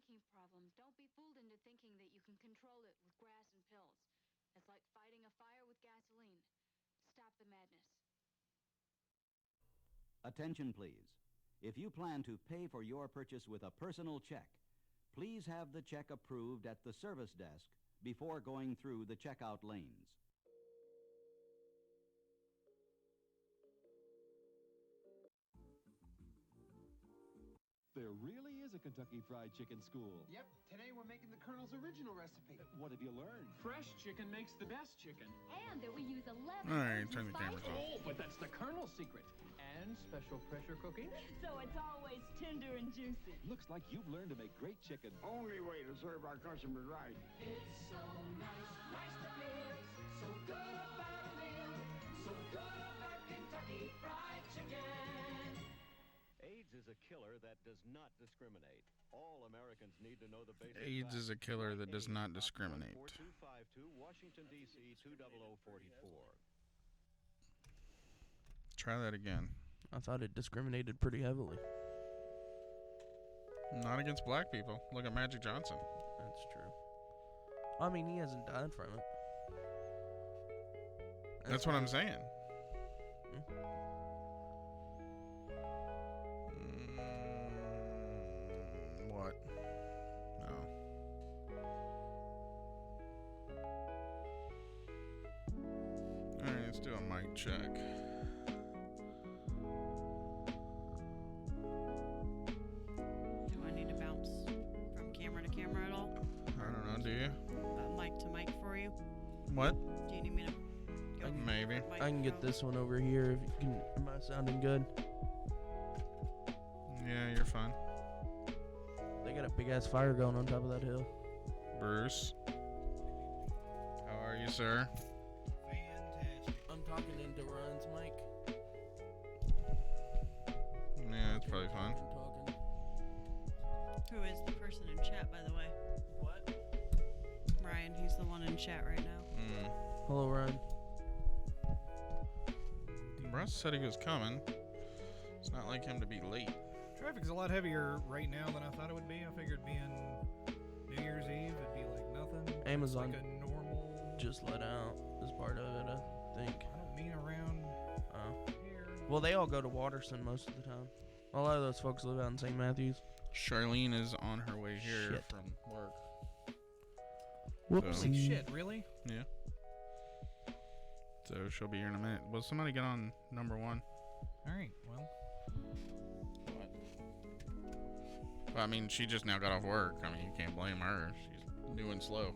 drinking problem, don't be fooled into thinking that you can control it with grass and pills. It's like fighting a fire with gasoline. Stop the madness. Attention, please. If you plan to pay for your purchase with a personal check, please have the check approved at the service desk before going through the checkout lanes. There really is a Kentucky Fried Chicken school. Yep, today we're making the Colonel's original recipe. What have you learned? Fresh chicken makes the best chicken. And that we use 11 All right, turn the cameras Oh, off. but that's the Colonel's secret. And special pressure cooking. So it's always tender and juicy. Looks like you've learned to make great chicken. Only way to serve our customers right. It's so nice to feel so good about a meal, so good about Kentucky Fried Chicken. AIDS is a killer that does not discriminate. All Americans need to know the basic AIDS is a killer that does not discriminate. 4252 Washington, D.C. 20044. Try that again. I thought it discriminated pretty heavily. Not against black people. Look at Magic Johnson. That's true. I mean, he hasn't died from it. That's what I'm saying. What? No. Alright, let's do a mic check. Do I need to bounce from camera to camera at all? I don't know, do you? Mic to mic for you? What? Do you need me to go? Maybe. I can get this one over here if you can. Am I sounding good? Yeah, you're fine. They got a big ass fire going on top of that hill. Bruce. How are you, sir? Fantastic. I'm talking into Ryan's mic. Yeah, it's probably fine. I'm talking. Who is the person in chat, by the way? What? Ryan, he's the one in chat right now. Hello, Ryan. Russ said he was coming. It's not like him to be late. Traffic's a lot heavier right now than I thought it would be. I figured being New Year's Eve, it'd be like nothing. Amazon Like a normal. just let out as part of it, I think. I don't mean around here. Well, they all go to Watterson most of the time. A lot of those folks live out in St. Matthews. Charlene is on her way here Shit. from work. Whoopsie. So, Shit, really? yeah. So she'll be here in a minute. Will somebody get on number one? Alright, well. Well, I mean, she just now got off work. I mean, you can't blame her. She's new and slow.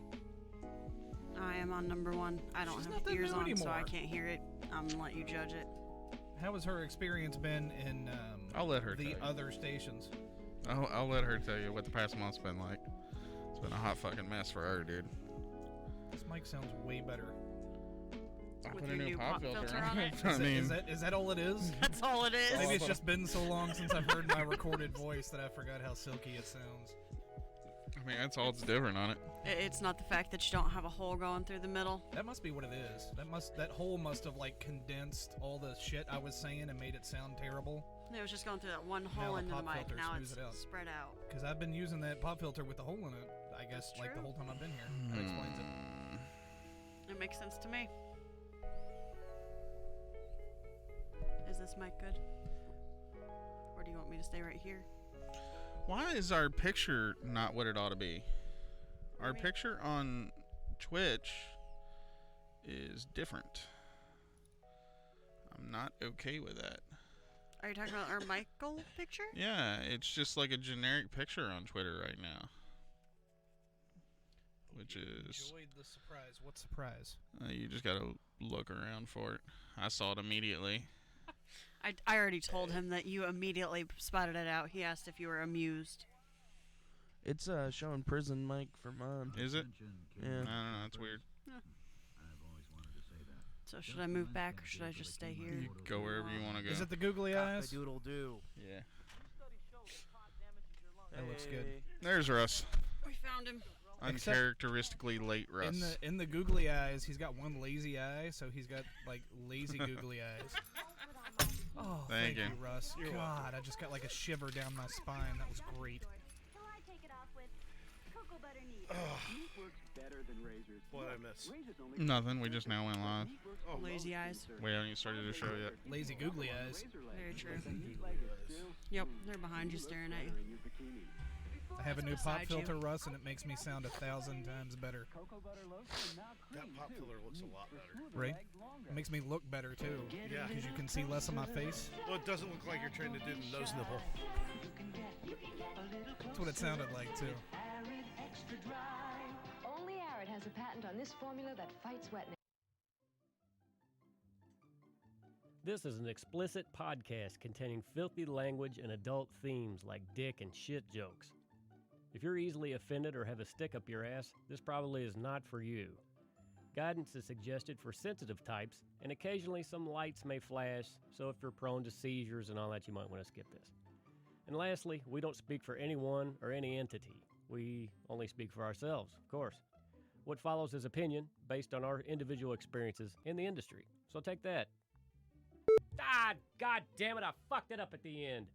I am on number one. I don't She's not have that ears new on, so anymore. I can't hear it. I'm gonna let you judge it. How has her experience been in I'll let her the tell you. other stations? I'll let her tell you what the past month's been like. It's been a hot fucking mess for her, dude. This mic sounds way better. I With put a your new new pop pop filter filter on on it. it? I mean, is that all it is? That's all it is. Maybe it's just been so long since I've heard my recorded voice that I forgot how silky it sounds. I mean, that's all that's different on it. It's not the fact that you don't have a hole going through the middle. That must be what it is. That hole must have like condensed all the shit I was saying and made it sound terrible. It was just going through that one hole the into the pop mic. filter Now smooths it's it out. spread out. Because I've been using that pop filter with the hole in it, I guess, like the whole time I've been here. That explains it. It makes sense to me. Is this mic good? Or do you want me to stay right here? Why is our picture not what it ought to be? Our picture on Twitch is different. I'm not okay with that. Are you talking about our Michael picture? Yeah, it's just like a generic picture on Twitter right now. Which is... Enjoyed the surprise. What surprise? you just gotta look around for it. I saw it immediately. I already told him that you immediately spotted it out. He asked if you were amused. It's showing prison mic for mine. Is it? Yeah. I don't know, that's weird. Yeah. So should I move back or should I just stay here? You go wherever you want to go. Is it the googly eyes? Doodle do. Yeah. That looks good. There's Russ. We found him. Uncharacteristically late Russ. In the googly eyes, he's got one lazy eye, so he's got like lazy googly eyes. Oh, thank you, Russ. God, I just got like a shiver down my spine. That was great. Shall I take it off with What did I miss? Nothing. We just now went live. Lazy eyes. We haven't even started the show yet. Lazy googly eyes. Very true. Yep, they're behind you staring at you. I have a new pop Beside you. filter, Russ, and it makes me sound 1,000 times better. That pop filler looks a lot better. Right? It makes me look better, too. Yeah. Because you can see less of my face. Well, it doesn't look like you're trying to do the nose nipple. That's what it sounded like, too. Only Arid has a patent on this formula that fights wetness. This is an explicit podcast containing filthy language and adult themes like dick and shit jokes. If you're easily offended or have a stick up your ass, this probably is not for you. Guidance is suggested for sensitive types, and occasionally some lights may flash, so if you're prone to seizures and all that, you might want to skip this. And lastly, we don't speak for anyone or any entity. We only speak for ourselves, of course. What follows is opinion based on our individual experiences in the industry. So take that. Ah, God damn it, I fucked it up at the end.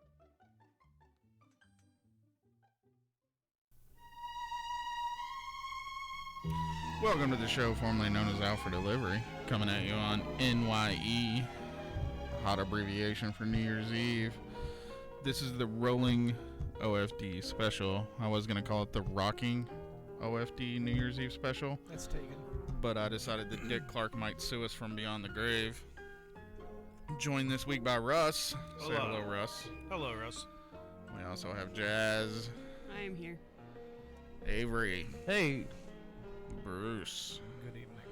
Welcome to the show formerly known as Alpha Delivery, coming at you on NYE, hot abbreviation for New Year's Eve. This is the Rolling OFD special. I was going to call it the Rocking OFD New Year's Eve special. That's taken. But I decided that Dick Clark might sue us from beyond the grave. Joined this week by Russ. Say hello, Russ. Hello, Russ. We also have Jazz. I am here. Avery. Hey. Bruce. Good evening.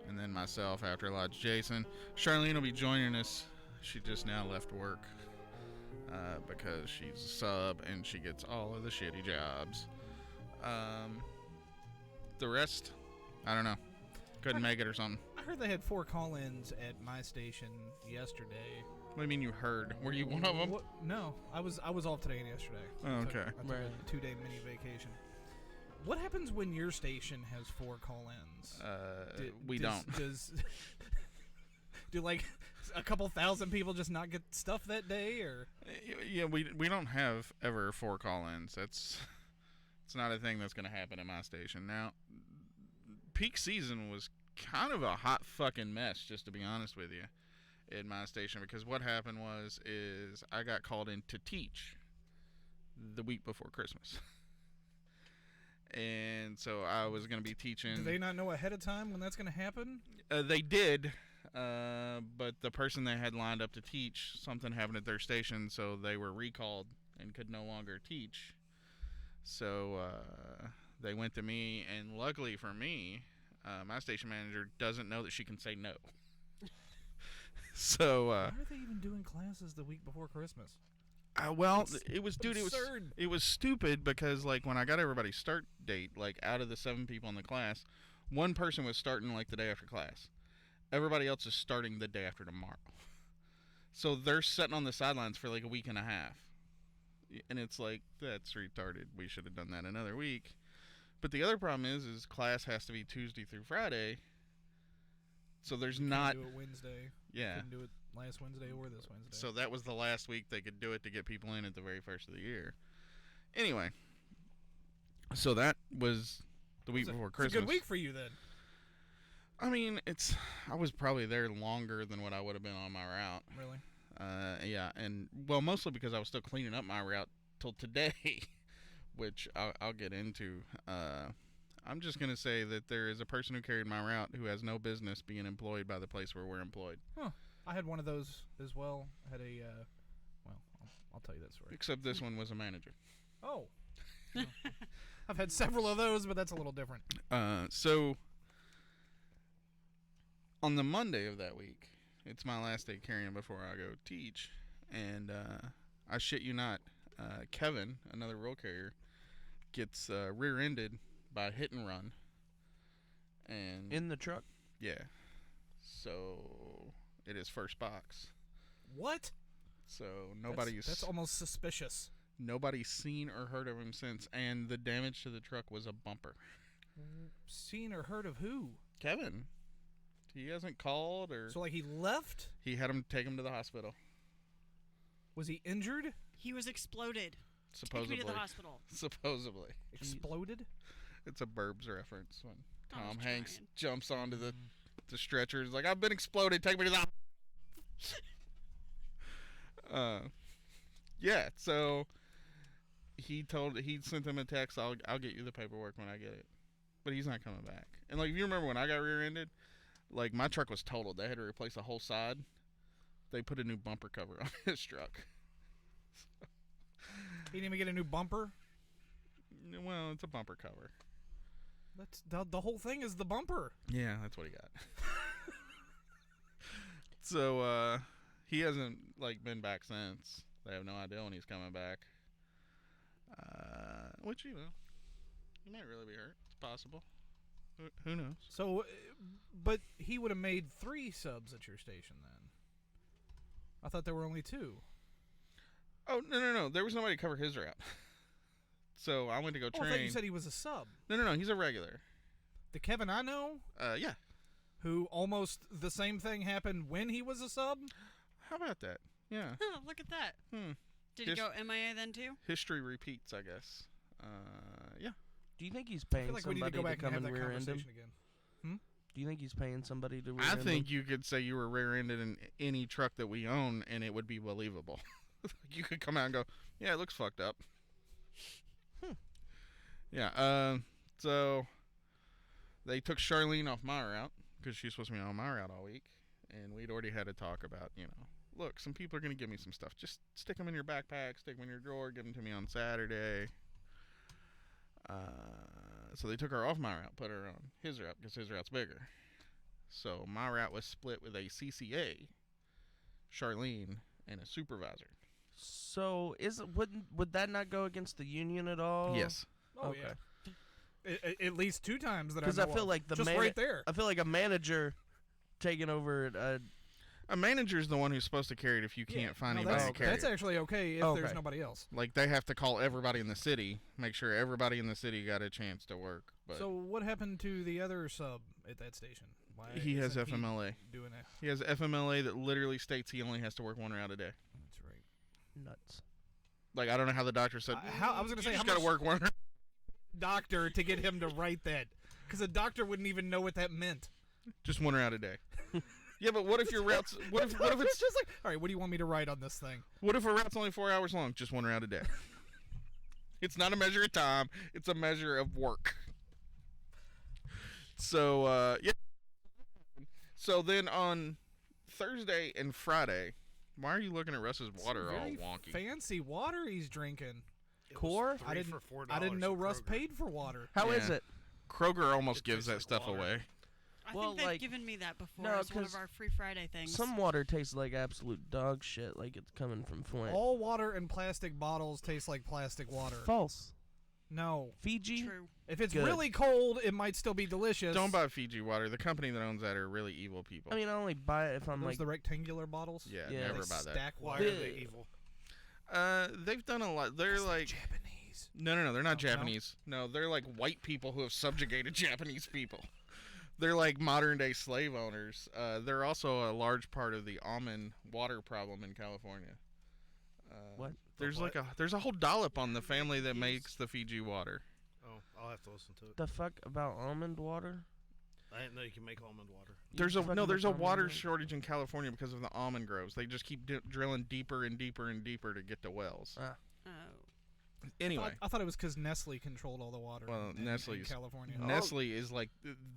And then myself, after lunch, Jason. Charlene will be joining us. She just now left work because she's a sub and she gets all of the shitty jobs. The rest, I don't know. Couldn't make it or something. I heard they had 4 call-ins at my station yesterday. What do you mean you heard? Were you one of them? No, I was off today and yesterday. Oh, okay. I took a 2-day mini vacation. What happens when your station has 4 call-ins? We don't. Do like a couple thousand people just not get stuff that day, or? Yeah, we don't have ever 4 call-ins. It's not a thing that's going to happen at my station. Now, peak season was kind of a hot fucking mess, just to be honest with you, at my station, because what happened is I got called in to teach the week before Christmas. And so I was going to be teaching. Do they not know ahead of time when that's going to happen? They did, but the person they had lined up to teach, something happened at their station, so they were recalled and could no longer teach. So they went to me, and luckily for me, my station manager doesn't know that she can say no. So why are they even doing classes the week before Christmas? Well, it was, dude, absurd. it was stupid because, like, when I got everybody's start date, like, out of the 7 people in the class, one person was starting, like, the day after class. Everybody else is starting the day after tomorrow. So they're sitting on the sidelines for, like, a week and a half. And it's like, that's retarded. We should have done that another week. But the other problem is class has to be Tuesday through Friday. So there's not... do it Wednesday. Yeah. Couldn't do it last Wednesday or this Wednesday. So that was the last week they could do it to get people in at the very first of the year. Anyway, so that was the week before Christmas. It's a good week for you then. I mean, I was probably there longer than what I would have been on my route. Really? Yeah, and well, mostly because I was still cleaning up my route till today, which I'll get into. I'm just going to say that there is a person who carried my route who has no business being employed by the place where we're employed. Huh. I had one of those as well. I had a, well, I'll tell you that story. Except this one was a manager. Oh. Well, I've had several of those, but that's a little different. So, on the Monday of that week, it's my last day carrying before I go teach, and I shit you not, Kevin, another roll carrier, gets rear-ended by hit and run. And in the truck? Yeah. So... it is first box. What? So nobody's... That's almost suspicious. Nobody's seen or heard of him since, and the damage to the truck was a bumper. Seen or heard of who? Kevin. He hasn't called or... So, like, he left? He had him take him to the hospital. Was he injured? He was exploded. Supposedly. Take me to the hospital. Supposedly. Exploded? It's a Burbs reference when I was Tom Hanks trying. jumps onto the stretcher. He's like, I've been exploded. Take me to the yeah, so he sent him a text, I'll get you the paperwork when I get it. But he's not coming back. And like, if you remember when I got rear-ended, like my truck was totaled. They had to replace the whole side. They put a new bumper cover on his truck. He didn't even get a new bumper? Well, it's a bumper cover. That's the whole thing is the bumper. Yeah, that's what he got. So he hasn't like been back since. They have no idea when he's coming back. Which, you know, he might really be hurt. It's possible. Who knows? So, but he would have made 3 subs at your station then. I thought there were only 2. Oh, no. There was nobody to cover his route. So I went to go train. I thought you said he was a sub. No. He's a regular. The Kevin I know? Yeah. Who almost the same thing happened when he was a sub? How about that? Yeah. Look at that. Did he His- go MIA then too? History repeats, I guess. Yeah. Do you think he's I paying feel like we need somebody to go back come and have and that rear-end him? conversation again. Do you think he's paying somebody to I rear-end him? think you could say you were rear-ended in any truck that we own, and it would be believable. You could come out and go, yeah, it looks fucked up. Yeah, so they took Charlene off my route because she's supposed to be on my route all week, and we'd already had a talk about, you know, look, some people are going to give me some stuff. Just stick them in your backpack, stick them in your drawer, give them to me on Saturday. So they took her off my route, put her on his route because his route's bigger. So my route was split with a CCA, Charlene, and a supervisor. So would that not go against the union at all? Yes. Oh, okay. Yeah. At least 2 times that I know Because I feel of. like Just right there. I feel like a manager taking over a manager's the one who's supposed to carry it if you can't find anybody to carry That's it. actually okay if there's nobody else. Like, they have to call everybody in the city, make sure everybody in the city got a chance to work. But So what happened to the other sub at that station? Why he has isn't FMLA. doing it? He has FMLA that literally states he only has to work 1 route a day. That's right. Nuts. Like, I don't know how the doctor said. I was going to say, you how just got to much work 1 route. doctor to get him to write that? Because a doctor wouldn't even know what that meant. Just 1 route a day. Yeah, but what if your route's what if it's just like, all right, what do you want me to write on this thing? What if a route's only 4 hours long? Just 1 route a day. It's not a measure of time. It's a measure of work. So, yeah. So then on Thursday and Friday, why are you looking at Russ's water all Very wonky? fancy water he's drinking. Core? I didn't know Russ paid for water. How is it? Kroger almost gives that stuff away. I Well, think they've like- given me that before No, as one of 'cause our Free Friday things. Some water tastes like absolute dog shit, like it's coming from Flint. All water in plastic bottles taste like plastic water. False. No. Fiji? True. If it's Good. really cold, it might still be delicious. Don't buy Fiji water. The company that owns that are really evil people. I mean, I only buy it if I'm Those like the rectangular bottles? Yeah, Yeah, never they buy that. stack Why water. are they evil? They've done a lot. They're like Japanese. No, they're not No? Japanese. No, they're like white people who have subjugated Japanese people. They're like modern day slave owners. They're also a large part of the almond water problem in California. What? There's What? there's a whole dollop on the family that makes the Fiji water. Oh, I'll have to listen to it. the fuck about almond water? I didn't know you can make almond water. There's You a fucking there's make a almond water milk? shortage in California because of the almond groves. They just keep drilling deeper and deeper and deeper to get to wells. Ah. Oh. Anyway, I thought it was because Nestle controlled all the water well, in Nestle's California. Nestle is like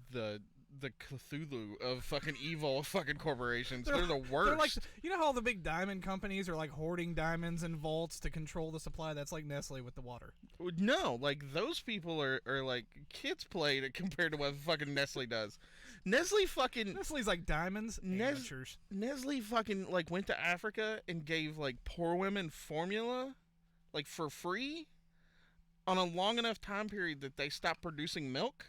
the Cthulhu of fucking evil fucking corporations. They're the worst. They're like, you know how all the big diamond companies are like hoarding diamonds in vaults to control the supply? That's like Nestle with the water. No, like those people are like kids play compared to what fucking Nestle does. Nestle's like diamonds. Amateurs. Nestle fucking like went to Africa and gave like poor women formula, like for free, on a long enough time period that they stopped producing milk,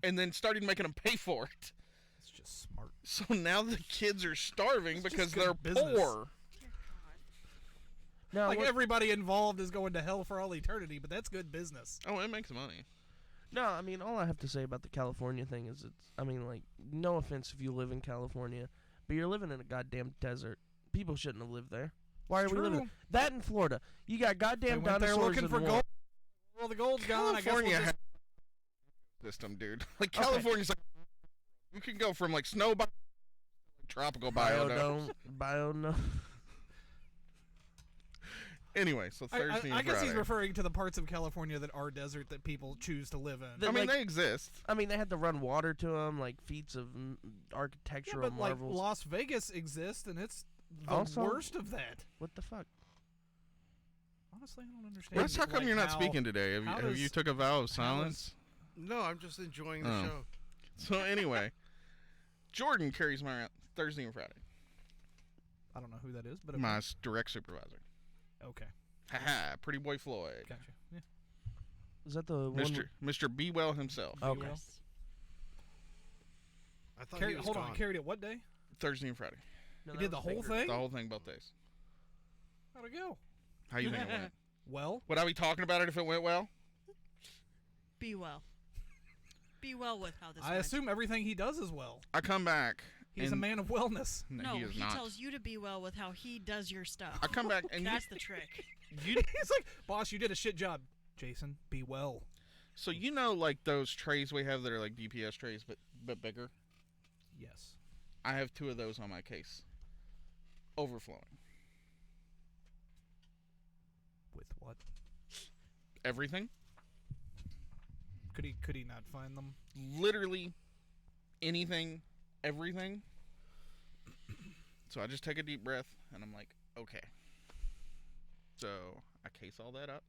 and then started making them pay for it. It's just smart. So now the kids are starving It's because just good they're business. poor. No, Like everybody involved is going to hell for all eternity, but that's good business. Oh, it makes money. No, I mean, all I have to say about the California thing is I mean, like, no offense if you live in California, but you're living in a goddamn desert. People shouldn't have lived there. Why are we living that in Florida? You got goddamn dinosaurs. They're looking for gold. Well, the gold's gone. California I guess system, dude. Like California's like you can go from like snow like tropical biodome. Biodome. Anyway, so Thursday and I guess Friday. he's referring to the parts of California that are desert that people choose to live in. I mean, they exist. I mean, they had to run water to them, like feats of architectural but marvels. Like Las Vegas exists, and it's the also, worst of that. What the fuck? Honestly, I don't understand. Wes, how come you're not speaking today? Have you took a vow of silence? No, I'm just enjoying the show. So anyway, Jordan carries my around Thursday and Friday. I don't know who that is, but my direct supervisor. Okay. Haha, Pretty Boy Floyd. Gotcha. Yeah. Is that the Mr. Be Well himself? Okay. I thought he was hold gone. on, carried it what day? Thursday and Friday. No, he did the whole thing? The whole thing both days. How'd it go? How you think it went? Well. Would I be talking about it if it went well? Be well. Be well with how this I assume everything he does is well. I come back. He's a man of wellness. No, he is he not. tells you to be well with how he does your stuff. I come back and that's the trick. He's like, boss, you did a shit job. Jason, be well. So you know, like those trays we have that are like DPS trays, but bigger. Yes. I have 2 of those on my case, overflowing. With what? Everything. Could he not find them? Literally anything, everything. So I just take a deep breath and I'm like, okay. So I case all that up.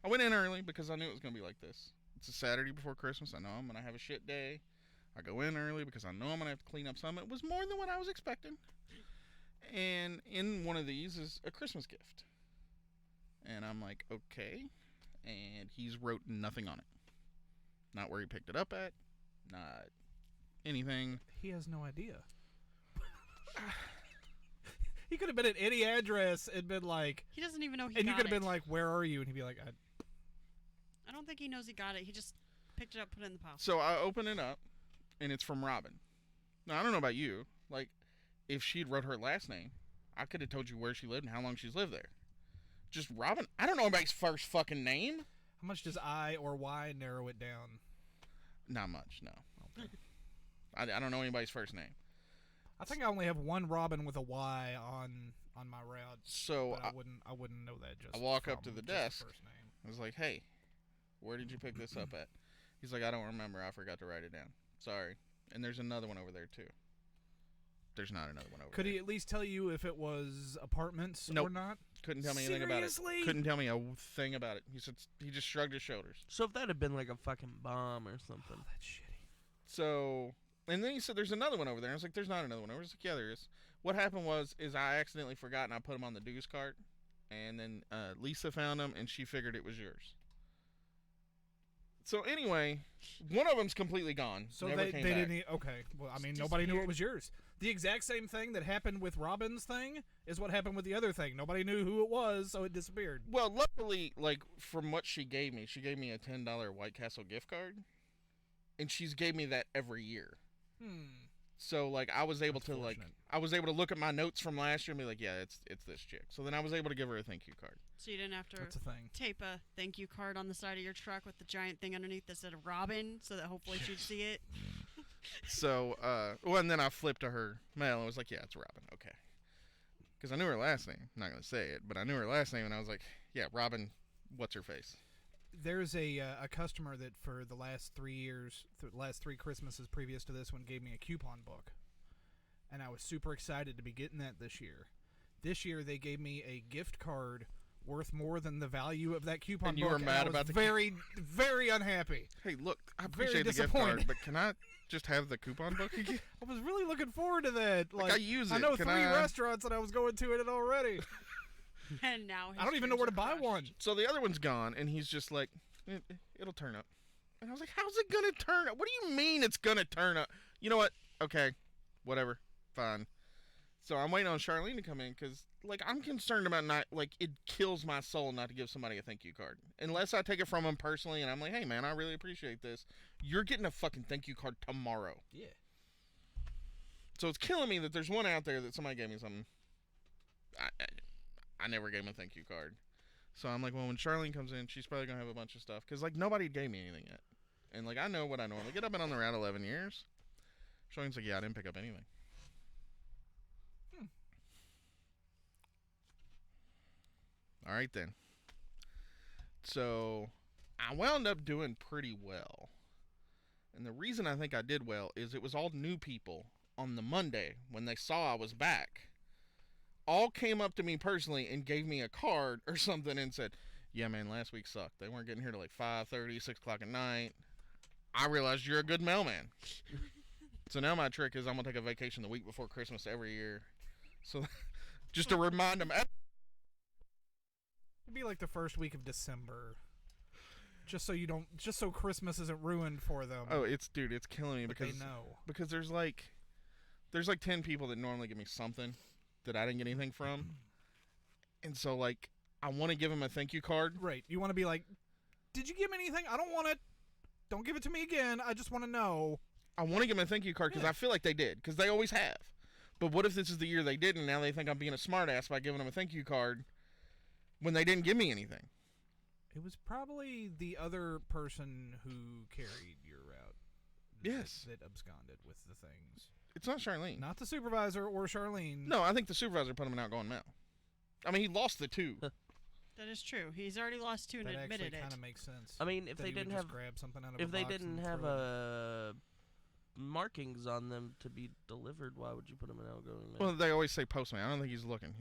I went in early because I knew it was going to be like this. It's a Saturday before Christmas. I know I'm going to have a shit day. I go in early because I know I'm going to have to clean up some. It was more than what I was expecting. And in one of these is a Christmas gift. And I'm like, okay. And he's wrote nothing on it. Not where he picked it up at. Not anything. He has no idea. He could have been at any address and been like... He doesn't even know he got it. And you could have been like, where are you? And he'd be like... I don't think he knows he got it. He just picked it up, put it in the pile. So I open it up, and it's from Robin. Now, I don't know about you. Like, if she'd wrote her last name, I could have told you where she lived and how long she's lived there. Just Robin? I don't know anybody's first fucking name. How much does I or Y narrow it down? Not much, no. Okay. I don't know anybody's first name. I think I only have one Robin with a Y on my route. So but I wouldn't know that just. I walk up to the desk. First name. I was like, "Hey, where did you pick this up at?" He's like, "I don't remember. I forgot to write it down. Sorry." And there's another one over there too. There's not another one over there. Could he at least tell you if it was apartments or not? Couldn't tell me anything about it. Couldn't tell me a thing about it. He said he just shrugged his shoulders. So if that had been like a fucking bomb or something. Oh, that's shitty. So, and then he said there's another one over there. I was like, there's not another one over there. I was like, yeah, there is. What happened was I accidentally forgot and I put him on the dues cart. And then Lisa found him and she figured it was yours. So anyway, one of them's completely gone. So Never they came back. didn't. Okay. Well, I mean, nobody knew it was yours. The exact same thing that happened with Robin's thing is what happened with the other thing. Nobody knew who it was, so it disappeared. Well, luckily, like from what she gave me a $10 White Castle gift card, and she's gave me that every year. So like I was able to look at my notes from last year and be like, yeah, it's this chick. So then I was able to give her a thank you card. So you didn't have to That's a thing. tape a thank you card on the side of your truck with the giant thing underneath that said Robin, so that hopefully she'd see it. So, and then I flipped to her mail and was like, yeah, it's Robin. Okay. Because I knew her last name. I'm not going to say it, but I knew her last name and I was like, yeah, Robin, what's her face? There's a customer that for the last 3 years, the last 3 Christmases previous to this one, gave me a coupon book. And I was super excited to be getting that this year. This year they gave me a gift card worth more than the value of that coupon and you book. were mad and I was about very, very unhappy. Hey, look, I appreciate the gift card, but can I just have the coupon book again? I was really looking forward to that. Like I use it. I know Can 3 restaurants that I was going to in it already. And now I don't even know where to buy one. So the other one's gone, and he's just like, it'll turn up. And I was like, how's it going to turn up? What do you mean it's going to turn up? You know what? Okay, whatever. Fine. So I'm waiting on Charlene to come in because, like, I'm concerned about not, like, it kills my soul not to give somebody a thank you card. Unless I take it from them personally and I'm like, hey, man, I really appreciate this. You're getting a fucking thank you card tomorrow. Yeah. So it's killing me that there's one out there that somebody gave me something. I never gave him a thank you card. So I'm like, well, when Charlene comes in, she's probably going to have a bunch of stuff. Because, like, nobody gave me anything yet. And, like, I know what I normally get. I've been on the route 11 years. Charlene's like, yeah, I didn't pick up anything. All right, then. So I wound up doing pretty well. And the reason I think I did well is it was all new people on the Monday when they saw I was back. All came up to me personally and gave me a card or something and said, yeah, man, last week sucked. They weren't getting here till like 5:30, 6 o'clock at night. I realized you're a good mailman. So now my trick is I'm going to take a vacation the week before Christmas every year. So just to remind them. It'd be like the first week of December. Just so Christmas isn't ruined for them. Oh, it's killing me but because they know. Because there's like 10 people that normally give me something that I didn't get anything from. And so like I want to give them a thank you card. Right. You want to be like, "Did you give me anything? I don't want it. Don't give it to me again. I just want to know." I want to give them a thank you card because I feel like they did, because they always have. But what if this is the year they didn't, and now they think I'm being a smartass by giving them a thank you card when they didn't give me anything? It was probably the other person who carried your route. Yes. That absconded with the things. It's not Charlene. Not the supervisor or Charlene. No, I think the supervisor put him in outgoing mail. I mean, he lost the 2. That is true. He's already lost 2 and admitted it. That kind of makes sense. I mean, if they didn't have grab something out of if a they box didn't and have throw it. markings on them to be delivered, why would you put them in outgoing mail? Well, they always say postman. I don't think he's looking.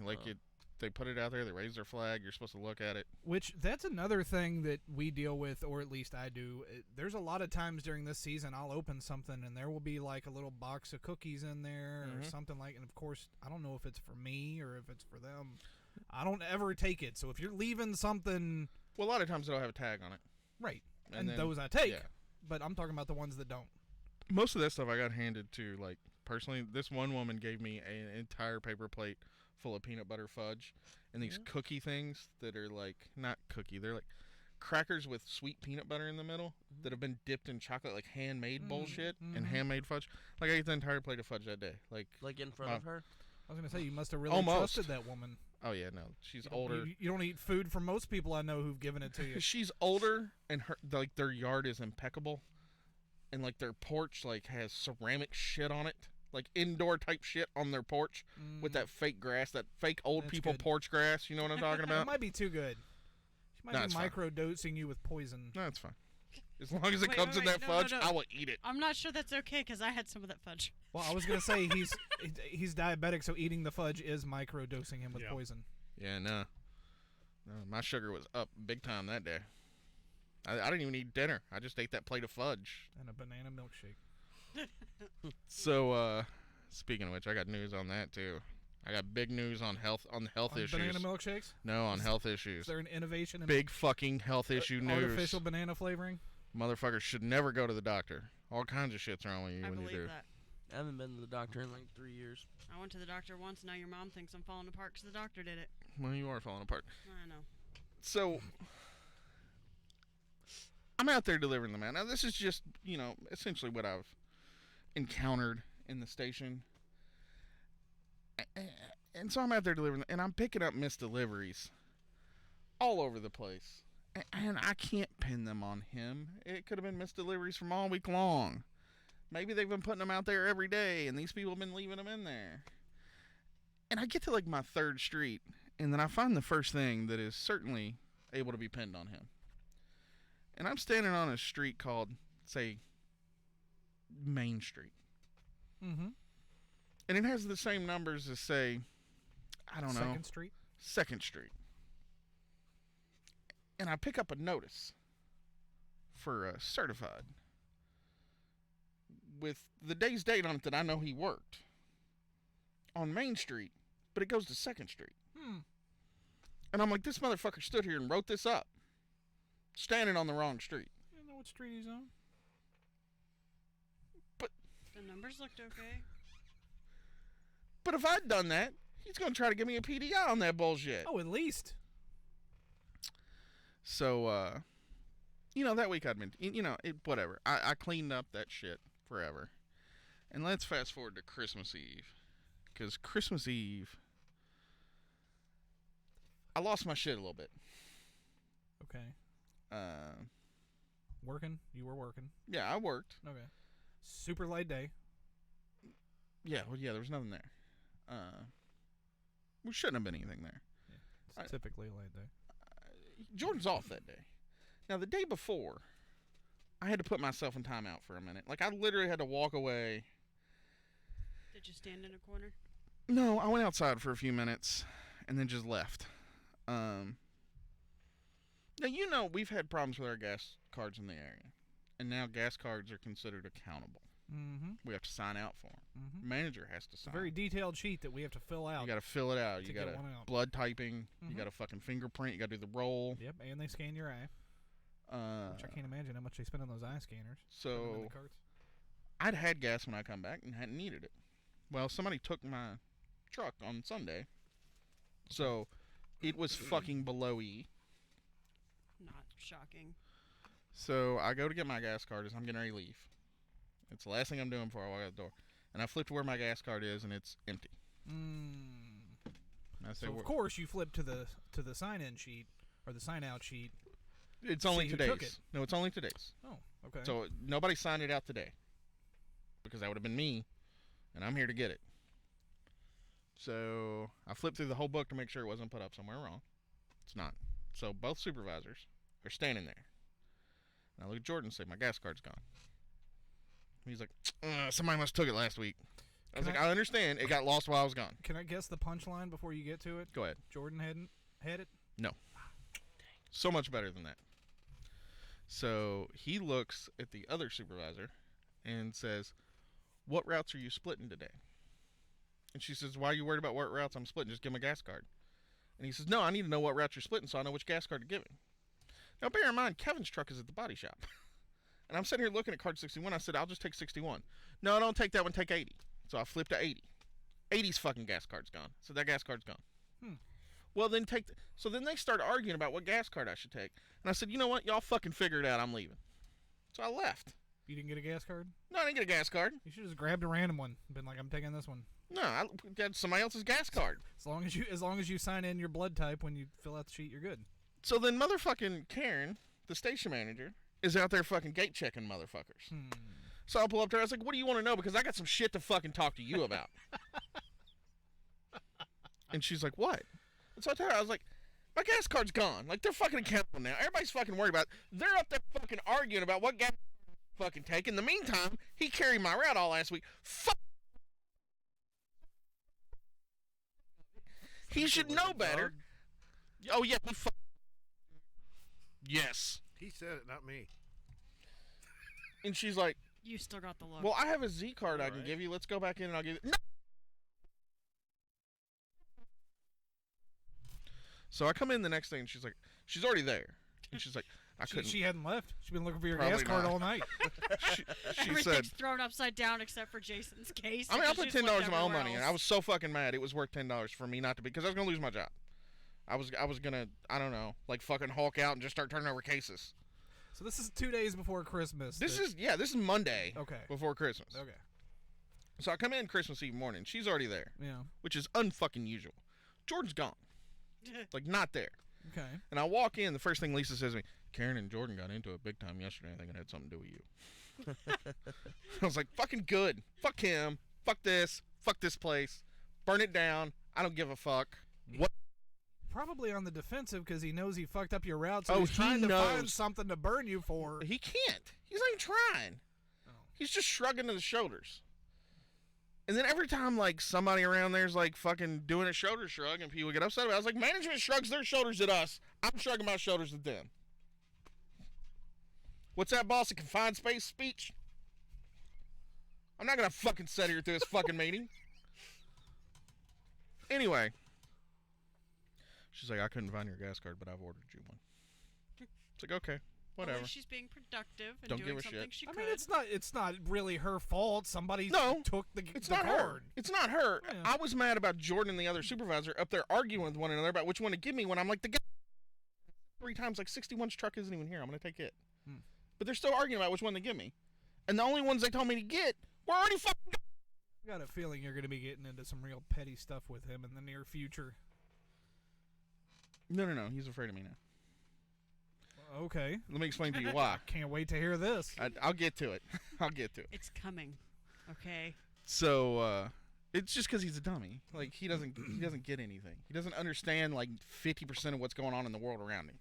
They put it out there. They raise their flag. You're supposed to look at it. Which, that's another thing that we deal with, or at least I do. There's a lot of times during this season I'll open something and there will be like a little box of cookies in there or something like. And of course, I don't know if it's for me or if it's for them. I don't ever take it. So if you're leaving something, well, a lot of times it'll have a tag on it. Right, and then, those I take. Yeah. But I'm talking about the ones that don't. Most of that stuff I got handed to, like, personally. This one woman gave me an entire paper plate full of peanut butter fudge and these cookie things that are like, not cookie, they're like crackers with sweet peanut butter in the middle that have been dipped in chocolate, like handmade bullshit and handmade fudge. Like, I ate the entire plate of fudge that day. Like in front of her? I was going to say, you must have really trusted that woman. Oh, yeah, no. She's older. You don't eat food from most people I know who've given it to you. She's older, and their yard is impeccable. And, like, their porch, like, has ceramic shit on it. Like, indoor type shit on their porch with that fake grass, that fake old people porch grass. You know what I'm talking about? It might be too good. She might be microdosing you with poison. No, it's fine. As long as it comes in that fudge, I will eat it. I'm not sure that's okay because I had some of that fudge. Well, I was going to say he's diabetic, so eating the fudge is microdosing him with poison. Yeah, no. My sugar was up big time that day. I didn't even eat dinner. I just ate that plate of fudge. And a banana milkshake. So, speaking of which, I got news on that, too. I got big news on health issues. Banana milkshakes? No, on health issues. Is there an innovation in big fucking health issue news? Artificial banana flavoring? Motherfuckers should never go to the doctor. All kinds of shit's wrong with you when you do. That. I haven't been to the doctor in like 3 years. I went to the doctor once. Now your mom thinks I'm falling apart because the doctor did it. Well, you are falling apart. I know. So, I'm out there delivering the mail. Now, this is just, essentially what I've encountered in the station. And so I'm out there delivering, and I'm picking up missed deliveries all over the place. And I can't pin them on him. It could have been missed deliveries from all week long. Maybe they've been putting them out there every day, and these people have been leaving them in there. And I get to, like, my 3rd street, and then I find the first thing that is certainly able to be pinned on him. And I'm standing on a street called, say, Main Street. Mm-hmm. And it has the same numbers as, say, I don't know. 2nd Street? 2nd Street. And I pick up a notice for certified with the day's date on it that I know he worked on Main Street, but it goes to 2nd Street. And I'm like, this motherfucker stood here and wrote this up, standing on the wrong street. You know what street he's on? But the numbers looked okay. But if I'd done that, he's going to try to give me a PDI on that bullshit. Oh, at least. So, that week I'd been, whatever. I cleaned up that shit forever. And let's fast forward to Christmas Eve. Because Christmas Eve, I lost my shit a little bit. Okay. Working? You were working? Yeah, I worked. Okay. Super light day. Yeah, well, yeah, there was nothing there. There shouldn't have been anything there. Yeah, it's typically a light day. Jordan's off that day. Now, the day before, I had to put myself in timeout for a minute. Like, I literally had to walk away. Did you stand in a corner? No, I went outside for a few minutes and then just left. Now, you know, we've had problems with our gas cards in the area. And now gas cards are considered accountable. Mm-hmm. We have to sign out for them. Mm-hmm. Manager has to sign. It's a very detailed sheet that we have to fill out. You got to fill it out. You got to blood typing. Mm-hmm. You got to fucking fingerprint. You got to do the roll. Yep, and they scan your eye. Which I can't imagine how much they spend on those eye scanners. So, I'd had gas when I come back and hadn't needed it. Well, somebody took my truck on Sunday. So, it was fucking below E. Not shocking. So, I go to get my gas card as I'm getting ready to leave. It's the last thing I'm doing before I walk out the door. And I flip to where my gas card is, and it's empty. So, of course, you flip to the sign-in sheet, or the sign-out sheet. It's only today's. No, it's only today's. Oh, okay. So, nobody signed it out today. Because that would have been me, and I'm here to get it. So, I flipped through the whole book to make sure it wasn't put up somewhere wrong. It's not. So, both supervisors are standing there. And I look at Jordan and say, my gas card's gone. He's like, somebody must have took it last week. I was like, I understand. It got lost while I was gone. Can I guess the punchline before you get to it? Go ahead. Jordan had it? No. So much better than that. So he looks at the other supervisor and says, what routes are you splitting today? And she says, why are you worried about what routes I'm splitting? Just give him a gas card. And he says, no, I need to know what routes you're splitting so I know which gas card to give him. Now, bear in mind, Kevin's truck is at the body shop. And I'm sitting here looking at card 61. I said, I'll just take 61. No, don't take that one. Take 80. So I flipped to 80. 80's fucking gas card's gone. So that gas card's gone. Well, then so then they start arguing about what gas card I should take. And I said, you know what? Y'all fucking figure it out. I'm leaving. So I left. You didn't get a gas card? No, I didn't get a gas card. You should have just grabbed a random one. Been like, I'm taking this one. No, I got somebody else's gas card. As long as you sign in your blood type when you fill out the sheet, you're good. So then motherfucking Karen, the station manager, is out there fucking gate checking motherfuckers. So I'll pull up to her. I was like, what do you want to know? Because I got some shit to fucking talk to you about. And she's like, what? And so I tell her, I was like, my gas card's gone. Like, they're fucking accountable now. Everybody's fucking worried about it. They're up there fucking arguing about what gas fucking take. In the meantime, he carried my route all last week. Fuck. He should know better. Oh, yeah. Yes. He said it, not me. And she's like, you still got the look. Well, I have a Z card I can give you. Let's go back in and I'll give you. No! So I come in the next day and she's like, she's already there. And she's like, I couldn't. She hadn't left. She's been looking for your gas card all night. she Everything's said, thrown upside down except for Jason's case. I mean, I put $10 of my own money in. I was so fucking mad. It was worth $10 for me not to be, because I was going to lose my job. I was going to, I don't know, like fucking Hulk out and just start turning over cases. So this is 2 days before Christmas. This is Monday. Okay. Before Christmas. Okay. So I come in Christmas Eve morning. She's already there. Yeah. Which is unfucking usual. Jordan's gone. Like, not there. Okay. And I walk in, the first thing Lisa says to me, Karen and Jordan got into it big time yesterday. I think it had something to do with you. I was like, fucking good. Fuck him. Fuck this place. Burn it down. I don't give a fuck. What? Probably on the defensive because he knows he fucked up your route, so Oh, he's trying he to find knows. something to burn you for. He can't. He's not even trying. He's just shrugging to the shoulders. And then every time, like, somebody around there's, like, fucking doing a shoulder shrug and people get upset about it, I was like, management shrugs their shoulders at us. I'm shrugging my shoulders at them. What's that, boss? A confined space speech? I'm not going to fucking sit here through this fucking meeting. Anyway. She's like, I couldn't find your gas card, but I've ordered you one. It's like, okay. Whatever. Well, she's being productive and Don't doing give a something shit. she I could. mean, it's not really her fault. Somebody took the It's the not card. her. It's not her. Yeah. I was mad about Jordan and the other supervisor up there arguing with one another about which one to give me when I'm like, the guy 3 times, like 61's truck isn't even here. I'm going to take it. But they're still arguing about which one to give me. And the only ones they told me to get were already fucking I got a feeling you're going to be getting into some real petty stuff with him in the near future. No. He's afraid of me now. Okay. Let me explain to you why. Can't wait to hear this. I'll get to it. It's coming. Okay. So, it's just because he's a dummy. Like, he doesn't get anything. He doesn't understand, like, 50% of what's going on in the world around him.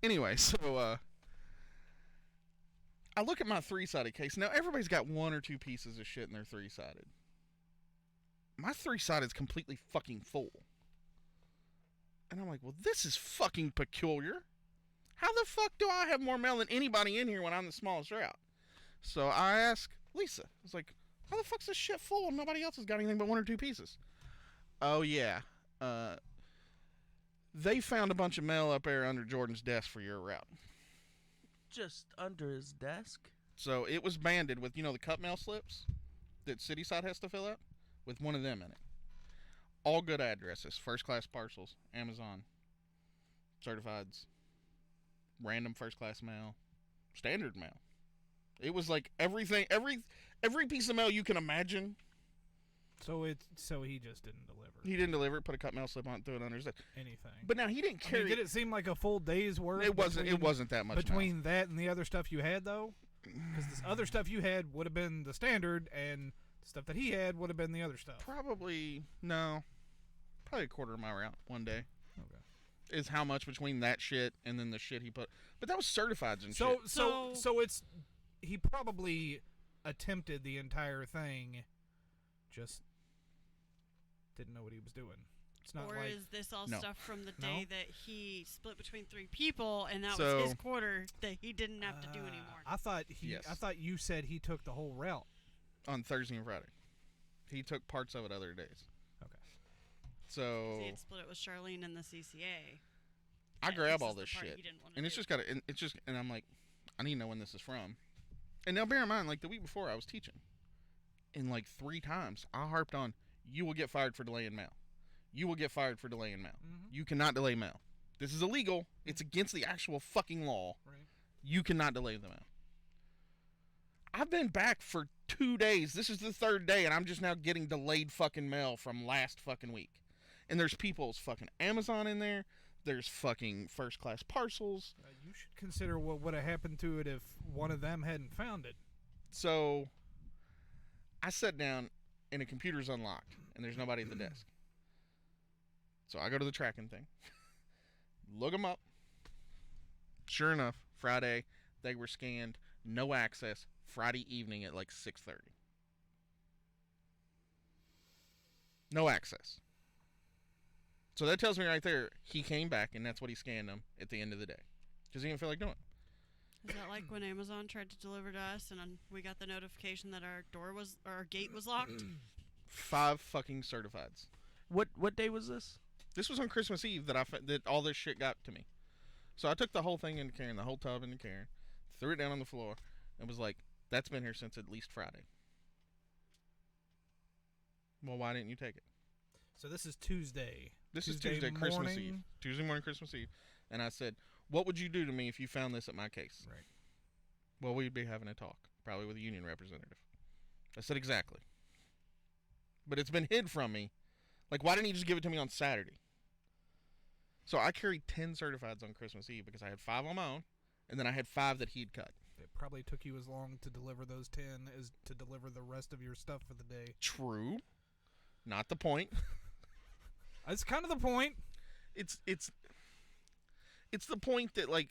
Anyway, so, I look at my 3-sided case. Now, everybody's got 1 or 2 pieces of shit in their 3-sided. My 3-sided is completely fucking full. And I'm like, well, this is fucking peculiar. How the fuck do I have more mail than anybody in here when I'm the smallest route? So I ask Lisa. I was like, how the fuck's this shit full and nobody else has got anything but 1 or 2 pieces? Oh, yeah. They found a bunch of mail up there under Jordan's desk for your route. Just under his desk? So it was banded with, the cut mail slips that Cityside has to fill out, with one of them in it. All good addresses. First class parcels. Amazon. Certifieds. Random first class mail. Standard mail. It was like everything, every piece of mail you can imagine. So he just didn't deliver. He didn't deliver it, put a cut mail slip on it, threw it under his desk. Anything. But now he didn't carry. Did it seem like a full day's work? It wasn't that much. Between that and the other stuff you had, though? Because this other stuff you had would have been the standard, and the stuff that he had would have been the other stuff. Probably a quarter of my route one day. Okay. Is how much between that shit and then the shit he put. But that was certifieds and shit. So it's he probably attempted the entire thing, just didn't know what he was doing. It's not or like, is this all no. stuff from the day that he split between 3 people and that was his quarter that he didn't have to do anymore? I thought you said he took the whole route on Thursday and Friday. He took parts of it other days. Okay. So he had split it with Charlene and the CCA. I grab all this shit, and it's just got to. And I'm like, I need to know when this is from. And now bear in mind, like the week before, I was teaching, and like 3 times I harped on, you will get fired for delaying mail. You will get fired for delaying mail. Mm-hmm. You cannot delay mail. This is illegal. It's against the actual fucking law. Right. You cannot delay the mail. I've been back for 2 days. This is the 3rd day, and I'm just now getting delayed fucking mail from last fucking week. And there's people's fucking Amazon in there. There's fucking first class parcels. You should consider what would have happened to it if one of them hadn't found it. So I sat down, and the computer's unlocked, and there's nobody at the desk. So I go to the tracking thing, look them up. Sure enough, Friday, they were scanned, no access, Friday evening at like 6:30. No access. So that tells me right there, he came back, and that's what he scanned them at the end of the day. Because he didn't feel like doing it. Is that like when Amazon tried to deliver to us, and we got the notification that our gate was locked? 5 fucking certifieds. What day was this? This was on Christmas Eve that all this shit got to me. So I took the whole thing into care, the whole tub into care, threw it down on the floor, and was like, that's been here since at least Friday. Well, why didn't you take it? So this is Tuesday. This is Tuesday, Christmas Eve. Tuesday morning, Christmas Eve. And I said, what would you do to me if you found this at my case? Right. Well, we'd be having a talk, probably with a union representative. I said, exactly. But it's been hid from me. Like, why didn't he just give it to me on Saturday? So I carried 10 certifieds on Christmas Eve because I had 5 on my own, and then I had 5 that he'd cut. It probably took you as long to deliver those 10 as to deliver the rest of your stuff for the day. True. Not the point. That's kind of the point. It's the point that, like,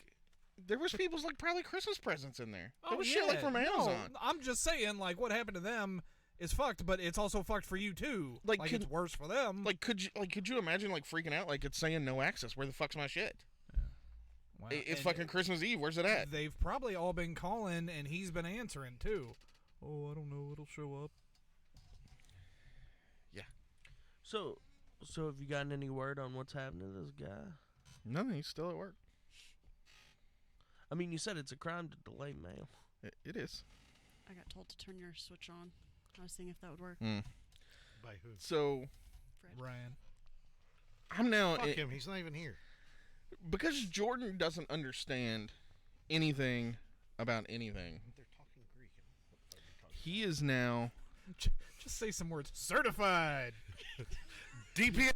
there was people's, like, probably Christmas presents in there. There was shit, like, from Amazon. No, I'm just saying, like, what happened to them is fucked, but it's also fucked for you, too. Like it's worse for them. Like, could you imagine, like, freaking out? Like, it's saying no access. Where the fuck's my shit? Yeah. Wow. It's fucking Christmas Eve. Where's it at? They've probably all been calling, and he's been answering, too. Oh, I don't know. It'll show up. Yeah. So have you gotten any word on what's happening to this guy? No, he's still at work. I mean, you said it's a crime to delay mail. It is. I got told to turn your switch on. I was seeing if that would work. By who? So, Fred. Ryan. I'm now... Fuck him. He's not even here. Because Jordan doesn't understand anything about anything. They're talking Greek. He is now... Just say some words. Certified. DPS.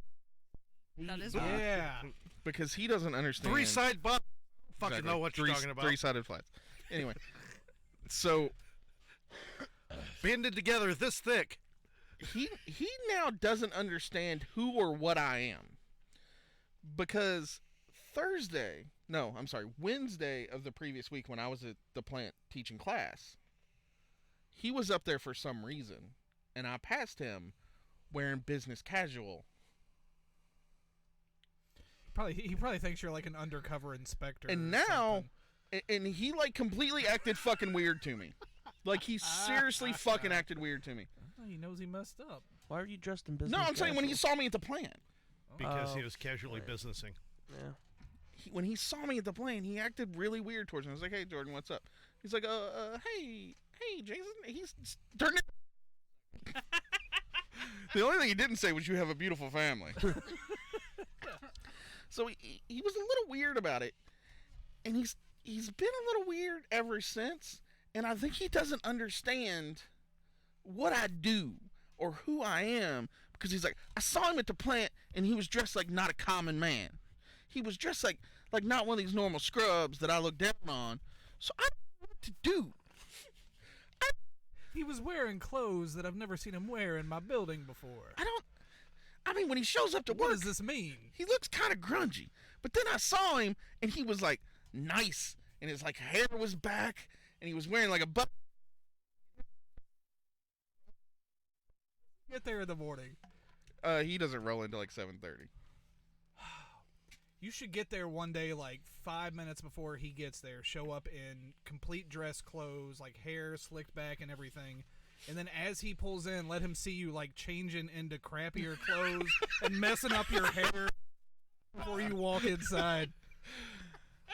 That is Yeah. Because he doesn't understand. Three-side butt. Fucking know what you're talking about. Three-sided flats. Anyway, so banded together this thick. He now doesn't understand who or what I am. Because Wednesday of the previous week when I was at the plant teaching class, he was up there for some reason, and I passed him wearing business casual. He probably thinks you're like an undercover inspector. And now, and he like completely acted fucking weird to me. Like he seriously fucking acted weird to me. He knows he messed up. Why are you dressed in business? No, I'm saying when he saw me at the plant. Because he was casually businessing. Yeah. When he saw me at the plane, he acted really weird towards me. I was like, "Hey, Jordan, what's up?" He's like, hey, Jason." He's turned it. The only thing he didn't say was, "You have a beautiful family." So he was a little weird about it, and he's been a little weird ever since. And I think he doesn't understand what I do or who I am, because he's like, I saw him at the plant, and he was dressed like not a common man. He was dressed like not one of these normal scrubs that I look down on. So I don't know what to do. He was wearing clothes that I've never seen him wear in my building before. I mean, when he shows up to work, what does this mean? He looks kind of grungy. But then I saw him, and he was like nice, and his like hair was back, and he was wearing like a butt. Get there in the morning. He doesn't roll until like 7:30. You should get there one day, like 5 minutes before he gets there. Show up in complete dress clothes, like hair slicked back and everything. And then as he pulls in, let him see you like changing into crappier clothes and messing up your hair before you walk inside.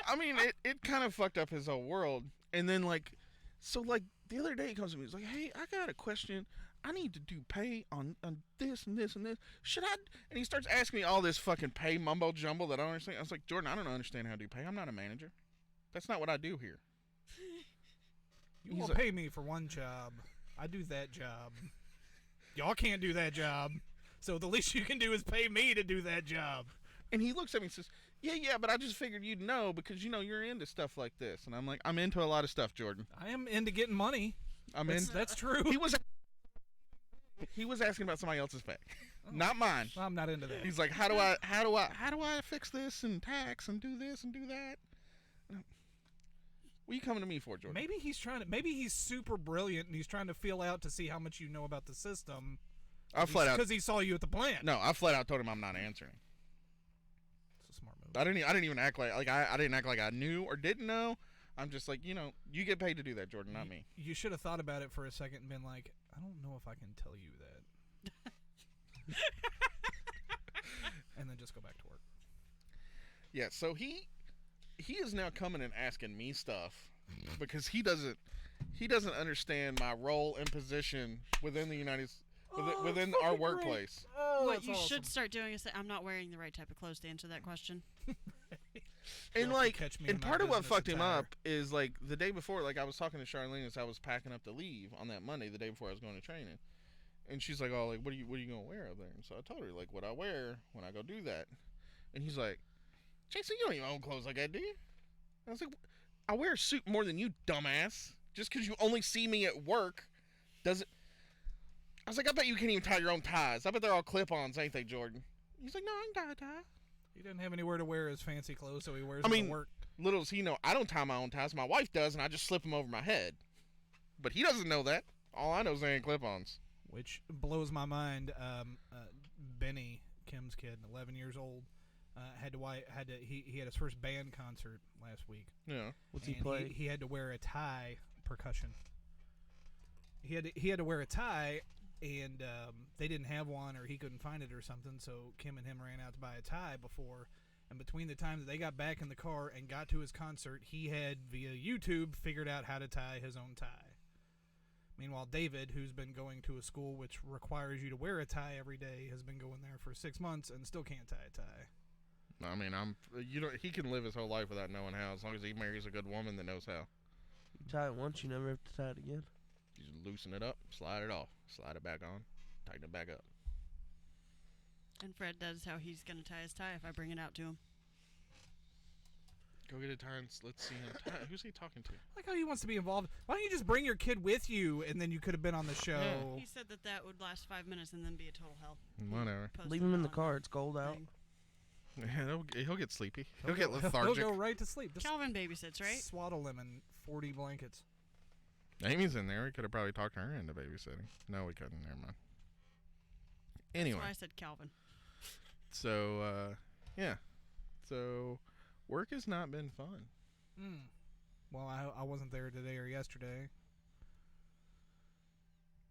I mean, it kind of fucked up his whole world. And then the other day he comes to me, he's like, "Hey, I got a question. I need to do pay on this and this and this. Should I?" And he starts asking me all this fucking pay mumbo jumbo that I don't understand. I was like, "Jordan, I don't understand how to do pay. I'm not a manager. That's not what I do here." You won't pay me for one job. I do that job. Y'all can't do that job. So the least you can do is pay me to do that job. And he looks at me and says, yeah, but I just figured you'd know because, you're into stuff like this. And I'm like, I'm into a lot of stuff, Jordan. I am into getting money. That's true. He was asking about somebody else's pay, not mine. I'm not into that. He's like, how do I fix this and tax and do this and do that? What are you coming to me for, Jordan? Maybe he's super brilliant and he's trying to feel out to see how much you know about the system. I flat out, because he saw you at the plant. No, I flat out told him I'm not answering. It's a smart move. I didn't even act like I didn't act like I knew or didn't know. I'm just like, you get paid to do that, Jordan, not me. You should have thought about it for a second and been like, I don't know if I can tell you that. And then just go back to work. Yeah, so he is now coming and asking me stuff because he doesn't understand my role and position within the within our workplace. What you should start doing is say, I'm not wearing the right type of clothes to answer that question. And part of what fucked him up is like the day before, like I was talking to Charlene as I was packing up to leave on that Monday, the day before I was going to training, and she's like, "Oh, like what are you gonna wear up there?" And so I told her like what I wear when I go do that, and he's like, "Jason, you don't even own clothes like that, do you?" And I was like, "I wear a suit more than you, dumbass. Just because you only see me at work, doesn't." I was like, "I bet you can't even tie your own ties. I bet they're all clip-ons, ain't they, Jordan?" He's like, "No, I can tie a tie." He doesn't have anywhere to wear his fancy clothes, so he wears them to work. Little does he know, I don't tie my own ties. My wife does, and I just slip them over my head. But he doesn't know that. All I know is they ain't clip-ons. Which blows my mind. Benny, Kim's kid, 11 years old, he had his first band concert last week. Yeah. What's he play? He had to wear a tie, percussion. He had to wear a tie, and they didn't have one, or he couldn't find it or something, so Kim and him ran out to buy a tie before, and between the time that they got back in the car and got to his concert, he had, via YouTube, figured out how to tie his own tie. Meanwhile, David, who's been going to a school which requires you to wear a tie every day, has been going there for 6 months and still can't tie a tie. I mean, he can live his whole life without knowing how, as long as he marries a good woman that knows how. You tie it once, you never have to tie it again. You just loosen it up, slide it off, slide it back on, tighten it back up. And Fred, that is how he's going to tie his tie if I bring it out to him. Go get a tie and let's see him tie. Who's he talking to? Like how he wants to be involved. Why don't you just bring your kid with you, and then you could have been on the show? Yeah. He said that would last 5 minutes and then be a total hell. Whatever. Leave him in the car. It's cold out. Yeah, he'll get sleepy. He'll get lethargic. He'll go right to sleep. Just Calvin babysits, right? Swaddle him in 40 blankets. Amy's in there. We could have probably talked her into babysitting. No, we couldn't. Never mind. Anyway. That's why I said Calvin. So, yeah. So, work has not been fun. Well, I wasn't there today or yesterday.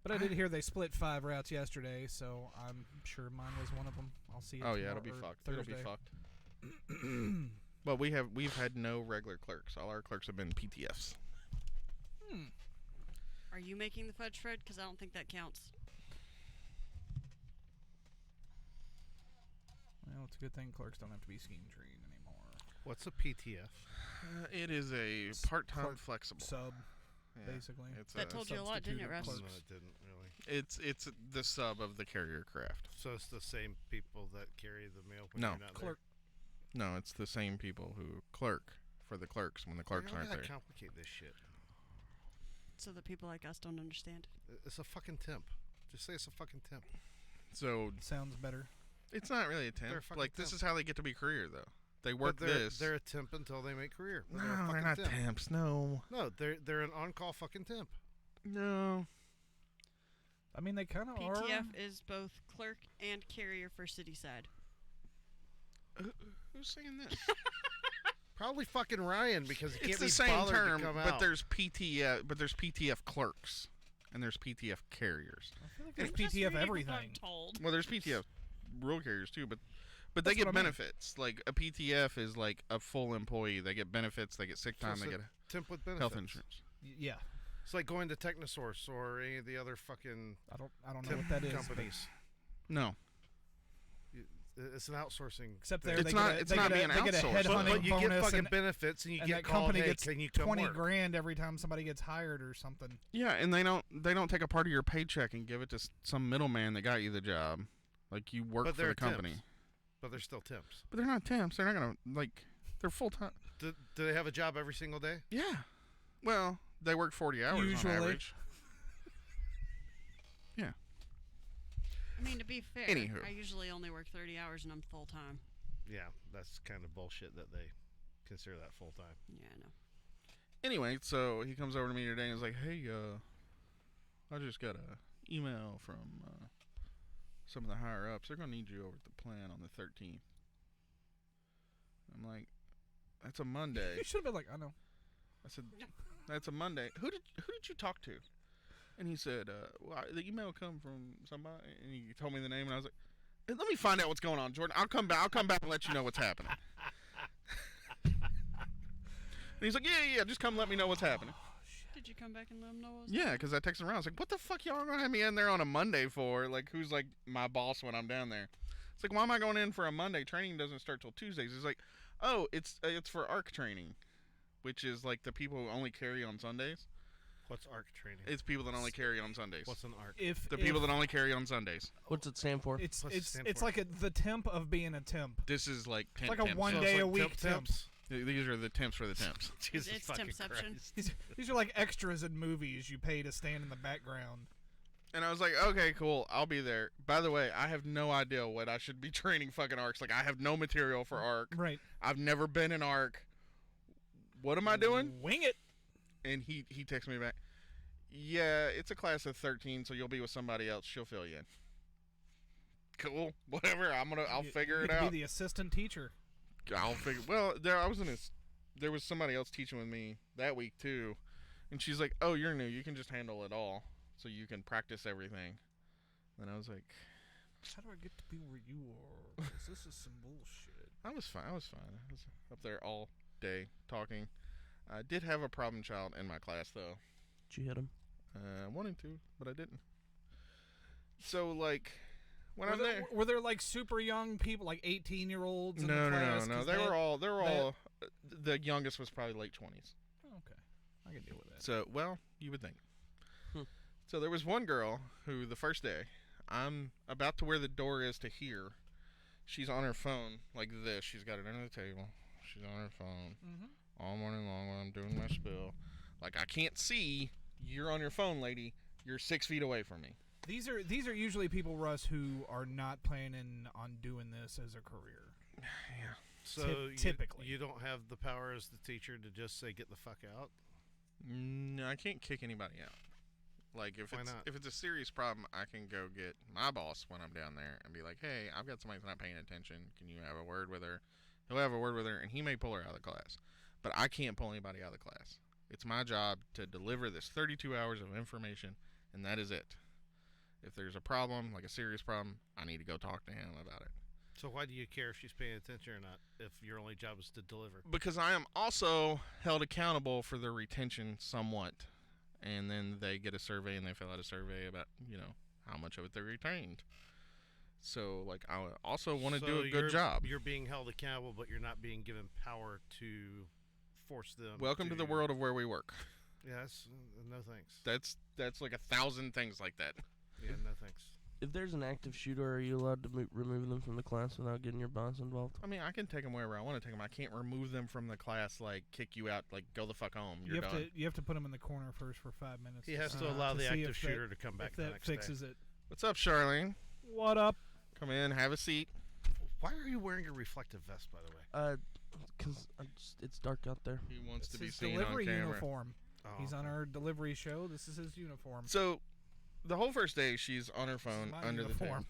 But I did hear they split 5 routes yesterday, so I'm sure mine was one of them. I'll see it. Oh yeah, it'll be fucked. Thursday. It'll be fucked. But we've had no regular clerks. All our clerks have been PTFs. Are you making the fudge, Fred? Because I don't think that counts. Well, it's a good thing clerks don't have to be scheme trained anymore. What's a PTF? It is a part-time flexible sub, basically. That told you a lot, didn't it, Russ? No, it didn't really. It's the sub of the carrier craft. So it's the same people that carry the mail when No. you're not Clerk. No, it's the same people who clerk for the clerks when the clerks aren't there. Complicate this shit. So that people like us don't understand. It's a fucking temp. Just say it's a fucking temp. So sounds better. It's not really a temp. Like this is how they get to be career though. They work this. They're a temp until they make career. No, they're not temps. No. No, they're an on-call fucking temp. No. I mean, they kind of are. PTF is both clerk and carrier for city side. Who's saying this? Probably fucking Ryan because he It's can't the be same bothered term, to come but out. there's PTF clerks and there's PTF carriers. I feel like there's PTF everything. Well, there's PTF rural carriers too, but they That's get what I mean. benefits. Like a PTF is like a full employee. They get benefits. They get sick time. So They it's get a temp with benefits. health insurance. Yeah. It's like going to Technosource or any of the other fucking I don't know what that is. companies. No. It's an outsourcing. Except thing. there, It's not being they get a outsourced. headhunting But you bonus get fucking and, benefits and you and get that called, company hey, gets can you come 20 work? grand every time somebody gets hired or something. Yeah, and they don't take a part of your paycheck and give it to some middleman that got you the job. Like you work But for they're the company. temps. But they're still temps. But they're not temps. They're not gonna they're full time. Do they have a job every single day? Yeah. Well, they work 40 hours Usually. on average. Yeah. I mean, to be fair, Anywho. I usually only work 30 hours and I'm full time. Yeah, that's kind of bullshit that they consider that full time. Yeah, I know. Anyway, so he comes over to me today and is like, "Hey, I just got a email from some of the higher ups. They're gonna need you over at the plant on the 13th." I'm like, "That's a Monday." You should have been like, I know. I said, "That's a Monday." Who did you talk to? And he said, well, the email come from somebody, and he told me the name, and I was like, hey, let me find out what's going on, Jordan. I'll come back and let you know what's happening. And he's like, yeah, just come let me know what's happening. Did you come back and let him know what was Yeah, because I texted him around. I was like, what the fuck y'all gonna have me in there on a Monday for? Like, who's like my boss when I'm down there? It's like, why am I going in for a Monday? Training doesn't start till Tuesdays. He's like, oh, it's for ARC training, which is like the people who only carry on Sundays. What's ARC training? It's people that only carry on Sundays. What's an ARC? People that only carry on Sundays. What's it stand for? It's like the temp of being a temp. This is like It's like a 1 day a week temp. These are the temps for the temps. Jesus it's fucking tempception. Christ. These are like extras in movies you pay to stand in the background. And I was like, okay, cool, I'll be there. By the way, I have no idea what I should be training fucking ARCs. Like, I have no material for ARC. Right. I've never been in ARC. What am I doing? Wing it. And he texts me back, yeah, it's a class of 13, so you'll be with somebody else. She'll fill you in. Cool, whatever. I'll figure it out. Be the assistant teacher. I'll figure. Well, there was somebody else teaching with me that week too, and she's like, "Oh, you're new. You can just handle it all, so you can practice everything." And I was like, "How do I get to be where you are? 'Cause this is some bullshit." I was fine. I was up there all day talking. I did have a problem child in my class though. Did you hit him? I wanted to, but I didn't. So like. Were there like super young people, like 18-year-olds? in No, the class? no. They were all. The youngest was probably late 20s. Oh, okay, I can deal with that. So, well, you would think. So there was one girl who the first day, I'm about to where the door is to here, she's on her phone like this. She's got it under the table. She's on her phone all morning long while I'm doing my spill. Like, I can't see. You're on your phone, lady. You're 6 feet away from me. These are usually people, Russ, who are not planning on doing this as a career. Yeah. So typically, you don't have the power as the teacher to just say, "Get the fuck out." No, I can't kick anybody out. Like, if it's a serious problem, I can go get my boss when I'm down there and be like, "Hey, I've got somebody that's not paying attention. Can you have a word with her?" He'll have a word with her, and he may pull her out of the class. But I can't pull anybody out of the class. It's my job to deliver this 32 hours of information, and that is it. If there's a problem, like a serious problem, I need to go talk to him about it. So why do you care if she's paying attention or not, if your only job is to deliver? Because I am also held accountable for their retention somewhat. And then they get a survey, and they fill out a survey about, how much of it they retained. So, like, I also want to do a good job. You're being held accountable, but you're not being given power to force them. Welcome to the world of where we work. Yes, no thanks. That's like 1,000 things like that. Yeah, no thanks. If there's an active shooter, are you allowed to remove them from the class without getting your boss involved? I mean, I can take them wherever I want to take them. I can't remove them from the class, like, kick you out, like, go the fuck home. You're done. You have to put them in the corner first for 5 minutes. He has to allow the active shooter to come back the next day. If that fixes it. What's up, Charlene? What up? Come in, have a seat. Why are you wearing a reflective vest, by the way? Because it's dark out there. He wants to be his seen delivery on camera. uniform. Oh, He's on our delivery show. This is his uniform. So, the whole first day, she's on her phone under the table.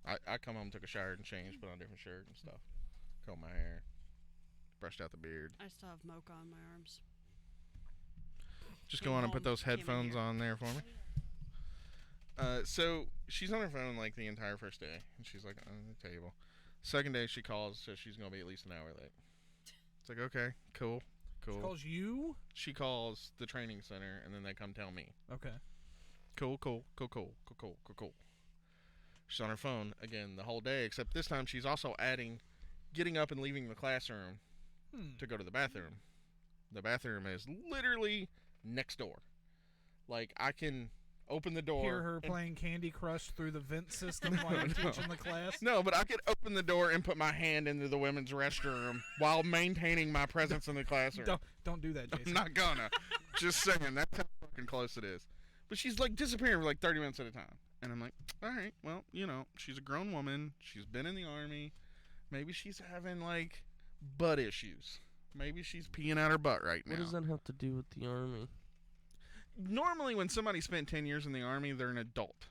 I come home, took a shower and changed, put on a different shirt and stuff. Combed my hair. Brushed out the beard. I still have mocha on my arms. Just go on and put those headphones on there for me. So she's on her phone like the entire first day, and she's like on the table. Second day she calls, says she's gonna be at least an hour late. It's like, okay, cool. She calls you? She calls the training center, and then they come tell me. Okay. Cool. She's on her phone again the whole day, except this time she's also adding getting up and leaving the classroom to go to the bathroom. The bathroom is literally next door. Like, I can open the door. Hear her playing Candy Crush through the vent system while you're teaching the class? No, but I could open the door and put my hand into the women's restroom while maintaining my presence in the classroom. Don't do that, Jason. I'm not gonna. Just saying, that's how fucking close it is. But she's, like, disappearing for, like, 30 minutes at a time. And I'm like, all right, well, she's a grown woman. She's been in the Army. Maybe she's having, like, butt issues. Maybe she's peeing out her butt right now. What does that have to do with the Army? Normally, when somebody spent 10 years in the Army, they're an adult.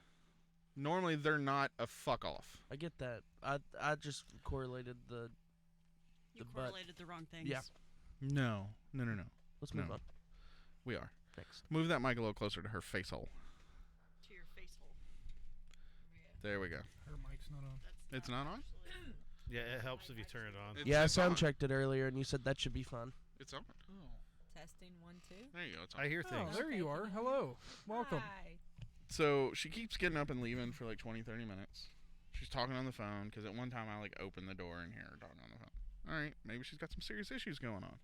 Normally, they're not a fuck-off. I get that. I just correlated the correlated the wrong things. Yeah. No. Let's move on. We are. Next. Move that mic a little closer to her face hole. To your face hole. There we go. Her mic's not on. It's not on? Yeah, it helps if you turn it on. Yeah, I sound checked it earlier, and you said that should be fun. It's on. Oh. Testing 1, 2. There you go. It's on. I hear things. Oh, there you are. Hello. Welcome. Hi. So she keeps getting up and leaving for like 20, 30 minutes. She's talking on the phone because at one time I like opened the door and hear her talking on the phone. All right, maybe she's got some serious issues going on.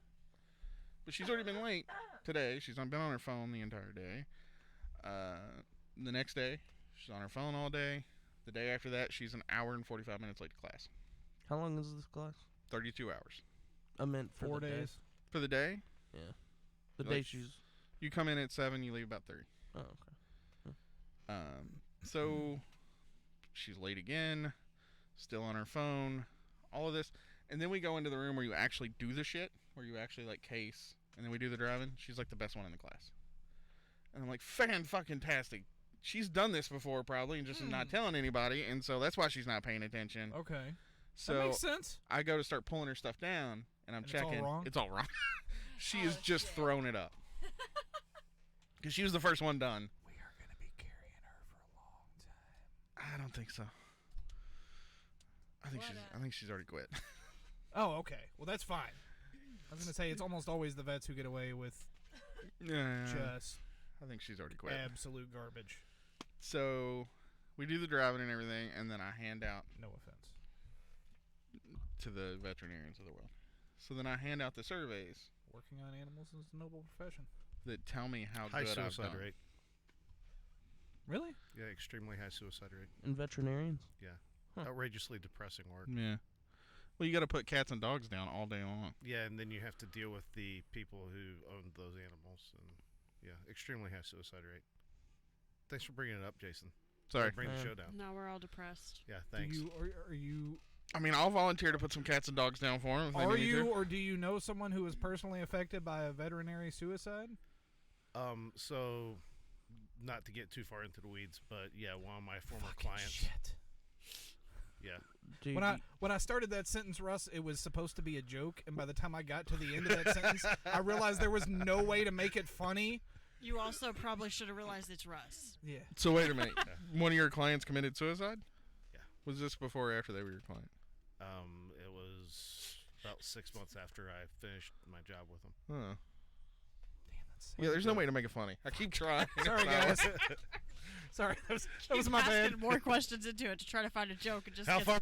But she's already been late today. She's been on her phone the entire day. The next day, she's on her phone all day. The day after that, she's an hour and 45 minutes late to class. How long is this class? 32 hours. I meant for 4 the days. Day. For the day? Yeah. The day she's... You come in at 7, you leave about 3. Oh, okay. So she's late again, still on her phone, all of this. And then we go into the room where you actually do the shit, where you actually like case, and then we do the driving. She's like the best one in the class. And I'm like, fan-fucking-tastic. She's done this before probably and just is not telling anybody, and so that's why she's not paying attention. Okay. So that makes sense. I go to start pulling her stuff down, and I'm checking. It's all wrong? It's all wrong. She has just thrown it up. Because she was the first one done. We are going to be carrying her for a long time. I don't think so. I think she's already quit. Oh, okay. Well, that's fine. I was going to say, it's almost always the vets who get away with just I think she's already quit. Absolute garbage. So we do the driving and everything, and then I hand out... No offense. To the veterinarians of the world. So then I hand out the surveys. Working on animals is a noble profession. That tell me how high good I've suicide done. rate. Really? Yeah, extremely high suicide rate. And veterinarians? Yeah. outrageously depressing work. Yeah. Well, you got to put cats and dogs down all day long. Yeah, and then you have to deal with the people who own those animals, and yeah, extremely high suicide rate. Thanks for bringing it up, Jason. Sorry. Bring the show down. Now we're all depressed. Yeah, thanks. Are you? I mean, I'll volunteer to put some cats and dogs down for them. Are you, or do you know someone who was personally affected by a veterinary suicide? So, not to get too far into the weeds, but yeah, one of my former Fucking clients. Shit. Yeah. When I started that sentence, Russ, it was supposed to be a joke, and by the time I got to the end of that sentence, I realized there was no way to make it funny. You also probably should have realized it's Russ. Yeah. So wait a minute. One of your clients committed suicide? Yeah. Was this before or after they were your client? It was about 6 months after I finished my job with them. Huh. Damn, that's Yeah, there's no way to make it funny. I keep trying. Sorry, guys. Sorry, that was my bad. Asking more questions into it to try to find a joke. And just How far?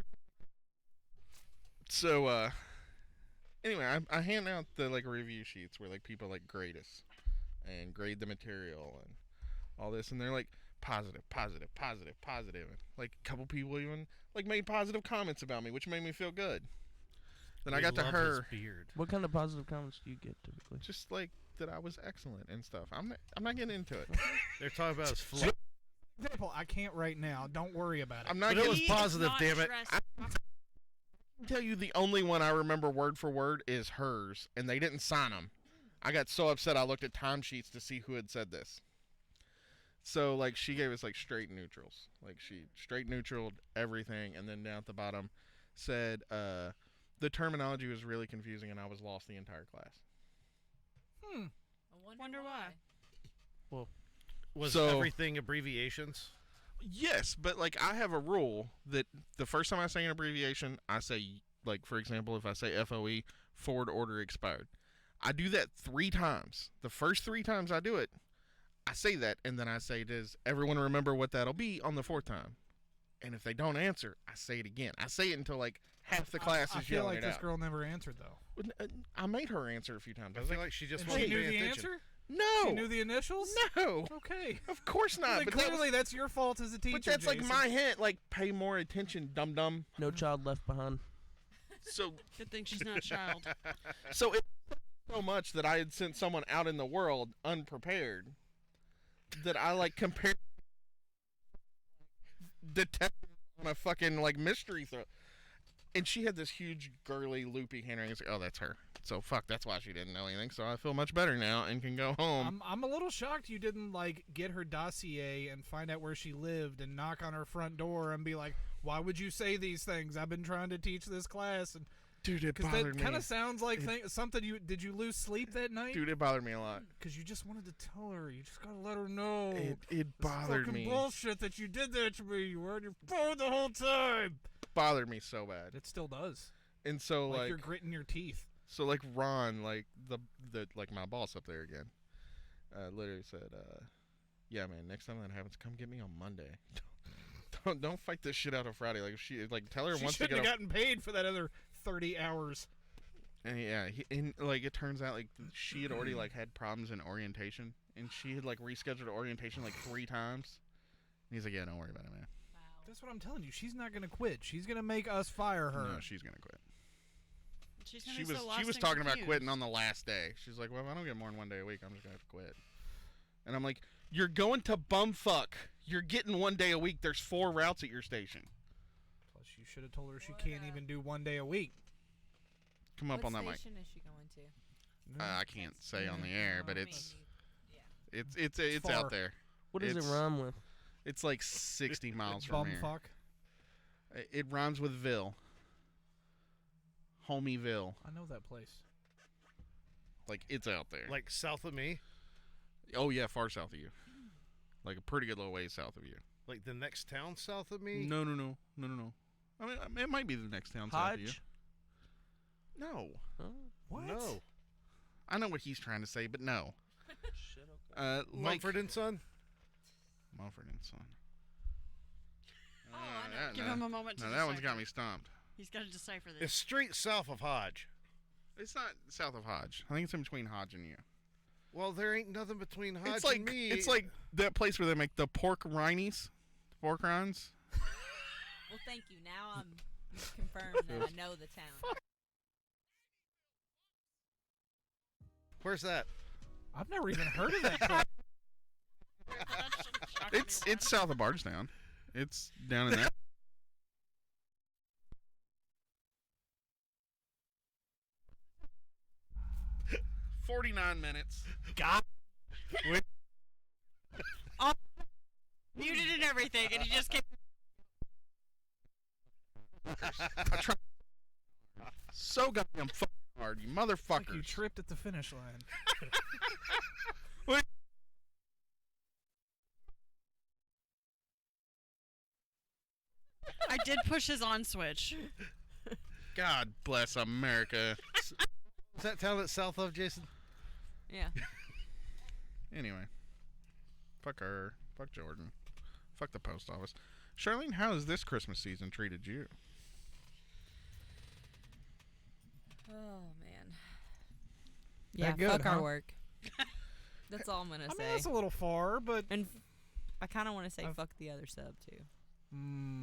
So, anyway, I hand out the review sheets where people grade us and grade the material and all this, and they're like positive, positive, positive, positive, and a couple people even made positive comments about me, which made me feel good. Then I got to her. Beard. What kind of positive comments do you get typically? Just that I was excellent and stuff. I'm not getting into it. They're talking about his flu. Example, I can't right now. Don't worry about it. I'm not. But it was positive, damn it. I can tell you the only one I remember word for word is hers, and they didn't sign them. I got so upset I looked at timesheets to see who had said this. So she gave us straight neutrals. She straight neutraled everything, and then down at the bottom said the terminology was really confusing, and I was lost the entire class. I wonder why. Well, was everything abbreviations? Yes, but I have a rule that the first time I say an abbreviation, I say for example, if I say FOE, forward order expired. I do that 3 times. The first 3 times I do it, I say that, and then I say, does everyone remember what that'll be on the 4th time? And if they don't answer, I say it again. I say it until half the class is yelling it out. I feel like this girl never answered, though. I made her answer a few times. I feel like she just and wanted she to knew pay the attention. answer? No. She knew the initials? No. Okay. Of course not. Then but clearly that's your fault as a teacher, But that's Jason. my hint. Pay more attention, dum-dum. No child left behind. So Good thing she's not a child. So it so much that I had sent someone out in the world unprepared that I compared detective on a fucking mystery throw. And she had this huge girly loopy handwriting. It's oh, that's her. So fuck, that's why she didn't know anything. So I feel much better now and can go home. I'm a little shocked you didn't get her dossier and find out where she lived and knock on her front door and be like, "Why would you say these things? I've been trying to teach this class." And dude, it bothered me. Because that kind of sounds like something you did. You lose sleep that night? Dude, it bothered me a lot. Because you just wanted to tell her. You just gotta let her know. It bothered fucking me. Bullshit that you did that to me. You were on your phone the whole time. Bothered me so bad. It still does. And so you're gritting your teeth. So Ron, the my boss up there again, literally said, "Yeah, man, next time that happens, come get me on Monday. don't fight this shit out on Friday. If she tell her She once to shouldn't get have gotten paid for that other 30 hours." And yeah, it turns out she had already had problems in orientation, and she had rescheduled orientation 3 times. And he's like, "Yeah, don't worry about it, man." That's what I'm telling you. She's not gonna quit. She's gonna make us fire her. No, she's gonna quit. She was talking about quitting on the last day. She's like, "Well, if I don't get more than 1 day a week, I'm just gonna have to quit." And I'm like, "You're going to bumfuck. You're getting 1 day a week. There's 4 routes at your station." Plus, you should have told her she can't even do 1 day a week. Come up on that mic. What station is she going to? I can't say on the air, but it's far. out there. What does it rhyme with? It's 60 miles from here. Bumfuck. It rhymes with Ville. Homieville. I know that place. It's out there. South of me? Oh, yeah, far south of you. A pretty good little ways south of you. The next town south of me? No. I mean, it might be the next town south of you. No. Huh? What? No. I know what he's trying to say, but no. Shit, okay. Mumford and Son? Mumford and Son. Give him a moment to No, that decipher. one's got me stumped. He's got to decipher this. It's straight south of Hodge. It's not south of Hodge. I think it's in between Hodge and you. Well, there ain't nothing between Hodge It's and me. It's that place where they make the pork rinds. Pork rinds. Well, thank you. Now I'm confirmed that I know the town. Where's that? I've never even heard of that club. It's south of Bardstown. It's down in that. 49 minutes. God. Muted and everything, and he just came. I tried so goddamn fucking hard, you motherfuckers. Like you tripped at the finish line. I did push his on switch. God bless America. Is that town that's south of Jason? Yeah. Anyway. Fuck her. Fuck Jordan. Fuck the post office. Charlene, how has this Christmas season treated you? Oh, man. Yeah, That good, fuck our huh? work. That's all I'm going to say. I mean, that's a little far, but... And I kind of want to say fuck the other sub, too.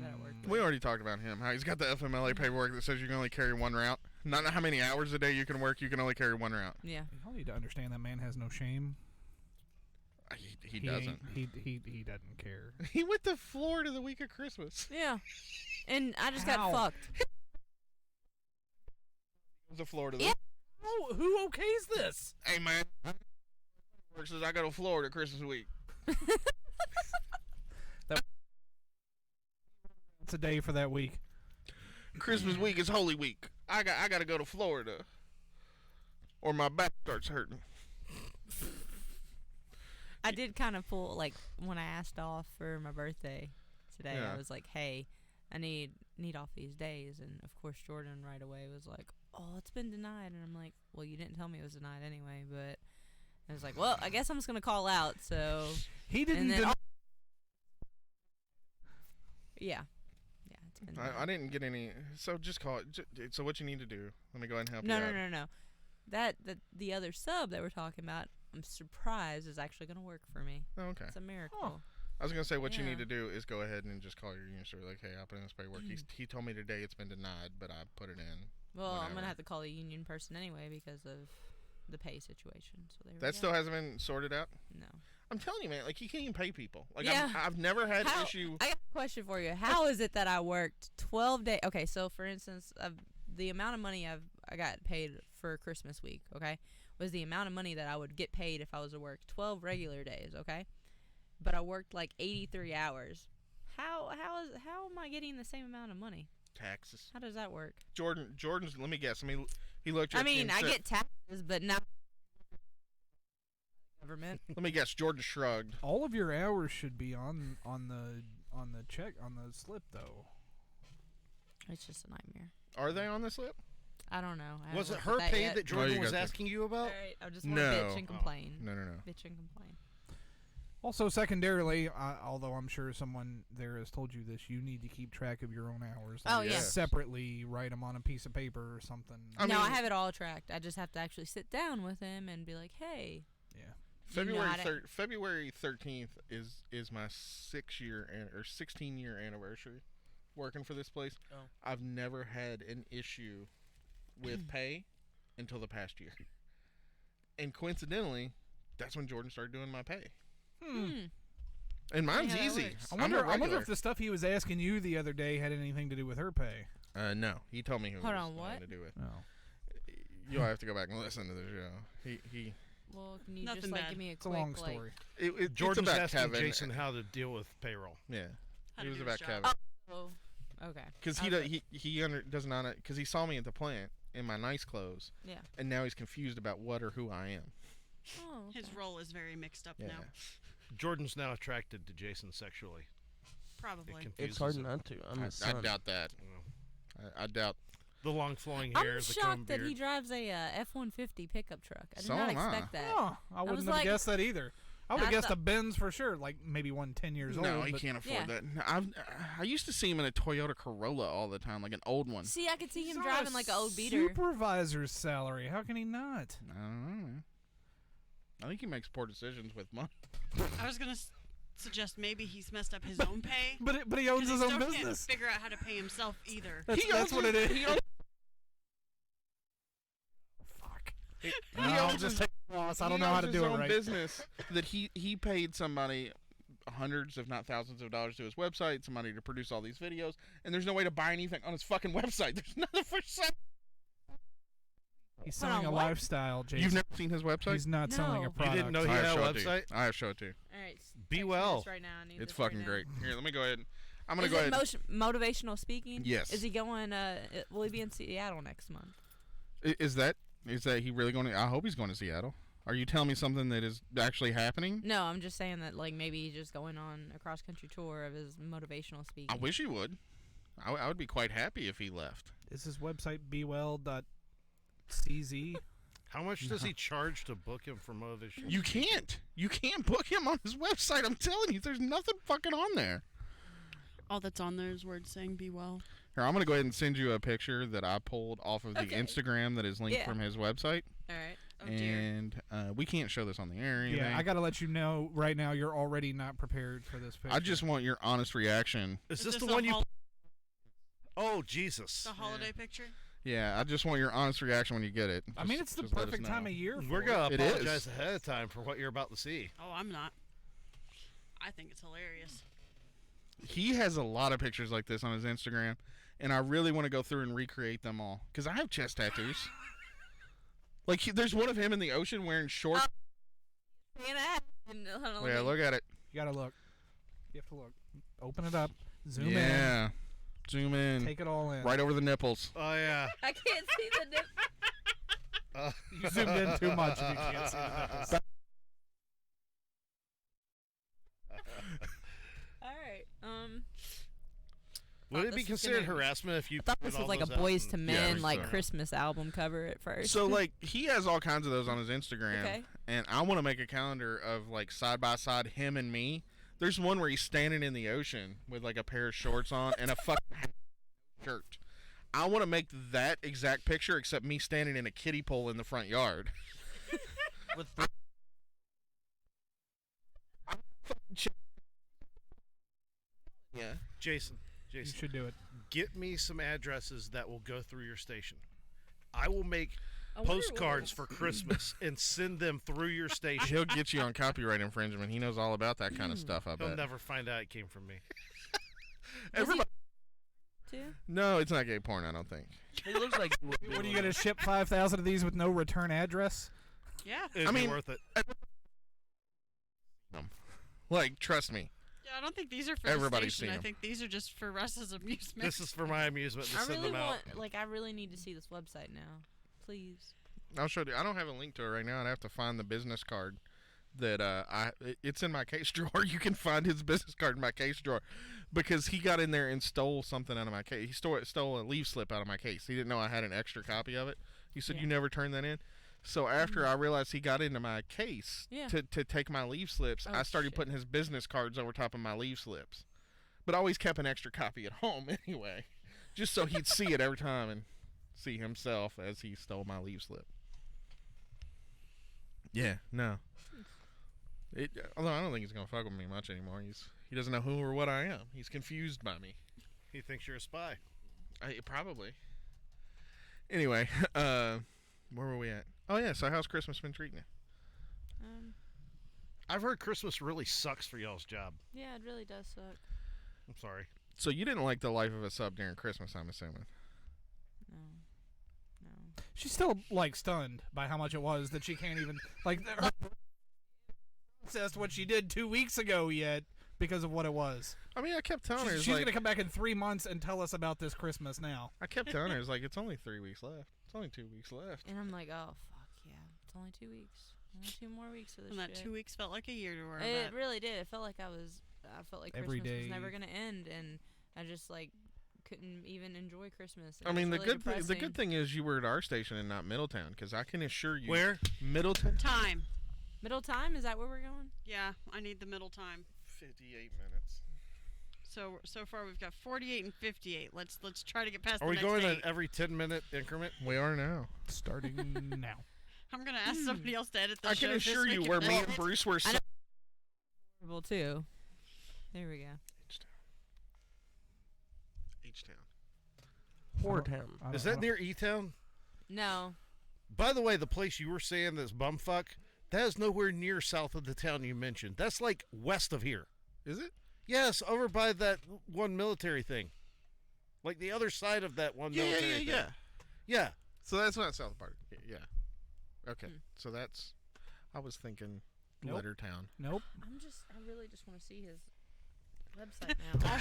That at work. We already talked about him. How he's got the FMLA paperwork that says you can only carry one route. Not how many hours a day you can work. You can only carry one route. Yeah. You need to understand that man has no shame. He doesn't. He doesn't care. He went to Florida the week of Christmas. Yeah. And I just got fucked. To Florida. Yeah. Oh, who okays this? Hey, man. Says I go to Florida Christmas week. It's a day for that week. Christmas week is Holy Week. I got to go to Florida, or my back starts hurting. I did kind of pull, like, when I asked off for my birthday today, Yeah. I was like, hey, I need off these days. And, of course, Jordan right away was like, oh, it's been denied. And I'm like, well, you didn't tell me it was denied anyway. But I was like, well, I guess I'm just going to call out. So he didn't deny. Yeah. Yeah, it's been I didn't get any. So just call it. So what you need to do, let me go ahead and help No, you no, out. no, no. The other sub that we're talking about, I'm surprised is actually going to work for me. Oh, okay. It's a miracle. Oh. I was going to say what you Yeah. need to do is go ahead and just call your union store like, hey, I'll put in this paperwork. He told me today it's been denied, but I put it in. Well, I'm whenever. going to have to call the union person anyway because of the pay situation. So there we That go. still hasn't been sorted out? No. I'm telling you, man, like, you can't even pay people. Like, Yeah. I've never had How- an issue. I got a question for you. How is it that I worked 12 days? Okay, so for instance, the amount of money I got paid for Christmas week, okay, was the amount of money that I would get paid if I was to work 12 regular days, okay? But I worked like 83 hours. How am I getting the same amount of money? Taxes. How does that work? Jordan's, let me guess. I mean, he looked at I you mean, and I said- get taxes, but not government. Let me guess. Jordan shrugged. All of your hours should be on the check on the slip though. It's just a nightmare. Are they on the slip? I don't know. I Was haven't it looked her at pay yet. that Jordan you was got that. asking you about? All right, I just want to bitch and complain. No. Bitch and complain. Also, secondarily, although I'm sure someone there has told you this, you need to keep track of your own hours. Oh, yeah. Separately, write them on a piece of paper or something. I I mean- have it all tracked. I just have to actually sit down with him and be like, hey. Yeah. February 13th is my 16-year anniversary working for this place. Oh. I've never had an issue with pay until the past year. And coincidentally, that's when Jordan started doing my pay. And mine's Yeah, that easy. works. I I'm wonder a regular. if the stuff he was asking you the other day had anything to do with her pay. No, he told me who Hold it was on, what? nothing to do with. Oh. You'll have to go back and listen to the show. He Well, can you Nothing just like bad. give me a It's a quick long like, story. it's Jordan's about asking Kevin. Jason how to deal with payroll. Yeah, How it to was do about his Kevin. job. Oh, okay. Because does not because he saw me at the plant in my nice clothes. Yeah. And now he's confused about what or who I am. Oh. Okay. His role is very mixed up Yeah. now. Jordan's now attracted to Jason sexually. Probably. It's hard him. not to. I'm his I son. doubt that. I doubt. The long flowing I'm hair, the comb shocked that beard. he drives a F-150 pickup truck. I did So not am I. expect that. Oh, I wouldn't was have like- guessed that either. I would have I guessed thought- a Benz for sure, like maybe one 10 years old. No, he but can't afford Yeah. that. I used to see him in a Toyota Corolla all the time, like an old one. See, I could see He's him on a driving like an old beater. Supervisor's salary. How can he not? I don't know, man. I think he makes poor decisions with money. I was gonna suggest maybe he's messed up his own pay. But he owns his own business. Can't figure out how to pay himself either. That's what it is. I'll just take the loss. I don't know how to do it right. Business that he paid somebody hundreds, if not thousands of dollars to his website, somebody to produce all these videos, and there's no way to buy anything on his fucking website. There's nothing for sale. He's selling a lifestyle, Jason. You've never seen his website? He's not selling a product. You didn't know he had a website? I have to show it to you. All right. Be well. Right now. I need It's this fucking right great. Here, let me go ahead. I'm now. going to go ahead. Is it motivational speaking? Yes. Is he going, will he be in Seattle next month? Is that he really going to, I hope he's going to Seattle. Are you telling me something that is actually happening? No, I'm just saying that, like, maybe he's just going on a cross-country tour of his motivational speaking. I wish he would. I would be quite happy if he left. Is his website bewell.cz? How much does he charge to book him for motivation? You can't. You can't book him on his website. I'm telling you, there's nothing fucking on there. All that's on there is words saying "be well." Here, I'm going to go ahead and send you a picture that I pulled off of the Instagram that is linked from his website. All right. Oh, and we can't show this on the air or anything. Yeah, I got to let you know right now you're already not prepared for this picture. I just want your honest reaction. Is this the one you... Oh, Jesus. The holiday picture? Yeah, I just want your honest reaction when you get it. I mean, it's the perfect time of year for We're going to it. apologize ahead of time for what you're about to see. Oh, I'm not. I think it's hilarious. He has a lot of pictures like this on his Instagram, and I really want to go through and recreate them all because I have chest tattoos. Like, there's one of him in the ocean wearing shorts. Yeah, look at it. You gotta look. You have to look. Open it up. Zoom in. Yeah. Zoom in. Take it all in. Right over the nipples. Oh, yeah. I can't see the nipples. You zoomed in too much if you can't see the nipples. All right. Would it be considered harassment if you... I thought this was like a Boys to Men Christmas album cover at first. So, like, he has all kinds of those on his Instagram. Okay. And I want to make a calendar of, like, side-by-side him and me. There's one where he's standing in the ocean with, like, a pair of shorts on and a fucking shirt. I want to make that exact picture except me standing in a kiddie pool in the front yard. With yeah. Jason, you should do it. Get me some addresses that will go through your station. I will make postcards for Christmas and send them through your station. He'll get you on copyright infringement. He knows all about that kind of stuff, I bet. He'll never find out it came from me. Everybody. Too? No, it's not gay porn, I don't think. It looks like... What are you going to ship 5,000 of these with no return address? Yeah. It'd be worth it. Like, trust me. Yeah, I don't think these are for Everybody's the station. seen I them. think these are just for Russ's amusement. This is for my amusement to I send really them out. I really need to see this website now. Please. I'll show you. I don't have a link to it right now. I'd have to find the business card that it's in my case drawer. You can find his business card in my case drawer because he got in there and stole something out of my case. He stole a leaf slip out of my case. He didn't know I had an extra copy of it. He said, "You never turned that in." So after I realized he got into my case to take my leaf slips, I started putting his business cards over top of my leaf slips. But I always kept an extra copy at home anyway, just so he'd see it every time and see himself as he stole my leaf slip. Yeah, no. Although I don't think he's gonna fuck with me much anymore. He doesn't know who or what I am. He's confused by me. He thinks you're a spy. Probably. Anyway, where were we at? Oh yeah, so how's Christmas been treating you? I've heard Christmas really sucks for y'all's job. Yeah, it really does suck. I'm sorry. So you didn't like the life of a sub during Christmas, I'm assuming. No. She's still, like, stunned by how much it was that she can't even, like, process what she did 2 weeks ago yet because of what it was. I mean, I kept telling her, she's going to come back in 3 months and tell us about this Christmas now. I kept telling her, it's like, it's only 3 weeks left. It's only 2 weeks left. And I'm like, oh, fuck, yeah. It's only 2 weeks. Only 2 more weeks of this And that shit. 2 weeks felt like a year to her. It really did. It felt like I felt like Every Christmas day. was never going to end, and I just, like, couldn't even enjoy Christmas. I mean, the good thing is you were at our station and not Middletown, because I can assure you. Where? Middletown. Time. Middle time? Is that where we're going? Yeah, I need the middle time. 58 minutes. So far we've got 48 and 58. Let's try to get past. Are we the going next in every 10-minute increment? We are now. Starting now. I'm gonna ask somebody else to edit the I show. can assure you, where me and Bruce were. Horrible too. There we go. H-Town. Whoretown. Is that near E-Town? No. By the way, the place you were saying that's bumfuck, that is nowhere near south of the town you mentioned. That's like west of here. Is it? Yes, over by that one military thing. Like the other side of that one military thing. Yeah. So that's not South Park. Yeah. Okay. So that's... I was thinking Lettertown. Nope. I really just want to see his website now.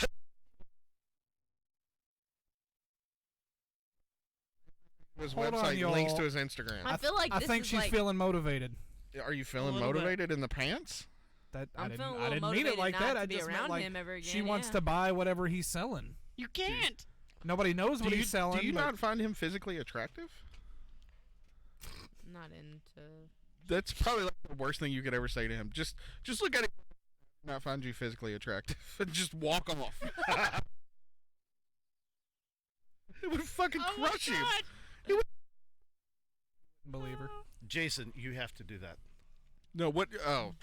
His Hold website on, links y'all. to his Instagram. I feel like I this think is she's like, feeling motivated. Are you feeling little bit. motivated in the pants? That I I'm didn't, feeling a I little didn't mean it motivated like not that. to I be just meant around like him ever she again, wants yeah. to buy whatever he's selling. You can't. Nobody knows what he's selling. Do you but not find him physically attractive? Not into. That's probably like the worst thing you could ever say to him. Just look at it. Not find you physically attractive and just walk off. It would fucking crush him. It would. Believer. Jason, you have to do that. No, what? Oh,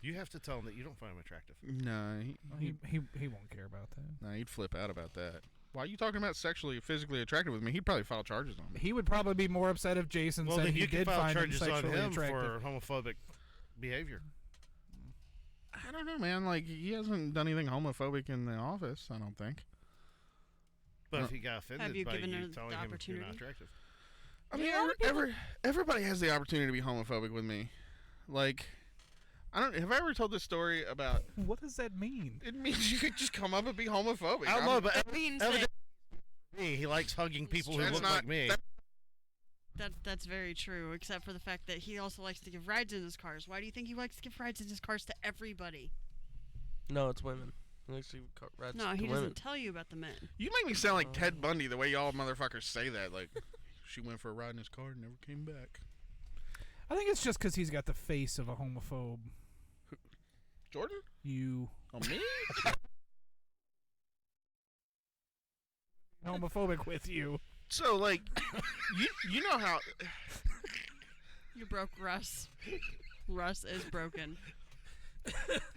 you have to tell him that you don't find him attractive. No, He won't care about that. No, he'd flip out about that. Why are you talking about sexually, physically attractive with me? He'd probably file charges on me. He would probably be more upset if Jason Well, said then he you can did file find him charges on sexually him attractive. for homophobic behavior. I don't know, man. Like, he hasn't done anything homophobic in the office, I don't think. But if he got offended Have you by given you her telling the him you're opportunity? not attractive. I mean, everybody has the opportunity to be homophobic with me. Like, have I ever told this story about... What does that mean? It means you could just come up and be homophobic. I don't know, but It means evidently he likes hugging people who look like me. That's very true, except for the fact that he also likes to give rides in his cars. Why do you think he likes to give rides in his cars to everybody? No, it's women. He likes to give rides No, to he women. doesn't tell you about the men. You make me sound like Ted Bundy the way y'all motherfuckers say that. Like, she went for a ride in his car and never came back. I think it's just because he's got the face of a homophobe. Jordan? You. Oh, me? Homophobic with you. So, like, you know how... You broke Russ. Russ is broken.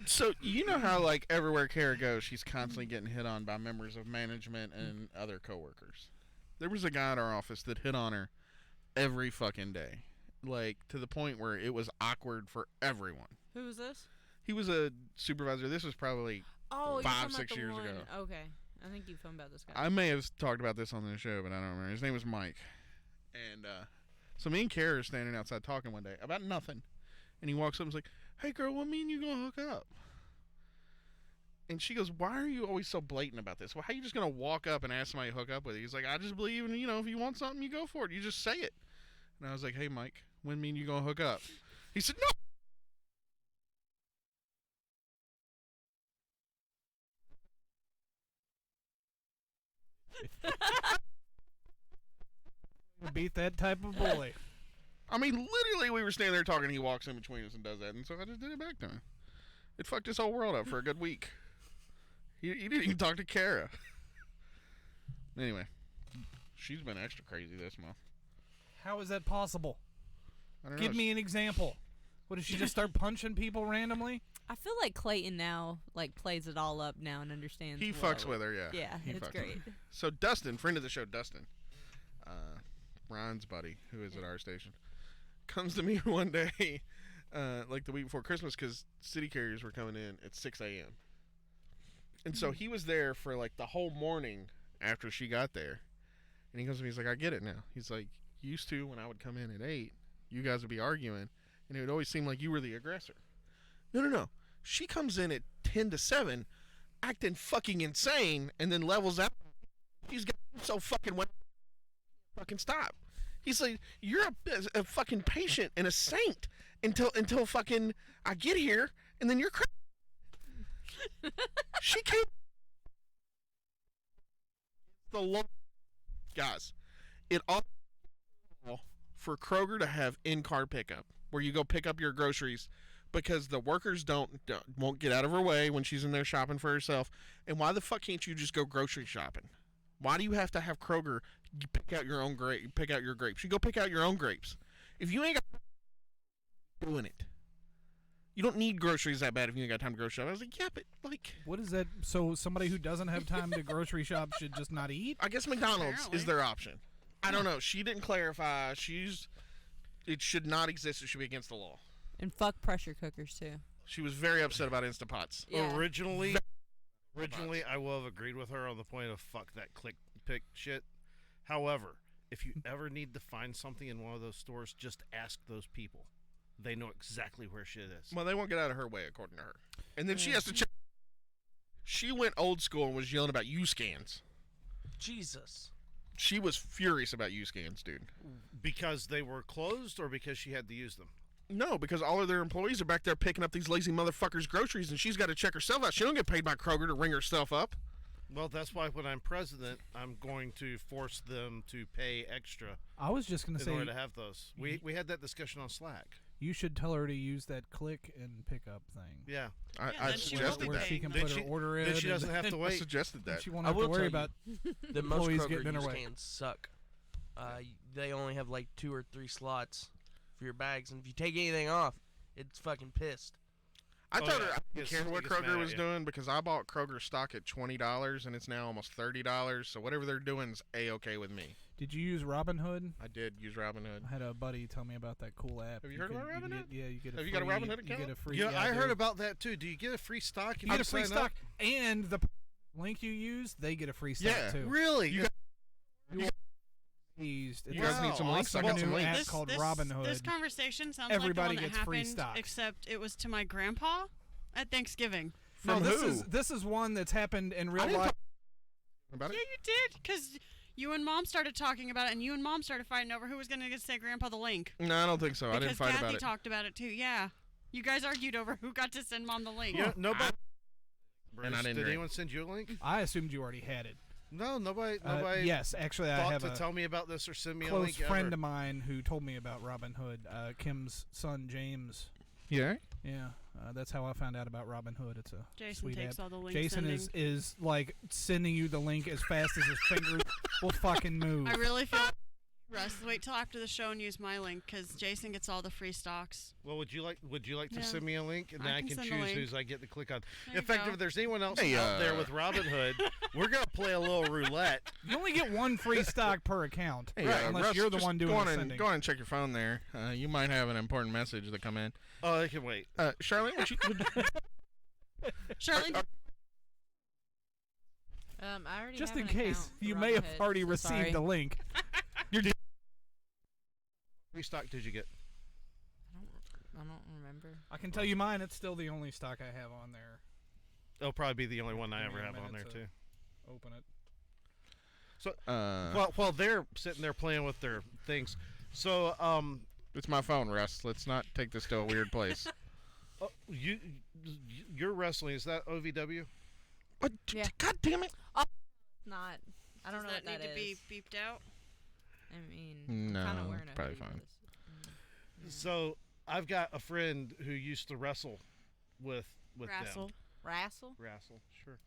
So, you know how, like, everywhere Kara goes, she's constantly getting hit on by members of management and other coworkers. There was a guy at our office that hit on her every fucking day. Like, to the point where it was awkward for everyone. Who was this? He was a supervisor. This was probably Oh, 5-6 years ago. Okay. I think you've told me about this guy. I may have talked about this on the show, but I don't remember. His name was Mike. And so me and Kara are standing outside talking one day about nothing. And he walks up and is like, "Hey, girl, when me and you gonna hook up?" And she goes, "Why are you always so blatant about this? Well, how are you just going to walk up and ask somebody to hook up with you?" He's like, "I just believe, in, if you want something, you go for it. You just say it." And I was like, "Hey, Mike, when me and you going to hook up?" He said, "No." Beat that type of bully. I mean, literally, we were standing there talking. He walks in between us and does that, and so I just did it back to him. It fucked his whole world up for a good week. He didn't even talk to Kara. Anyway, she's been extra crazy this month. How is that possible? I don't know. Give me an example. What, did she just start punching people randomly? I feel like Clayton now plays it all up now and understands. He fucks with her, yeah. Yeah, He it's fucks great. with her. So Dustin, friend of the show, Dustin, Ryan's buddy, who is at our station, comes to me one day, like the week before Christmas, because city carriers were coming in at 6 a.m. And so he was there for like the whole morning after she got there. And he goes to me, he's like, "I get it now." He's like, "Used to, when I would come in at 8, you guys would be arguing, and it would always seem like you were the aggressor. No. She comes in at 10 to 7, acting fucking insane, and then levels out. He's got so fucking stop. He's like, "You're a fucking patient and a saint until fucking I get here, and then you're crazy." She came. The law, guys. It all for Kroger to have in-car pickup, where you go pick up your groceries, because the workers won't get out of her way when she's in there shopping for herself. And why the fuck can't you just go grocery shopping? Why do you have to have Kroger pick out your own pick out your grapes? You go pick out your own grapes. If you ain't got doing it, You don't need groceries that bad if you ain't got time to grocery shop. I was like, yeah, but like, what is that? So somebody who doesn't have time to grocery shop should just not eat? I guess McDonald's Apparently. is their option. I don't know. She didn't clarify. It should not exist. It should be against the law. And fuck pressure cookers too. She was very upset about Instapots. Yeah. Originally, I will have agreed with her on the point of fuck that click pick shit. However, if you ever need to find something in one of those stores, just ask those people. They know exactly where shit is. Well, they won't get out of her way, according to her. And then she has to check. She went old school and was yelling about U-scans. Jesus. She was furious about U-scans, dude. Because they were closed or because she had to use them? No, because all of their employees are back there picking up these lazy motherfuckers' groceries, and she's got to check herself out. She don't get paid by Kroger to ring herself up. Well, that's why when I'm president, I'm going to force them to pay extra. I was just going to say, in order to have those. We had that discussion on Slack. You should tell her to use that click and pick up thing. Yeah. I suggested where that. she can put her order in. Then she doesn't have to wait. I suggested that. She won't have to worry about the most employees Kroger getting in her use way. cans suck. They only have like 2 or 3 slots for your bags, and if you take anything off, it's fucking pissed. I told her I It didn't care what gets mad Kroger at was you. doing because I bought Kroger stock at $20 and it's now almost $30. So whatever they're doing is A-okay with me. Did you use Robinhood? I did use Robinhood. I had a buddy tell me about that cool app. Have you heard about Robinhood? You get a Have free, you got a Robinhood account? You get a free. Yeah, I I heard do. about that too. Do you get a free stock? You get a free stock, and the link you use, they get a free stock too. Really? You guys need some links? I got some links. App called Robinhood. This conversation sounds Everybody like the one gets that free happened, stock. except it was to my grandpa at Thanksgiving. No, this is one that's happened in real life. About Yeah, you did, because you and Mom started talking about it, and you and Mom started fighting over who was going to say Grandpa the link. No, I don't think so. I didn't fight Because about Kathy it. talked about it too. Yeah, you guys argued over who got to send Mom the link. Yeah, nobody. And I didn't Did drink. anyone send you a link? I assumed you already had it. No, nobody. Yes, actually, I thought have to a tell me about this or send me a close link. friend ever. of mine who told me about Robinhood. Kim's son James. Yeah. Yeah, that's how I found out about Robinhood. It's a Jason sweet takes app. all the link Jason sending. is like sending you the link as fast as his fingers will fucking move. I really feel. Russ, wait till after the show and use my link, because Jason gets all the free stocks. Well, would you like to Yeah. send me a link, and I then I can can send the choose link. whose I get to click on. There In you fact, go. if there's anyone else Hey, out there with Robinhood, we're gonna play a little roulette. You only get one free stock per account, Hey, unless Russ, you're the just one doing go on the and sending. go on and check your phone there. You might have an important message that come in. Oh, I can wait. Charlene, Charlene. I already Just have in an case account for you may have Robinhood, already so received sorry. the link. You're Free stock did you get? I don't remember. I can tell you mine. It's still the only stock I have on there. It'll probably be the only one I Give ever me a have on there minute too. to Open it. So, while they're sitting there playing with their things, so it's my phone, Russ. Let's not take this to a weird place. Your wrestling, is that OVW? What? Yeah. God damn it! Not. I don't know Does what that that need is. to be beeped out? I mean, No, I'm kind of wearing it's a probably hoodie fine. with this. So I've got a friend who used to wrestle with Wrestle. them. Wrestle? Sure.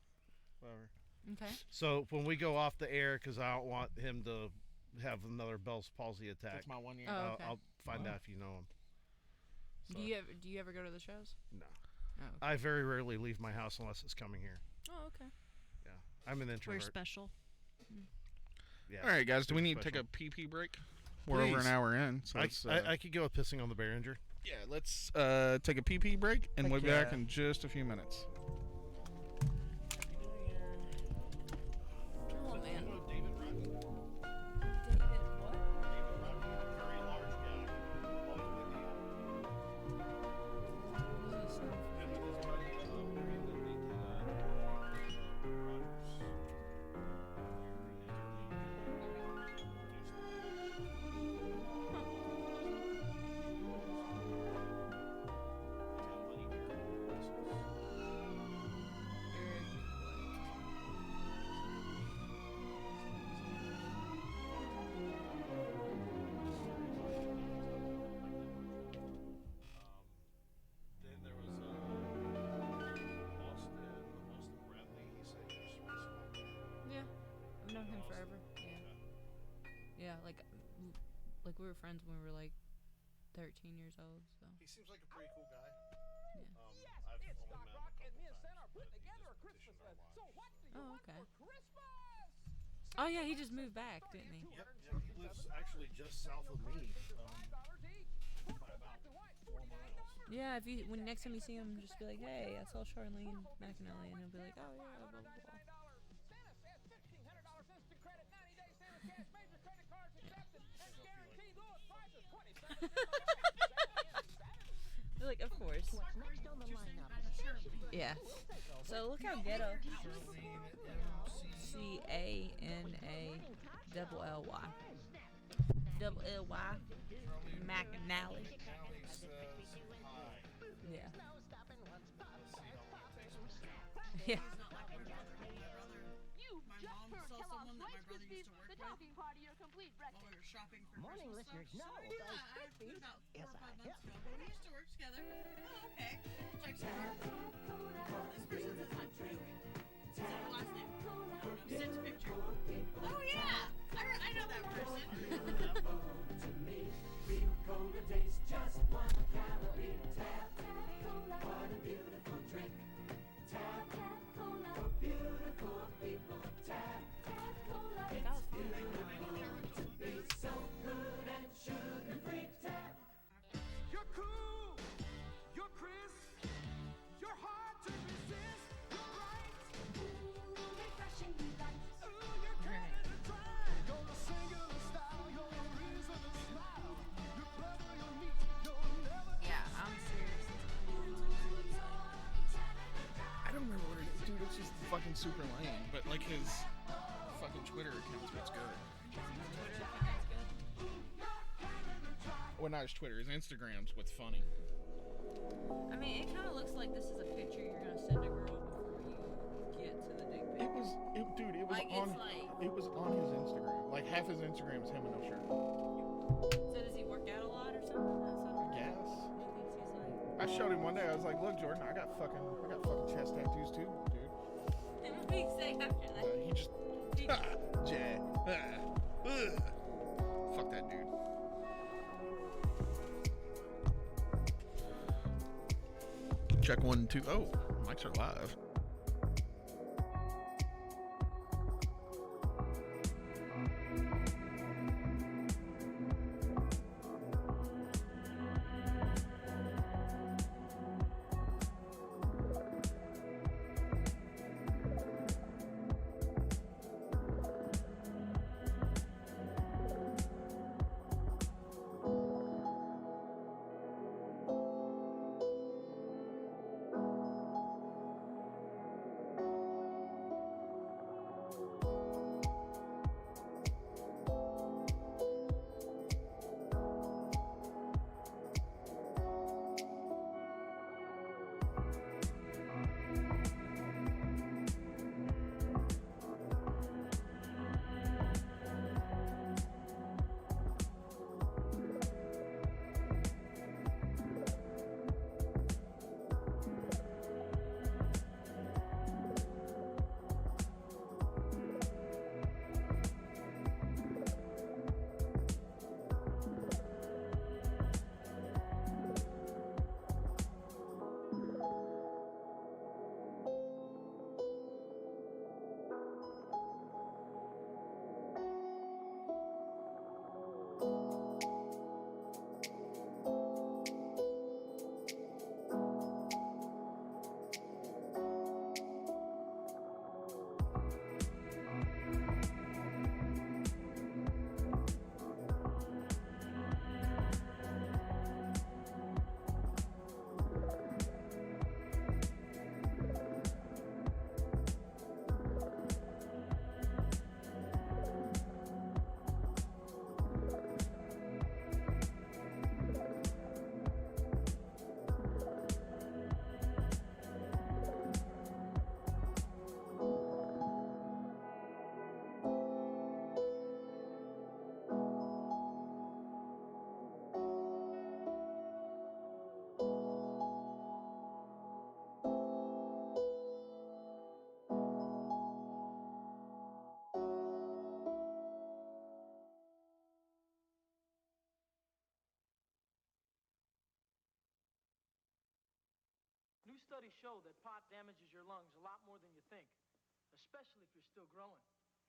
Whatever. Okay. So when we go off the air, because I don't want him to have another Bell's palsy attack. That's my 1 year. Oh, okay. I'll find out if you know him. So, Do you ever go to the shows? No. Oh, okay. I very rarely leave my house unless it's coming here. Oh, okay. Yeah. I'm an introvert. We're special. Yeah. All right, guys. Do we need to take special. a pee break? We're over an Please. hour in, so let's. I could go with pissing on the Behringer. Yeah, let's take a pee break, and Heck we'll be back yeah. in just a few minutes. Oh, man. Then there was Austin Bradley. He said he used to wrestle. Yeah, I've known him forever. Yeah. Yeah, like we were friends when we were like 13 years old. So. He seems like a pretty cool guy. Yeah. It's Doc Rock, and me and Santa are putting together a Christmas fest. So what do you want okay. for Christmas? Oh yeah, he just moved back, didn't he? Yep, he lives actually just south of me. By about 4 miles. Yeah, if you when next time you see him, just be like, hey, I saw Charlene McAnally, and he'll be like, oh yeah, blah blah blah. Santa says $1,500 instant credit, 90 days Santa cash, major credit cards accepted, and guaranteed lowest prices, 20 They're like, of course. Yeah. So look how ghetto. CANALLY. Double LY. McAnally. Yeah. Yeah. You just heard Kellogg's Rice Krispies, the talking part of your complete breakfast. While we were shopping for Morning, Christmas listeners. stuff. No, So, yeah, I put about 4 or 5 months ago, but we used to work together. Oh, okay. Check some out. This person says I'm true. What's his last name? He sent a picture. Oh, yeah. I know that person. to me, real cola tastes just 1 calorie. Tap, what a beautiful drink. Tap, for beautiful people. Tap, it's beautiful to be so good and sugar-free. Tap. You're cool, you're crisp, you're hard to resist. You're bright, refreshingly light. Ooh, you're Canada Dry. You're a singular style, you're a reason to smile. You're clever, you're neat, you're never. Yeah, I'm serious. I don't remember what it is. Dude, it's just fucking super lame. But, like, his fucking Twitter account's what's good. Well, not his Twitter. His Instagram's what's funny. I mean, it kind of looks like this is a picture you're gonna send a girl before you get to the dick pic. Dude, it was Like, on. it's like- It was on his Instagram. Like, half his Instagram is him with no shirt. So does he work out a lot or something? I guess. He thinks he's like. I showed him one day. I was like, "Look, Jordan, I got fucking chest tattoos too, dude." And what did he say after that? He just, Jay, fuck that dude. Check 1, 2. Oh, mics are live. studies show that pot damages your lungs a lot more than you think, especially if you're still growing.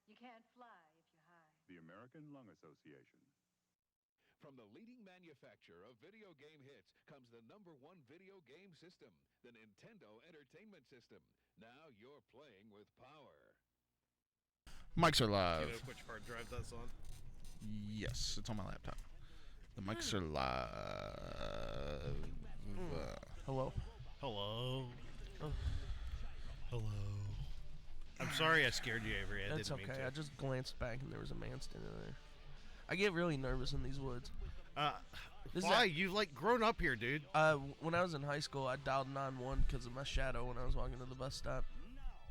You can't fly if you're high. The American Lung Association. From the leading manufacturer of video game hits comes the #1 video game system, the Nintendo Entertainment System. Now you're playing with power. Mics are live. Do you know which hard drive that's on? Yes, it's on my laptop. The mics are live. Hello. Hello. Oh. Hello. I'm sorry I scared you, Avery. I That's didn't mean okay. to. I just glanced back and there was a man standing there. I get really nervous in these woods. Why? You've like grown up here, dude. When I was in high school, I dialed 911 because of my shadow when I was walking to the bus stop.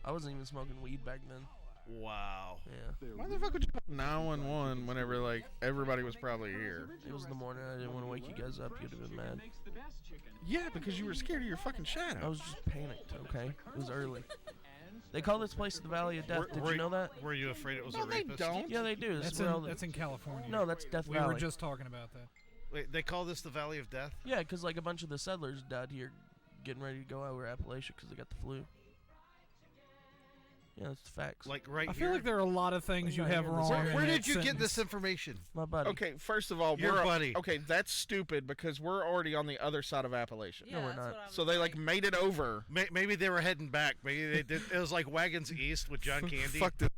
I wasn't even smoking weed back then. Wow. Yeah. Why the fuck would you call 911 whenever like everybody was probably here? It was in the morning. I didn't want to wake you guys up. You'd have been mad. Yeah, because you were scared of your fucking shadow. I was just panicked. Okay, it was early. They call this place the Valley of Death. Did you know that? Were you afraid it was No, a they rapist? don't. Yeah, they do. That's in California. No, that's Death We Valley. were just talking about that. Wait, they call this the Valley of Death? Yeah, because like a bunch of the settlers died here getting ready to go over Appalachia because they got the flu. Yeah, that's the facts. Like right I here? feel like there are a lot of things you have wrong. Where in did that you get sentence. this information? My buddy. Okay, first of all, Your we're buddy. Okay, that's stupid because we're already on the other side of Appalachia. No, we're not. So they like made it over. Maybe they were heading back. Maybe they did. It was like Wagons East with John Candy. Fuck this.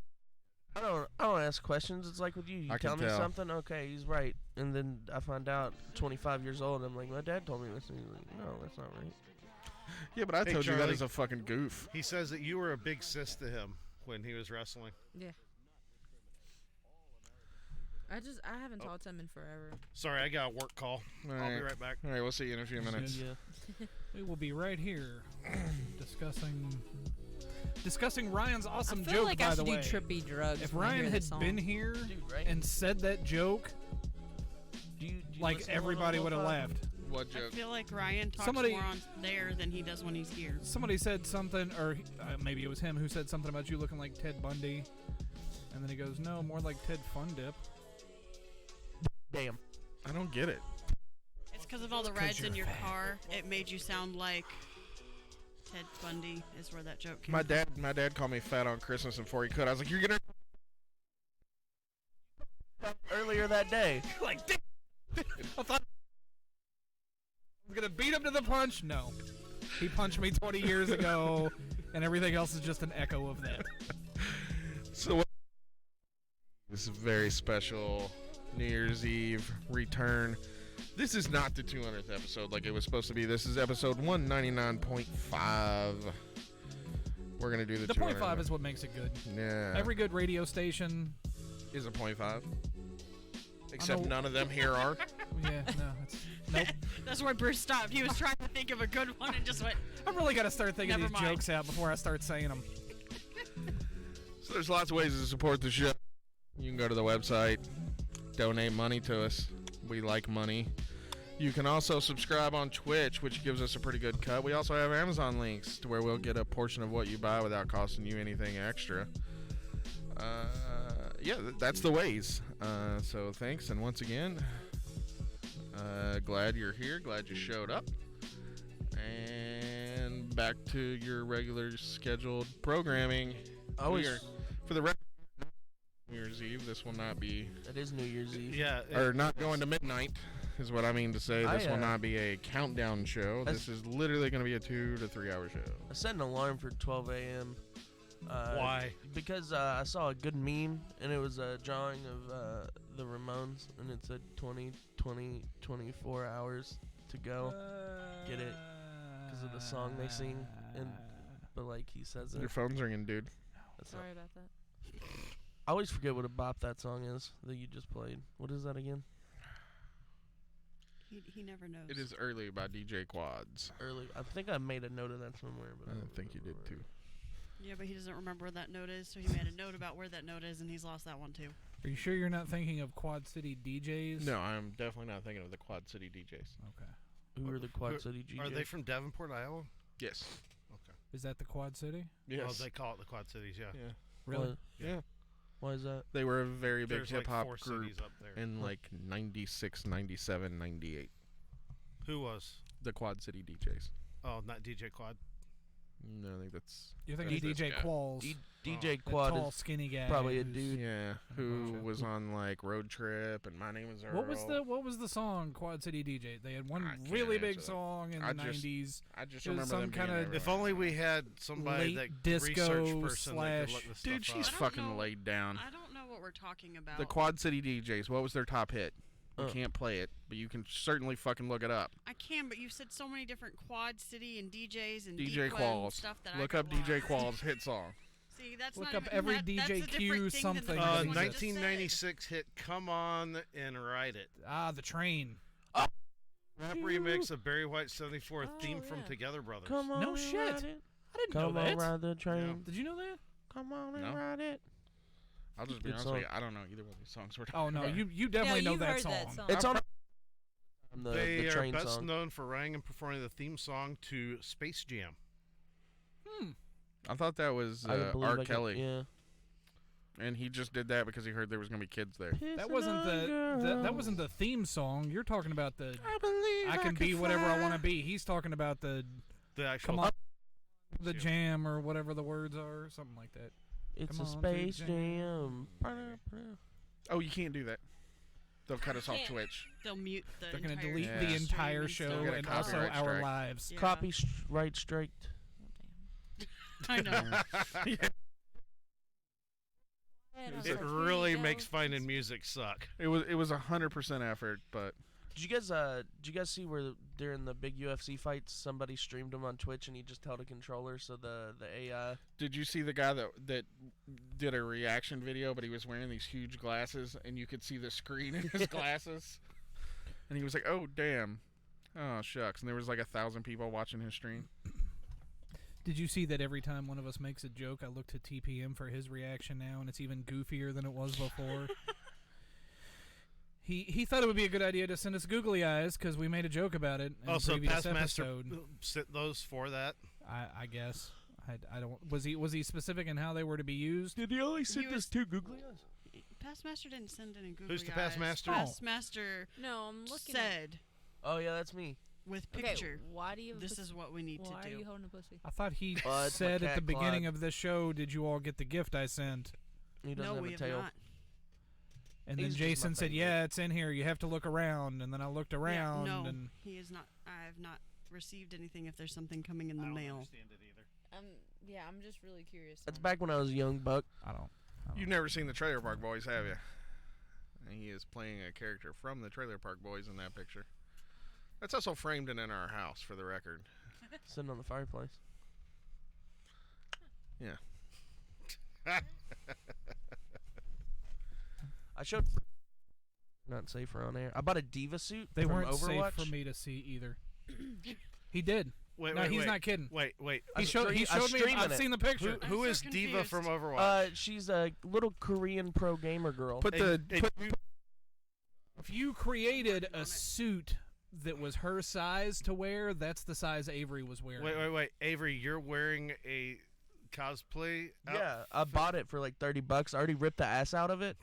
I don't ask questions. It's like with you. You I tell can me tell. something, okay, he's right, and then I find out 25 years old. I'm like, my dad told me this, and he's like, no, that's not right. Yeah, but I Hey, told you that Charlie. is a fucking goof. He says that you were a big sis to him when he was wrestling. Yeah. I haven't talked to him in forever. Sorry, I got a work call. I'll be right back. All right, we'll see you in a few minutes. We will be right here discussing Ryan's awesome I feel joke. like by I the should do way, trippy drugs. if when I Ryan hear had this song. been here right? and said that joke, Do you like listen to everybody Rollin would have OFD? laughed. What I joke? feel like Ryan talks Somebody- more on there than he does when he's here. Somebody said something, or maybe it was him who said something about you looking like Ted Bundy, and then he goes, "No, more like Ted Fundip." Damn. I don't get it. It's because of all the 'cause rides in you're your fat. car. It made you sound like Ted Bundy is where that joke came My from. dad called me fat on Christmas and before he could. I was like, "You're gonna." Earlier that day. Like, damn. I thought I was gonna beat him to the punch. No, he punched me 20 years ago, and everything else is just an echo of that. So this is a very special New Year's Eve return. This is not the 200th episode like it was supposed to be. This is episode 199.5. We're gonna do the 200th. 0.5 is what makes it good. Yeah. Every good radio station is a 0.5. Except know- none of them here are. Yeah, no, it's nope. That's where Bruce stopped. He was trying to think of a good one and just went. I've really got to start thinking Never these mind. jokes out before I start saying them. So there's lots of ways to support the show. You can go to the website, donate money to us. We like money. You can also subscribe on Twitch, which gives us a pretty good cut. We also have Amazon links to where we'll get a portion of what you buy without costing you anything extra. Yeah, that's the ways. So thanks, and once again, glad you're here. Glad you showed up. And back to your regular scheduled programming. Always. We are- for the record, New Year's Eve. This will not be. It is New Year's Eve. Yeah. Or not going to midnight is what I mean to say. This will I not be a countdown show. This is literally going to be a 2 to 3 hour show. I set an alarm for 12 a.m. Why? Because I saw a good meme, and it was a drawing of the Ramones, and it said 24 hours to go. Get it? Because of the song they sing. But like he says it. Your phone's ringing, dude. That's Sorry about that. I always forget what a bop that song is that you just played. What is that again? He never knows. It is Early by DJ Quads. Early. I think I made a note of that somewhere, but I think you did too. Yeah, but he doesn't remember where that note is, so he made a note about where that note is, and he's lost that one too. Are you sure you're not thinking of Quad City DJs? No, I'm definitely not thinking of the Quad City DJs. Okay. Who are the Quad City DJs? Are they from Davenport, Iowa? Yes. Okay. Is that the Quad City? Yes. Oh, they call it the Quad Cities, yeah. Yeah. Really? Yeah. Why is that? They were a very big There's like hip hop 4 group cities up there. in like 96, 97, 98. Who was? The Quad City DJs. Oh, not DJ Quad? No, I think that's. You're thinking of DJ Qualls. DJ Quad tall, is skinny guy. probably a who's- dude. Yeah, who was on like Road Trip and My Name Is Earl. What was the song Quad City DJ? They had one can't really answer big that. song in the 90s. I just It was remember some them being kind of everywhere. If only we had somebody late that research disco person that slash. could look this Dude, stuff she's up. fucking laid down. I don't know what we're talking about. The Quad City DJs. What was their top hit? You Oh. can't play it, but you can certainly fucking look it up. I can, but you've said so many different Quad City and DJs and DJ Deep Web and Qualls. stuff that Look I up got DJ lost. Qualls hit song. See, that's Look not up even, every that's DJ a different Q thing than the something. first one you just said. 1996 hit "Come On and Ride It." The Train. Rap remix of Barry White's '74 theme from Together Brothers. Come on, No and shit. ride it. I didn't Come know on, that. ride the train. Did you know that? Come on and No. ride it. I'll just be Good honest with you. song. I don't know either one of these songs we're talking Oh no, about. you definitely know you've that heard song. that song. It's on the They are train best song. known for writing and performing the theme song to Space Jam. I thought that was I believe R. I could- Kelly. Yeah. And he just did that because he heard there was going to be kids there. That wasn't that wasn't the theme song. You're talking about the I believe I can be could whatever I fly. want to be. He's talking about the actual come on the jam or whatever the words are, something like that. It's Come a on, Space Big Jam. Oh, you can't do that. They'll cut us off Twitch. They'll mute the They're going to entire delete Yeah. the stream entire and show stuff. They'll get a and also copyright our strike. lives. Yeah. Copyright striked. I know. It really makes finding music suck. It was 100% effort, but Did you guys see where during the big UFC fights somebody streamed them on Twitch and he just held a controller so the AI? did you see the guy that did a reaction video, but he was wearing these huge glasses and you could see the screen in his glasses? And he was like, "Oh damn, oh shucks," and there was like 1,000 people watching his stream. Did you see that every time one of us makes a joke, I look to TPM for his reaction now, and it's even goofier than it was before? He thought it would be a good idea to send us googly eyes because we made a joke about it in a Also, previous Past Master episode. sent those for that. I guess. I don't. Was he specific in how they were to be used? Did he only send us 2 googly eyes? Past Master didn't send any googly Who's the Past eyes. Master? Past Master No, I'm looking said Oh yeah, that's me. with Okay, picture. why do you? This is what we need Why to are do. you holding a pussy? I thought he it's my said at the cat, beginning Claude. of the show, "Did you all get the gift I sent?" He doesn't No, have we a have tail. not. And He's then just my Jason said, favorite. "Yeah, it's in here. You have to look around." And then I looked around, Yeah, no, and he is not. I have not received anything. If there's something coming in the mail, Yeah, I'm just really curious. That's back when I was a young buck. I don't. You've never seen the Trailer Park Boys, have you? And he is playing a character from the Trailer Park Boys in that picture. That's also framed and in our house, for the record. Sitting on the fireplace. Yeah. I showed. Not safer on air. I bought a Diva suit. They from weren't Overwatch. safe for me to see either. He did. Wait, no, wait, he's wait. not kidding. Wait. He showed me. I've seen the picture. Who is Diva from Overwatch? She's a little Korean pro gamer girl. If you created a suit that was her size to wear, that's the size Avery was wearing. Wait. Avery, you're wearing a cosplay Yeah, I bought it for like $30. I already ripped the ass out of it.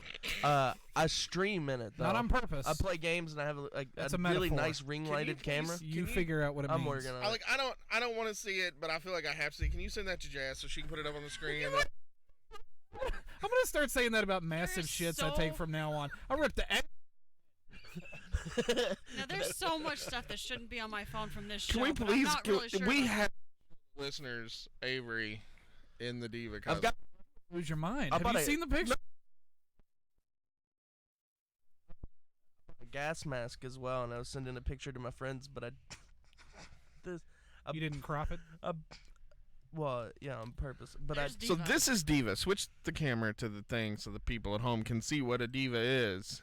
I stream in it though. Not on purpose. I play games and I have like That's a a really metaphor. nice ring lighted camera. You figure out what it I'm means. working on I it. I don't want to see it, but I feel like I have to see. Can you send that to Jazz so she can put it up on the screen? And I'm gonna start saying that about massive shits I take from now on. I ripped the. now there's so much stuff that shouldn't be on my phone from this show. Can we but I'm please? not really sure we about have listeners, Avery, in the Diva. I've got. Lose your mind. I Have bought you a- seen the picture? A gas mask as well, and I was sending a picture to my friends, but You didn't crop it. Well, yeah, on purpose. But So this is Diva. Switch the camera to the thing so the people at home can see what a Diva is.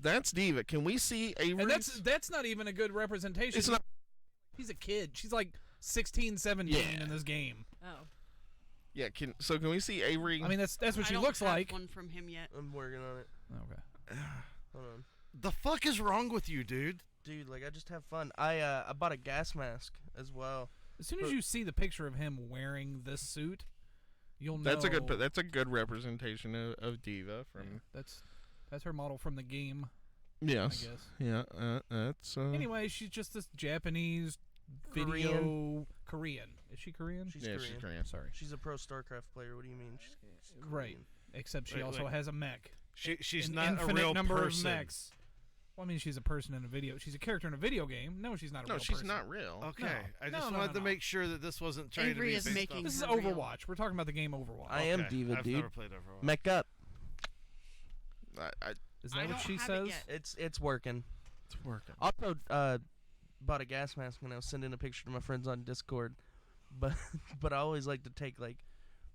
That's Diva. Can we see Avery? And that's not even a good representation. It's not. He's a kid. She's like 16, 17 Yeah. in this game. Oh. Yeah. Can we see Avery? I mean, that's what I she don't looks have like. one from him yet. I'm working on it. Okay. Hold on. The fuck is wrong with you, dude? Dude, like I just have fun. I bought a gas mask as well. As soon as you see the picture of him wearing this suit, you'll know. That's a good representation of Diva from. That's her model from the game. Yes. I guess. Yeah. That's. Anyway, she's just this Japanese video Korean. Is she Korean? She's Yeah, Korean. she's Korean. Sorry. She's a pro StarCraft player. What do you mean? She's Right. Korean. Except she Wait, also wait. has a mech. She's An not a infinite real number person. of mechs. Well, I mean, she's a person in a video. She's a character in a video game. No, she's not a No, real she's person. not real. Okay, No. I No, just no, wanted no, to no. make sure that this wasn't trying Avery to be is based making off- This is her real. Overwatch. We're talking about the game Overwatch. I am Okay, Diva, I've dude. never played Overwatch. Mech up. Is I that what don't she have it says? yet. It's working. It's working. Also, bought a gas mask and I was sending a picture to my friends on Discord, but but I always like to take like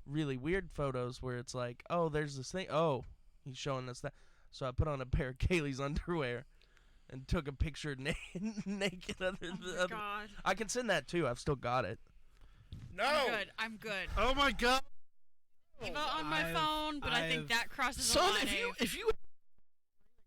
really weird photos where it's like, oh, there's this thing. Oh, he's showing us that. So I put on a pair of Kaylee's underwear and took a picture naked. Oh my God. I can send that too. I've still got it. I'm good. Oh my God. Eva on my phone, but I think that crosses the Son, line. if you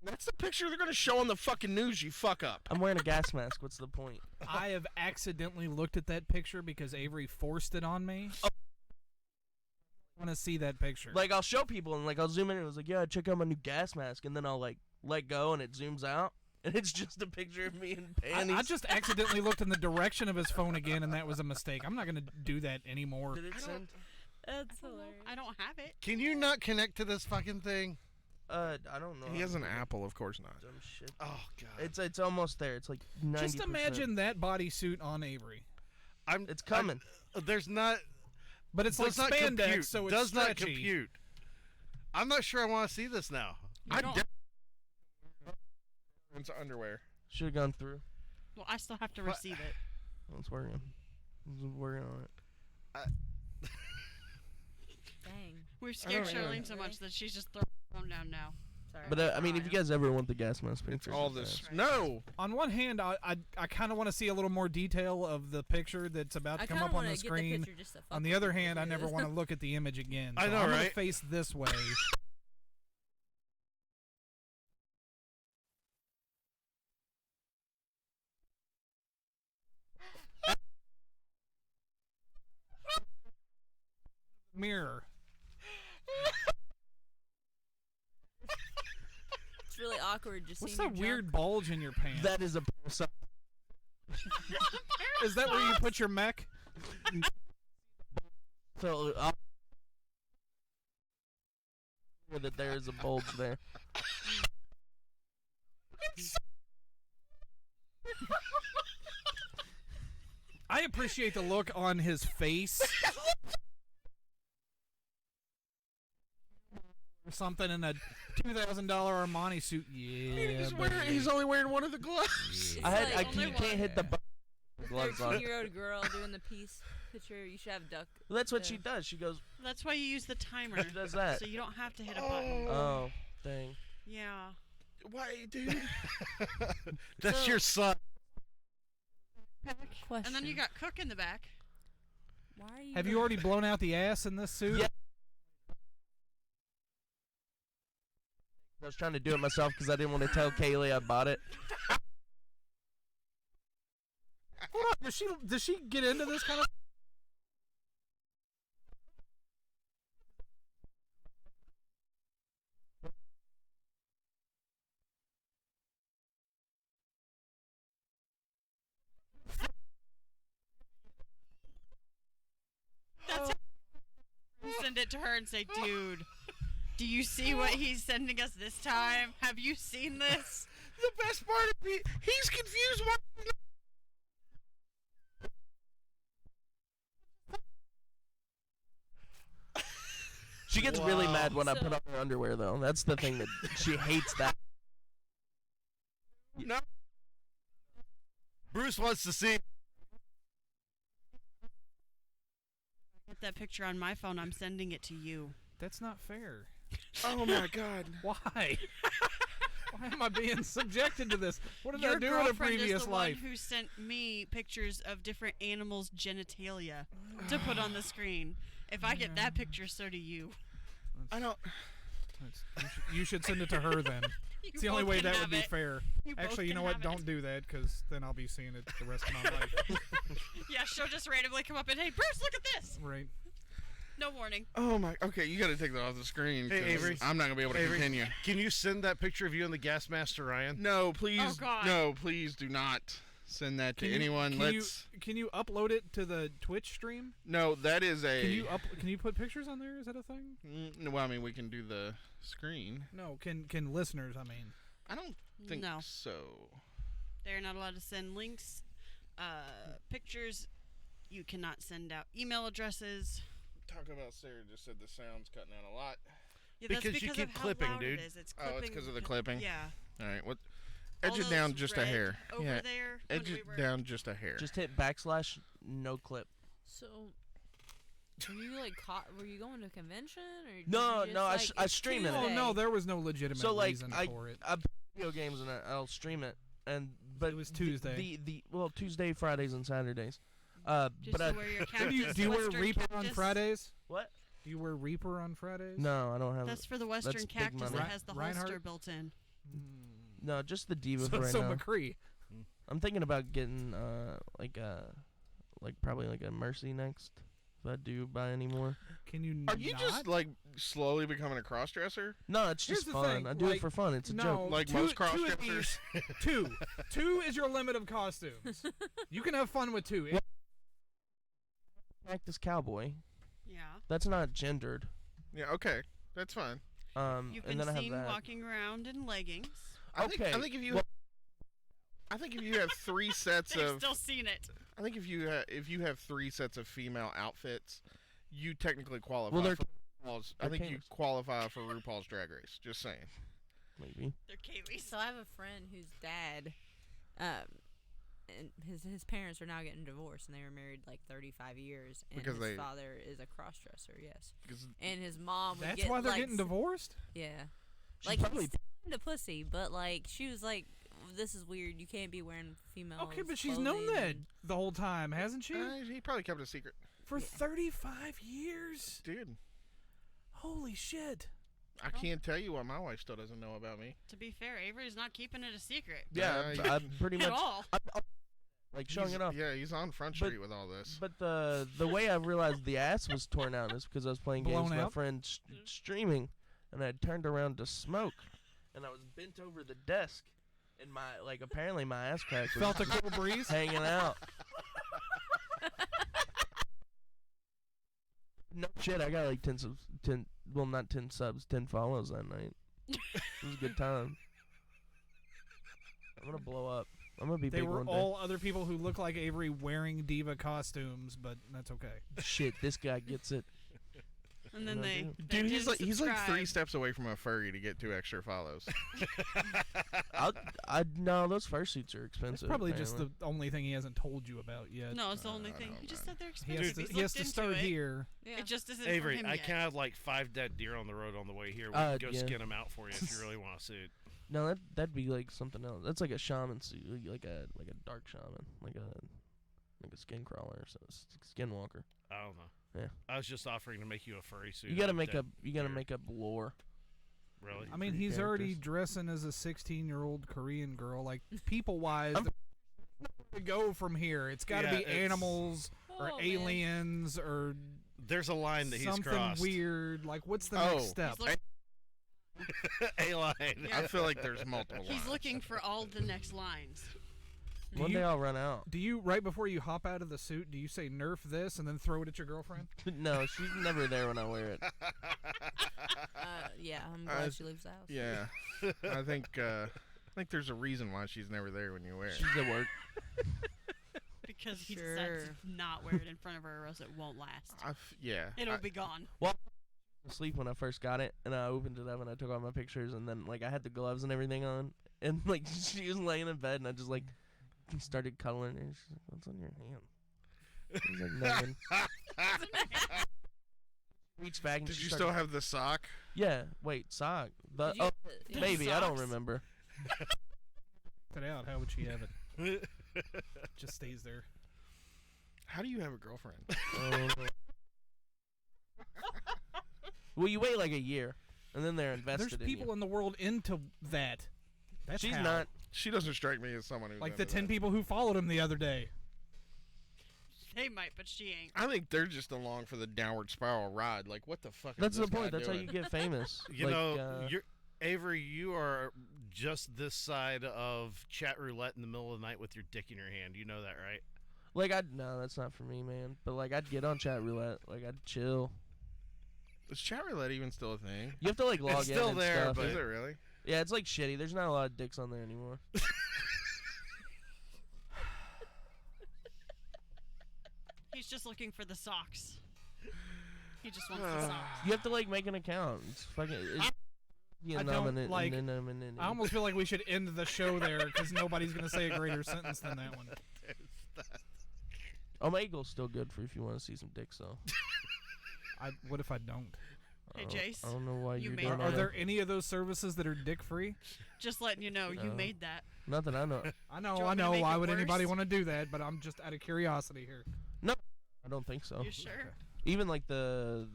that's the picture they're gonna show on the fucking news, you fuck up. I'm wearing a gas mask. What's the point? I have accidentally looked at that picture because Avery forced it on me. Oh. I want to see that picture. Like I'll show people and like I'll zoom in and it was like, yeah, check out my new gas mask, and then I'll like let go and it zooms out and it's just a picture of me in panties. I just accidentally looked in the direction of his phone again, and that was a mistake. I'm not going to do that anymore. Did it send? That's hilarious. I don't have it. Can you not connect to this fucking thing? I don't know. He has an Apple, of course not. Dumb shit. Oh God. It's almost there. It's like 90%. Just imagine that bodysuit on Avery. It's coming. There's not. But it's like does not spandex, compute. so it's does not stretchy. compute. I'm not sure I want to see this now. It's underwear. Should have gone through. Well, I still have to receive it. It's working. It's working on it. Dang. We've scared Charlene so much that she's just throwing her phone down now. Sorry. But I mean, if you guys ever want the gas mask pictures, All this. No. On one hand, I kind of want to see a little more detail of the picture that's about to I come kinda up on wanna the get the screen. picture just to fuck On the with other you, hand, I it never is. want to look at the image again. I So know, I'm gonna right? face this way. Mirror. It's really awkward just What's seeing that your weird bulge in your pants? That is a parasite. Is that where you put your mech? So that there is a bulge there. I appreciate the look on his face. Or something in a $2,000 Armani suit. Yeah. He's only wearing one of the gloves. You can't hit the gloves on. 13-year-old girl doing the peace picture. You should have duck. Well, that's what she does. She goes. That's why you use the timer. She does that. So you don't have to hit a button. Oh, dang. Yeah. Why, dude? That's your son. And then you got Cook in the back. Why are you? Have you already blown out the ass in this suit? Yeah. I was trying to do it myself because I didn't want to tell Kaylee I bought it. Hold on. Does she get into this kind of? That's send it to her and say, dude, do you see what he's sending us this time? Have you seen this? The best part of me, he's confused. Why? She gets really mad when I put on her underwear, though. That's the thing that she hates that. No. Bruce wants to see. Get that picture on my phone. I'm sending it to you. That's not fair. Oh my God. Why? Why am I being subjected to this? What did Your I do in a girlfriend previous is the life? one who sent me pictures of different animals' genitalia to put on the screen. If I get that picture, so do you. I don't. You should send it to her then. It's the only both way can that would have be it. fair. You both Actually, you can know what? have Don't do that because then I'll be seeing it the rest of my life. Yeah, she'll just randomly come up and, hey, Bruce, look at this. Right. No warning. Oh my. Okay, you got to take that off the screen. Hey, 'cause Avery. I'm not gonna be able to Avery, continue. Can you send that picture of you in the gas mask to Ryan? No, please. Oh, God. No, please do not send that to anyone. Can you upload it to the Twitch stream? No, that is a. Can you put pictures on there? Is that a thing? No, well, I mean, we can do the screen. No, can listeners? I mean, I don't think No. so. They're not allowed to send links, pictures. You cannot send out email addresses. Talk about Sarah just said the sound's cutting out a lot. Yeah, that's because you keep of how clipping, loud dude. It is. It's Oh, it's clipping. because of the clipping? Yeah. All right, what? All Edge it those down just a red hair. over Yeah, there edge when it we were- down just a hair. Just hit backslash no clip. So, were you like were you going to a convention or? did No, you no, just, I stream it. Oh no, there was no legitimate So like reason I for it. play video games and I'll stream it, but it was Tuesday. Well, Tuesday, Fridays, and Saturdays. Just but to wear your cactus. Do you wear Western Reaper on cactus? Fridays? What? Do you wear Reaper on Fridays? No, I don't have. That's for the Western that's big cactus money. that has the holster Reinhardt? built in. No, just the Diva So, right so now. McCree. I'm thinking about getting like probably like a Mercy next if I do buy any more. Can you? Are you just like slowly becoming a crossdresser? No, it's Here's just the fun. thing, I do like, it for fun. It's a no, joke. Like two- most two of cross-dressers. these- two is your limit of costumes. You can have fun with two. Cactus cowboy. Yeah. That's not gendered. Yeah, okay, that's fine. You've and been then I have seen that. walking around in leggings. I think if you, I think if you have 3 sets They've of, still seen it. I think if you have 3 sets of female outfits, you technically qualify. Well, they're for RuPaul's, I think you cameras. qualify for RuPaul's Drag Race. Just saying. Maybe. They're Kaylee's. So I have a friend whose dad, and his parents are now getting divorced, and they were married like 35 years. And Because his they- father is a crossdresser, yes. Because And his mom would That's get, why they're like, getting divorced? Yeah. She's Like probably- he's still into pussy, but like she was like, "This is weird. You can't be wearing female." Okay, but she's known that the whole time, hasn't she? he probably kept it a secret. For 35 years? Dude, Holy shit. I can't tell you what my wife still doesn't know about me. To be fair, Avery's not keeping it a secret. Yeah, I'm pretty At much all. I'm like showing it off. Yeah, he's on Front Street with all this. But the way I realized the ass was torn out is because I was playing games Blown with my out? friend streaming, and I turned around to smoke, and I was bent over the desk, and apparently my ass crack was Felt a cool breeze? hanging out. No shit, I got like 10 subs, 10, well not 10 subs, 10 follows that night. It was a good time. I'm gonna blow up. I'm gonna be They big were one day. all other people who look like Avery wearing diva costumes, but that's okay. Shit, this guy gets it. And then What do I they, do? they Dude, he's like didn't 3 subscribe. steps away from a furry to get 2 extra follows. No, those fursuits are That's expensive. probably just apparently. the only thing he hasn't told you about yet. No, it's the only thing. He just said they're He expensive. has to, He's he has looked to start into it. here. Yeah. It just isn't Avery, for him I yet. can have like 5 dead deer on the road on the way here. We can go yeah. skin them out for you if you really want to see it. No, that'd be like something else. That's like a shaman suit, like a dark shaman, like a skin crawler, so skinwalker. I don't know. Yeah. I was just offering to make you a furry suit. You gotta out of make dead up. You gotta deer. make up lore. Really? I mean, for your he's already characters. dressing as a 16-year-old Korean girl. Like, people-wise, to go from here. It's got to Yeah, be it's- animals or Oh, man. aliens or There's a line that he's something crossed. weird. Like, what's the Oh. next step? A line. Yeah. I feel like there's multiple lines. He's looking for all the next lines. Do One you- day I'll run out. Do you, right before you hop out of the suit, do you say nerf this and then throw it at your girlfriend? No, she's never there when I wear it. Yeah, I'm glad she leaves the house. Yeah, I think there's a reason why she's never there when you wear it. She's at work. Because he Sure. decides to not wear it in front of her or else it won't last. Yeah. It'll be gone. Well, I was asleep when I first got it, and I opened it up and I took all my pictures, and then like I had the gloves and everything on, and like she was laying in bed, and I just like started cuddling her. She's like, "What's on your hand?" I was like, "Nothing." Reached back and Did she you started- still have the sock? Yeah. Wait, sock. The Did you oh, get the maybe I don't socks? remember. Put it out. How would she have it? Just stays there. How do you have a girlfriend? Well, you wait like a year, and then they're invested There's in people you. in the world into that. That's She's how. not. She doesn't strike me as someone who's Like the into 10 that. people who followed him the other day. They might, but she ain't. I think they're just along for the downward spiral ride. Like, what the fuck? That's is the this guy point. That's how doing? you get famous. You like, know, you're Avery. You are just this side of chat roulette in the middle of the night with your dick in your hand. You know that, right? Like, no, that's not for me, man. But, like, I'd get on chat roulette. Like, I'd chill. Is chat roulette even still a thing? You have to, like, log it's in still and there, stuff. but is it really? Yeah, it's, like, shitty. There's not a lot of dicks on there anymore. He's just looking for the socks. He just wants the socks. You have to, like, make an account. It's fucking... I don't like. I almost feel like we should end the show there because nobody's gonna say a greater sentence than that one. Omega's still good for if you want to see some dicks, though. What if I don't? Hey, Jace. I don't know why you you're made doing Are that. there any of those services that are dick free? Just letting you know, you made that. Not that I know. I Do you know. want me to make Why it would anybody worse? want to do that? But I'm just out of curiosity here. No, I don't think so. You sure? Even like the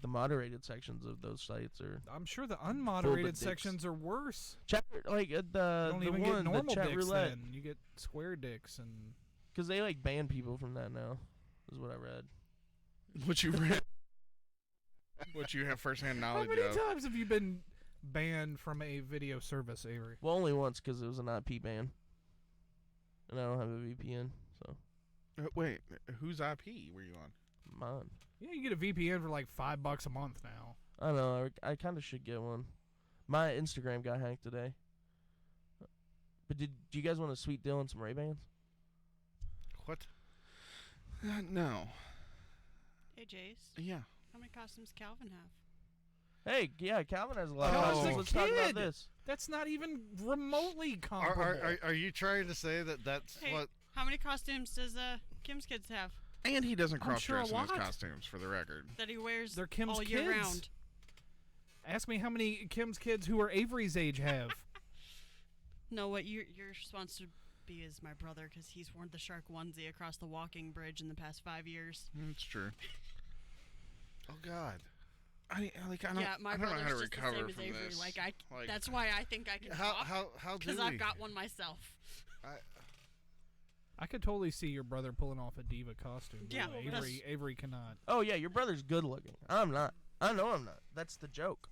moderated sections of those sites are. I'm sure the full of unmoderated dicks. sections are worse. Chat like You the don't even get one normal the chat dicks roulette then. You get square dicks and. because they like ban people from that now. Is what I read. What you read? What you have firsthand knowledge How many of? times have you been banned from a video service, Avery? Well, only once because it was an IP ban, and I don't have a VPN, so. Wait, whose IP were you on? Mine. Yeah, you get a VPN for like $5 a month now. I know. I kind of should get one. My Instagram got hacked today. But do you guys want a sweet deal on some Ray-Bans? What? No. Hey, Jace. Yeah. How many costumes Calvin have? Hey, yeah, Calvin has a lot of Calvin's costumes. a Let's talk about kid. this. That's not even remotely comparable. Are you trying to say that that's Hey, what? how many costumes does Kim's kids have? And he doesn't I'm sure cross-dress a in his lot. costumes, for the record. That he wears They're Kim's all year kids. round. Ask me how many Kim's kids who are Avery's age have. No, what you're supposed to be is my brother because he's worn the shark onesie across the walking bridge in the past 5 years. It's true. Oh God. I don't. Yeah, my I don't know brother's how to just the recover same as from Avery. this. Like that's why I think I can How do because we? I've got one myself. I could totally see your brother pulling off a diva costume. Yeah, Avery cannot. Oh, yeah, your brother's good looking. I'm not. I know I'm not. That's the joke.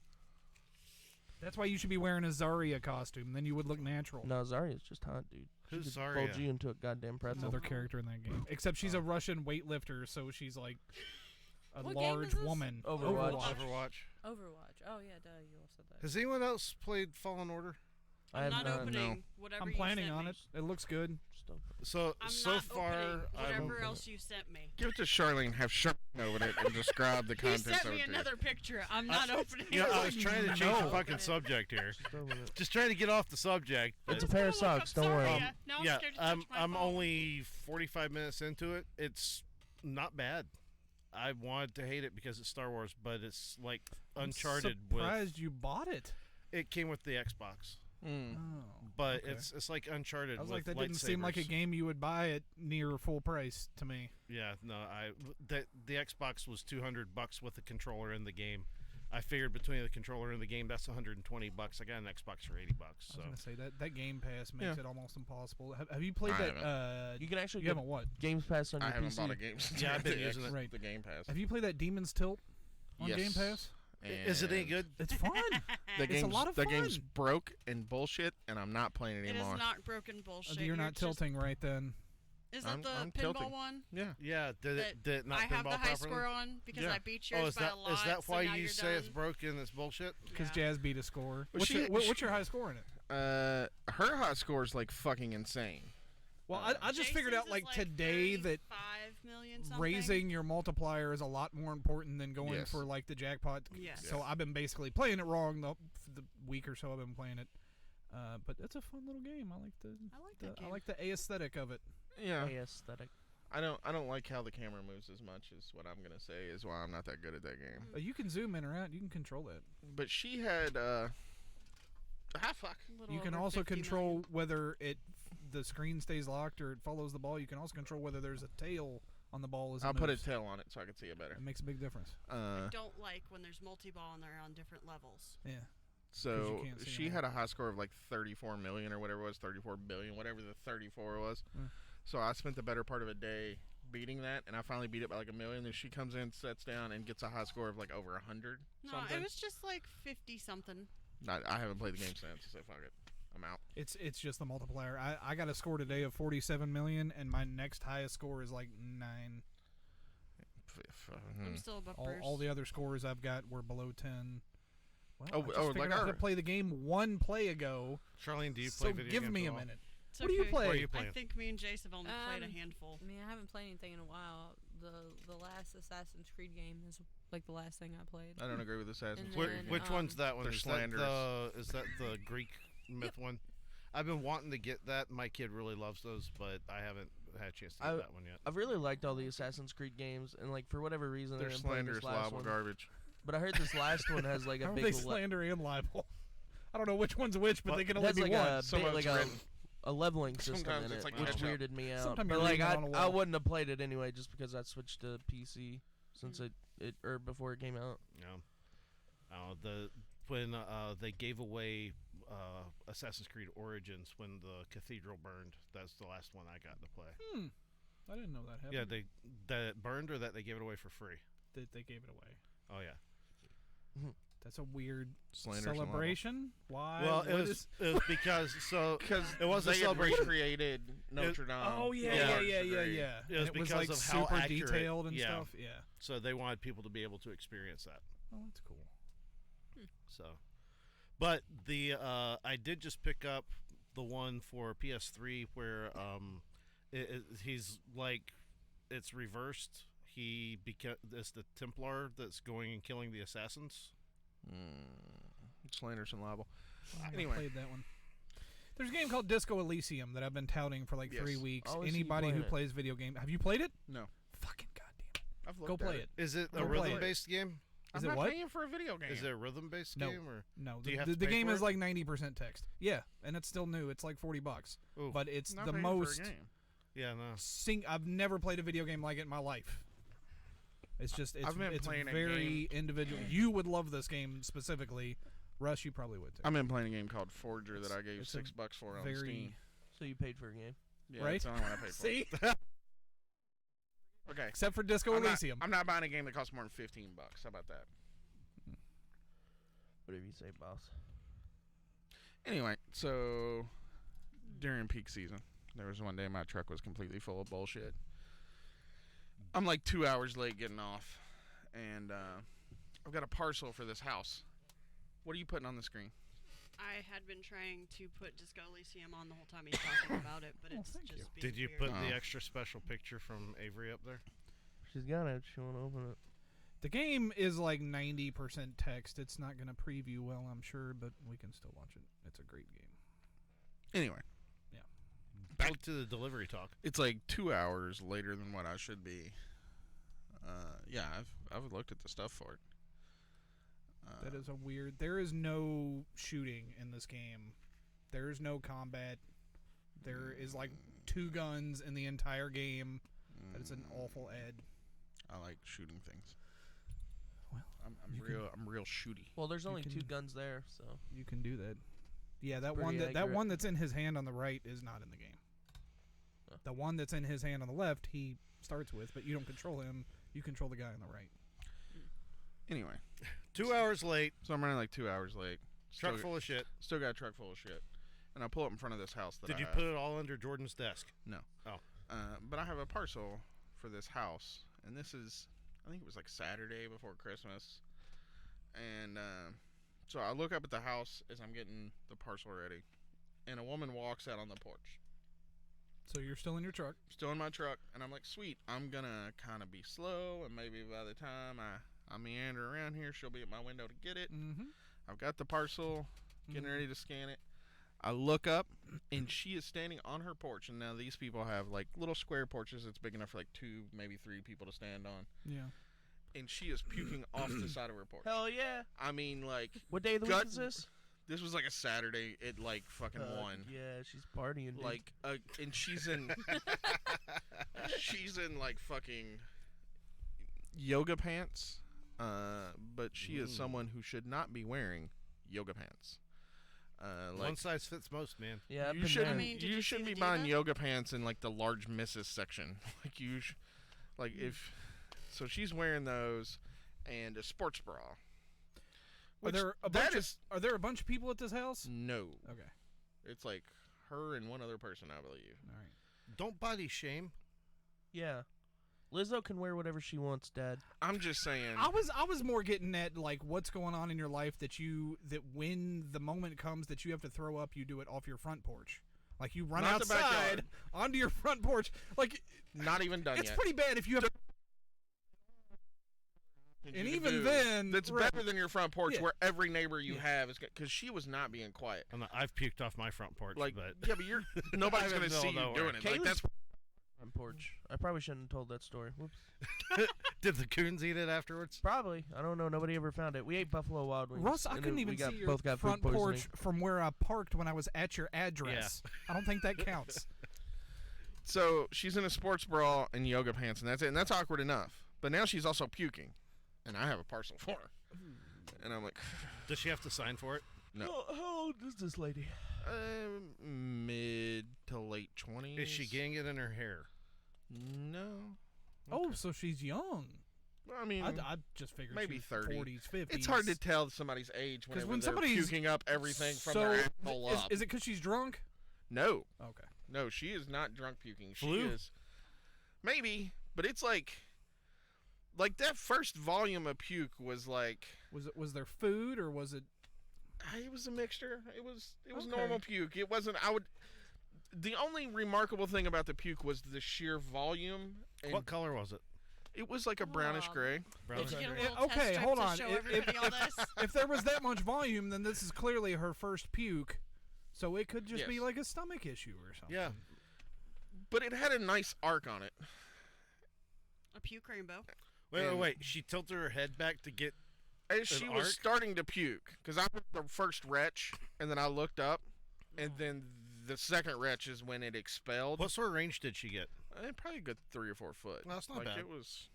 That's why you should be wearing a Zarya costume. Then you would look natural. No, Zarya's just hot, dude. Who's She Zarya? fold you into a goddamn pretzel. Another character in that game. Except she's a Russian weightlifter, so she's like a What game large is this? woman. Overwatch. Overwatch. Oh yeah, duh. You all said that. Has anyone else played Fallen Order? I'm not not, opening no. whatever I'm you planning sent on me. it. It looks good. So I'm not far, opening I'm whatever else you sent me. Give it to Charlene. Have Charlene open it and describe the He contents sent of me it. to you. another picture. I'm not opening You know, it. I was trying to change the fucking subject here. Just trying to get off the subject. It's a pair of socks. Don't worry. Now I'm yeah, scared to touch my I'm phone. only 45 minutes into it. It's not bad. I wanted to hate it because it's Star Wars, but it's like Uncharted. I'm surprised you bought it. It came with the Xbox. Oh, But okay. it's like Uncharted. I was with like, that didn't seem like a lightsabers. game you would buy at near full price to me. Yeah, no, the Xbox was $200 with the controller in the game. I figured between the controller and the game, that's $120. I got an Xbox for $80. I So was gonna say that Game Pass makes Yeah. it almost impossible. Have you played I that? haven't. You can actually You get haven't what? Games Pass on I your haven't PC. bought a game since Yeah, I've been the using it. Right. the Game Pass. Have you played that Demon's Tilt on Yes. Game Pass? is it any And good? It's fun. The It's game's, a lot of the fun. game's broke and bullshit, and I'm not playing it It anymore. is not broken bullshit. You're not just- tilting right then. Is that I'm the pinball tilting. one? Yeah. Yeah, did it not I have pinball the high properly? score on because Yeah. I beat yours is by that a lot. is that so why now you you're say it's done. broken? It's bullshit. Because Yeah. Jazz beat a score. Well, What's your high score in it? Her hot score is like fucking insane. Well, I just figured out Jason's like is today that 5 million something. raising your multiplier is a lot more important than going Yes. for like the jackpot. Yes. So I've been basically playing it wrong the week or so I've been playing it. But it's a fun little game. I like that game. I like the aesthetic of it. Yeah. Aesthetic. I don't like how the camera moves as much as what I'm gonna say is why I'm not that good at that game. You can zoom in or out. You can control that. But she had fuck. You can also control whether the screen stays locked or it follows the ball. You can also control whether there's a tail on the ball as it I'll put a moves. tail on it so I can see it better. It makes a big difference. I don't like when there's multi-ball and they're on different levels. Yeah. So you can't see she them all. had a high score of like 34 million or whatever it was, 34 billion, whatever the 34 was. Mm. So I spent the better part of a day beating that, and I finally beat it by like 1 million. Then she comes in, sets down, and gets a high score of like over 100. No, something. it was just like 50 something. I haven't played the game since, so fuck it. I'm out. It's just the multiplier. I got a score today of 47 million, and my next highest score is like 9. I'm still above all the other scores I've got were below 10. Well, Oh, I just like figured out how to play the game one play ago. Charlene, do you play video games? Give me at a all? minute. It's What do you okay. play? What are you playing? I think me and Jace have only played a handful. I mean, I haven't played anything in a while. The last Assassin's Creed game is like the last thing I played. I don't agree with Assassin's And Creed. then, Which one's that one? They're slanderous. Is that the Greek myth one? I've been wanting to get that. My kid really loves those, but I haven't had a chance to get that one yet. I've really liked all the Assassin's Creed games, and like for whatever reason, They're I didn't play this slanderous, last libel one. garbage. But I heard this last one has like a How are big. they slander and libel? I don't know which one's which, but they can only That's be like one. a leveling system Sometimes in it's it, like which ketchup. weirded me out. Sometimes But you're like reading it on a I wall. wouldn't have played it anyway, just because I switched to PC since it or before it came out. Yeah. When they gave away Assassin's Creed Origins when the cathedral burned, that's the last one I got to play. I didn't know that happened. Yeah, that it burned or that they gave it away for free. They gave it away. Oh yeah. That's a weird Slanders and celebration. Why? Well, it What was is- because it was a they had celebration. recreated Notre Dame. Oh yeah. It was And because like of how super accurate, detailed and stuff. Yeah. So they wanted people to be able to experience that. Oh, that's cool. So, but I did just pick up the one for PS3 where he's like it's reversed. It's the Templar that's going and killing the assassins. Slanders and libel. I Anyway. played that one. There's a game called Disco Elysium that I've been touting for like 3 weeks. I always see you Anybody who playing it. plays video game, have you played it? No. Fucking goddamn. I've Go looked at play it. Is it a Go play it. rhythm-based game? Is I'm it not what? paying for a video game. Is it a rhythm-based No. game or No, do you have the to pay game for is it? like 90% text. Yeah, and it's still new. It's like $40, Oof. but it's Not the paying for a most. game. Yeah, no. I've never played a video game like it in my life. It's just I've been it's playing a very individual. You would love this game specifically. Russ, you probably would too. I've been playing a game called Forger that I gave It's a $6 for on very- Steam. So you paid for a game, Yeah, right? that's the only one I paid for. See? Okay. Except for Disco Elysium. I'm not buying a game that costs more than $15. How about that? whatever you say, boss. Anyway, so during peak season, there was one day my truck was completely full of bullshit. I'm like 2 hours late getting off, and I've got a parcel for this house. What are you putting on the screen? I had been trying to put Disco Elysium on the whole time he's talking about it, but it's just being Did you weird. put the extra special picture from Avery up there? She's got it. She won't open it. The game is like 90% text. It's not going to preview well, I'm sure, but we can still watch it. It's a great game. Anyway. Yeah. Back to the delivery talk. It's like 2 hours later than what I should be. Yeah, I've looked at the stuff for it. That is a weird... There is no shooting in this game. There is no combat. There is like 2 guns in the entire game. That is an awful ad. I like shooting things. Well, I'm real shooty. Well, there's only can- 2 guns there, so You can do that. Yeah, that Pretty one that accurate. one that's in his hand on the right is not in the game. The one that's in his hand on the left, he starts with, but you don't control him. You control the guy on the right. Anyway. 2 hours late. So I'm running like 2 hours late. Truck full of shit. Still got a truck full of shit. And I pull up in front of this house that Did I you have. put it all under Jordan's desk? No. Oh. But I have a parcel for this house. And this is, I think it was like Saturday before Christmas. And so I look up at the house as I'm getting the parcel ready. And a woman walks out on the porch. So you're still in your truck? Still in my truck. And I'm like, sweet, I'm going to kind of be slow. And maybe by the time I meander around here, she'll be at my window to get it. Mm-hmm. I've got the parcel, getting ready to scan it. I look up, and she is standing on her porch. And now these people have like little square porches that's big enough for like 2, maybe 3 people to stand on. Yeah. And she is puking off the side of her porch. Hell yeah. I mean, like... What day of the week is this? This was like a Saturday at like fucking 1. Yeah, she's partying, dude. Like, and she's in... she's in like fucking yoga pants. But she is someone who should not be wearing yoga pants. Like, one size fits most, man. Yeah, you shouldn't. I mean, did you you shouldn't see be the buying diva? yoga pants in like the large misses section. Like like if. So she's wearing those, and a sports bra. Are there a bunch of people at this house? No. Okay. It's like her and one other person, I believe. All right. Don't body shame. Yeah. Lizzo can wear whatever she wants, Dad. I'm just saying. I was more getting at like what's going on in your life that when the moment comes that you have to throw up, you do it off your front porch. Like you run outside onto your front porch. Like not even done it's yet. It's pretty bad if you have. And even then, that's better than your front porch, where every neighbor you have is because she was not being quiet. I've puked off my front porch. Like, but yeah, but you're nobody's gonna see you doing it. Like, that's front porch. I probably shouldn't have told that story. Whoops. Did the coons eat it afterwards? Probably. I don't know. Nobody ever found it. We ate Buffalo Wild Wings. Russ, I couldn't even see your front porch from where I parked when I was at your address. Yeah. I don't think that counts. So she's in a sports bra and yoga pants, and that's it. And that's awkward enough. But now she's also puking, and I have a parcel for her. And I'm like, does she have to sign for it? No. How old is this lady? Mid to late 20s. Is she getting it in her hair? No. Okay. Oh, so she's young. Well, I mean, I just figured maybe she was 30, 40s, 50s. It's hard to tell somebody's age when somebody's puking up everything from their asshole up. Is it because she's drunk? No. Okay. No, she is not drunk puking. Flu? She is. Maybe, but it's like that first volume of puke was like. Was there food or was it? It was a mixture. It was normal puke. It wasn't. The only remarkable thing about the puke was the sheer volume. And what color was it? It was like a brownish gray. Okay, hold on. If there was that much volume, then this is clearly her first puke. So it could just be like a stomach issue or something. Yeah. But it had a nice arc on it. A puke rainbow. Wait. She tilted her head back to get as she was starting to puke, because I was the first retch, and then I looked up, and then the second retch is when it expelled. What sort of range did she get? Probably a good 3 or 4 foot. Well, that's not bad. It was.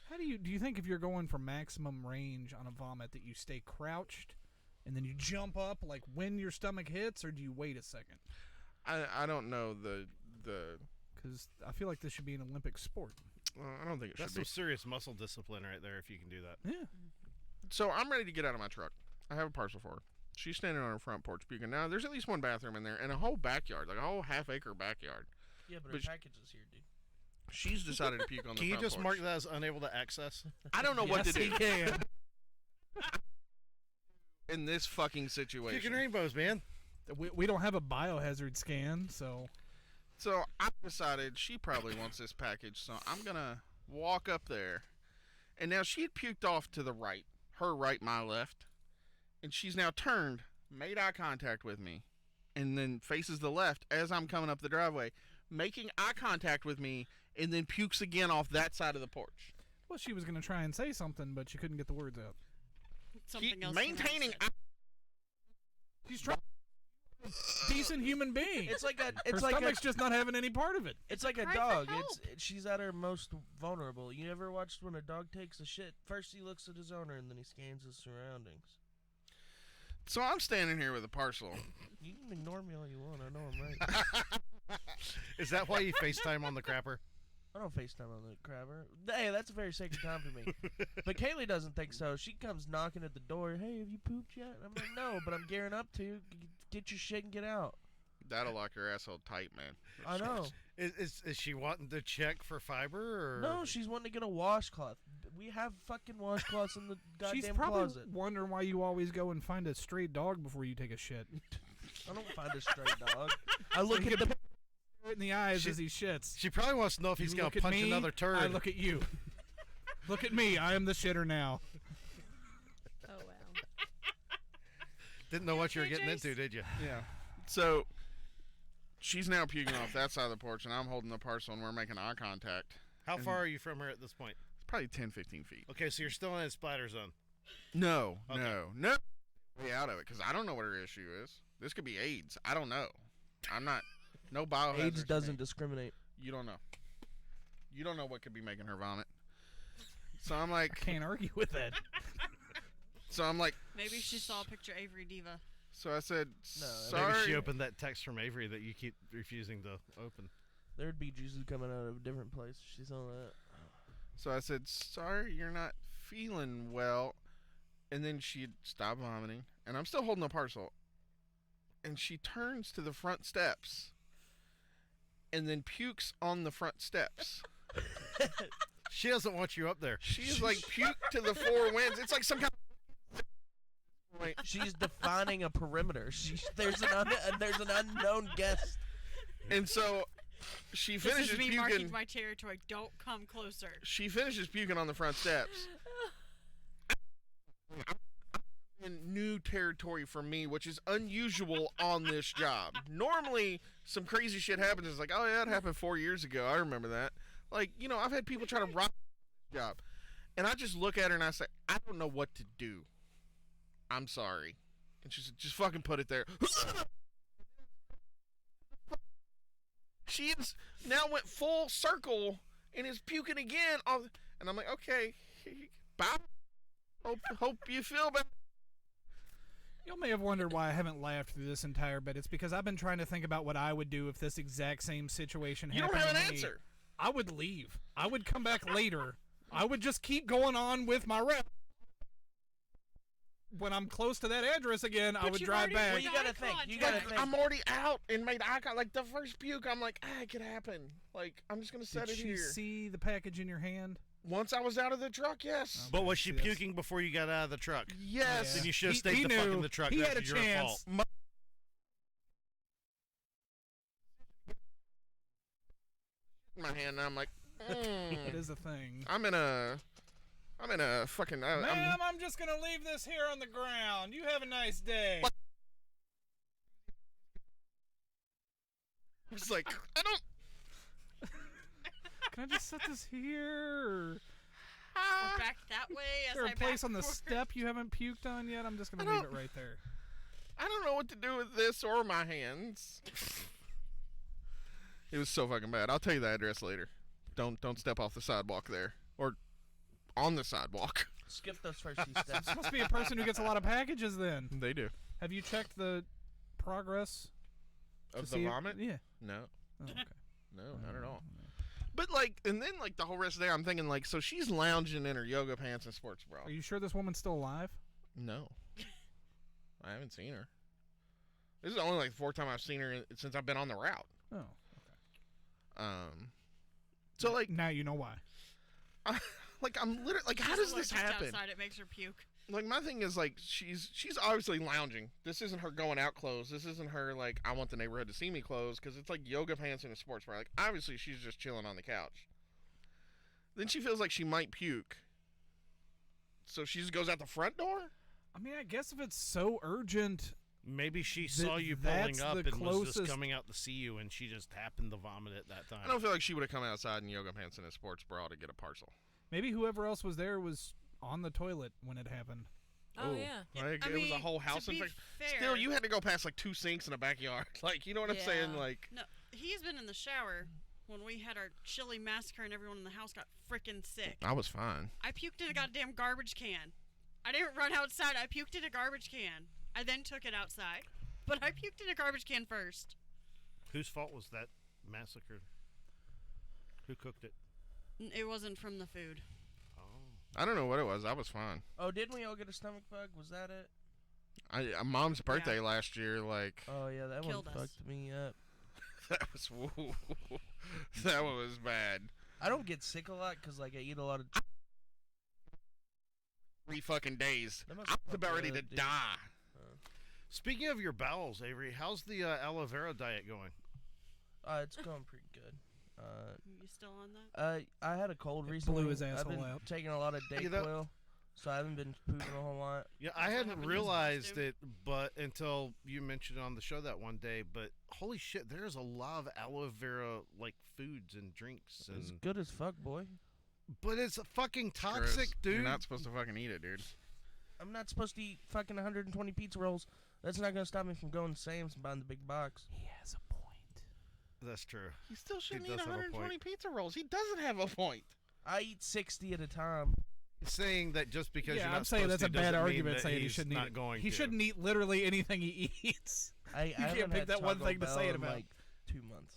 How do you think if you're going for maximum range on a vomit that you stay crouched, and then you jump up like when your stomach hits, or do you wait a second? I don't know the. Because I feel like this should be an Olympic sport. I don't think it should be. That's some serious muscle discipline right there if you can do that. Yeah. So I'm ready to get out of my truck. I have a parcel for her. She's standing on her front porch puking. Now, there's at least one bathroom in there and a whole backyard, like a whole half-acre backyard. Yeah, but her package is here, dude. She's decided to puke on the Can front you just porch. mark that as unable to access? I don't know what to do. Yes, he can. In this fucking situation. Puking rainbows, man. We don't have a biohazard scan, so... So I decided she probably wants this package, so I'm going to walk up there. And now she had puked off to the right. Her right, my left. And she's now turned, made eye contact with me, and then faces the left as I'm coming up the driveway, making eye contact with me, and then pukes again off that side of the porch. Well, she was going to try and say something, but she couldn't get the words out. Something else. Maintaining. She's trying. Decent human being. It's like her stomach's just not having any part of it. It's like a dog. She's at her most vulnerable. You ever watched when a dog takes a shit? First he looks at his owner and then he scans his surroundings. So I'm standing here with a parcel. You can ignore me all you want. I know I'm right. Is that why you FaceTime on the crapper? I don't FaceTime on the crabber. Hey, that's a very sacred time for me. But Kaylee doesn't think so. She comes knocking at the door. Hey, have you pooped yet? I'm like, no, but I'm gearing up to. Get your shit and get out. That'll lock your asshole tight, man. I know. Is she wanting to check for fiber? Or? No, she's wanting to get a washcloth. We have fucking washcloths in the goddamn She's probably closet. wondering why you always go and find a stray dog before you take a shit. I don't find a stray dog. I look at the in the eyes as he shits. She probably wants to know if he's going to punch another turd. I look at you. Look at me. I am the shitter now. Oh, wow. Didn't know what you were getting into, did you? Yeah. So she's now puking off that side of the porch, and I'm holding the parcel, and we're making eye contact. How far are you from her at this point? It's probably 10, 15 feet. Okay, so you're still in a splatter zone. No. Way out of it, because I don't know what her issue is. This could be AIDS. I don't know. I'm not. No biohazard. AIDS doesn't discriminate. You don't know. You don't know what could be making her vomit. So I'm like, I can't argue with that. So I'm like, maybe she saw a picture of Avery Diva. So I said, no, sorry. Maybe she opened that text from Avery that you keep refusing to open. There'd be juices coming out of a different place. She saw that. So I said, sorry, you're not feeling well. And then she'd stop vomiting, and I'm still holding the parcel. And she turns to the front steps, and then pukes on the front steps. She doesn't want you up there. She's like puke to the four winds. It's like some kind of... She's defining a perimeter. There's an unknown guest. And so she finishes This is me puking. marking my territory. Don't come closer. She finishes puking on the front steps. In new territory for me, which is unusual on this job. Normally, some crazy shit happens. It's like, oh yeah, it happened 4 years ago. I remember that. Like, you know, I've had people try to rob the job, and I just look at her and I say, I don't know what to do. I'm sorry. And she said, just fucking put it there. She is now went full circle and is puking again. And I'm like, okay, bye. Hope you feel better. You may have wondered why I haven't laughed through this entire bit. It's because I've been trying to think about what I would do if this exact same situation happened. You don't have an to me. answer. I would leave. I would come back later. I would just keep going on with my rep. When I'm close to that address again, I would drive back. Well, you gotta think. I'm already out and made eye contact. Like the first puke, I'm like, it could happen. Like I'm just gonna set Did it she here. see the package in your hand? Once I was out of the truck, yes. But was she puking before you got out of the truck? Yes. Then you should have stayed the fuck in the truck. He That's had a your chance. fault. My hand, and I'm like, That is a thing. I'm in a fucking. Ma'am, I'm just gonna leave this here on the ground. You have a nice day. What? I was like, I don't. Can I just set this here? Or back that way. Is As there I a place back on the forward? step you haven't puked on yet? I'm just gonna leave it right there. I don't know what to do with this or my hands. It was so fucking bad. I'll tell you the address later. Don't step off the sidewalk there or on the sidewalk. Skip those first few steps. I'm supposed to be a person who gets a lot of packages. Then They do. have you checked the progress Of to the see it? vomit? Yeah. No. Oh, okay. No, not at all. But like, and then like the whole rest of the day, I'm thinking like, so she's lounging in her yoga pants and sports bra. Are you sure this woman's still alive? No, I haven't seen her. This is only like the fourth time I've seen her since I've been on the route. Oh, okay. So like now you know why. Like I'm literally like, how She's does this allergic happen? Outside, it makes her puke. Like my thing is like she's obviously lounging. This isn't her going out clothes. This isn't her like I want the neighborhood to see me clothes because it's like yoga pants and a sports bra. Like obviously she's just chilling on the couch. Then she feels like she might puke. So she just goes out the front door? I mean, I guess if it's so urgent. Maybe she saw you pulling up and was just coming out to see you, and she just happened to vomit at that time. I don't feel like she would have come outside in yoga pants and a sports bra to get a parcel. Maybe whoever else was there was on the toilet when it happened. Oh, yeah. Like, I it was a mean, whole house to be infection. fair- Still, you had to go past like 2 sinks in a backyard. Like, you know what I'm saying? Like, No, he's been in the shower when we had our chili massacre and everyone in the house got freaking sick. I was fine. I puked in a goddamn garbage can. I didn't run outside. I puked in a garbage can. I then took it outside. But I puked in a garbage can first. Whose fault was that massacre? Who cooked it? It wasn't from the food. I don't know what it was. I was fine. Oh, didn't we all get a stomach bug? Was that it? Mom's birthday last year, like. Oh yeah, that Killed one us. fucked me up. That was that one was bad. I don't get sick a lot because like I eat a lot of. 3 fucking days. That must I was fuck about you ready up, to dude. die. Speaking of your bowels, Avery, how's the aloe vera diet going? It's going pretty good. You still on that? I had a cold It recently. blew his I've asshole been out. taking a lot of Dayquil, so I haven't been pooping a whole lot. Yeah, That's I what hadn't happened to his realized costume. it, but until you mentioned it on the show that one day. But holy shit, there's a lot of aloe vera like foods and drinks, It's and good as fuck, boy. but it's fucking toxic, Chris, dude. You're not supposed to fucking eat it, dude. I'm not supposed to eat fucking 120 pizza rolls. That's not gonna stop me from going to Sam's and buying the big box. He has a point. That's true. He still shouldn't He eat does have a 120 point. pizza rolls. He doesn't have a point. I eat 60 at a time. Saying that just because you're Yeah, not I'm saying supposed that's a to bad doesn't mean argument that saying he he's shouldn't not eat. going He to. shouldn't eat literally anything he eats. I You haven't can't pick had that one Taco thing to say Bell it in, about. like 2 months.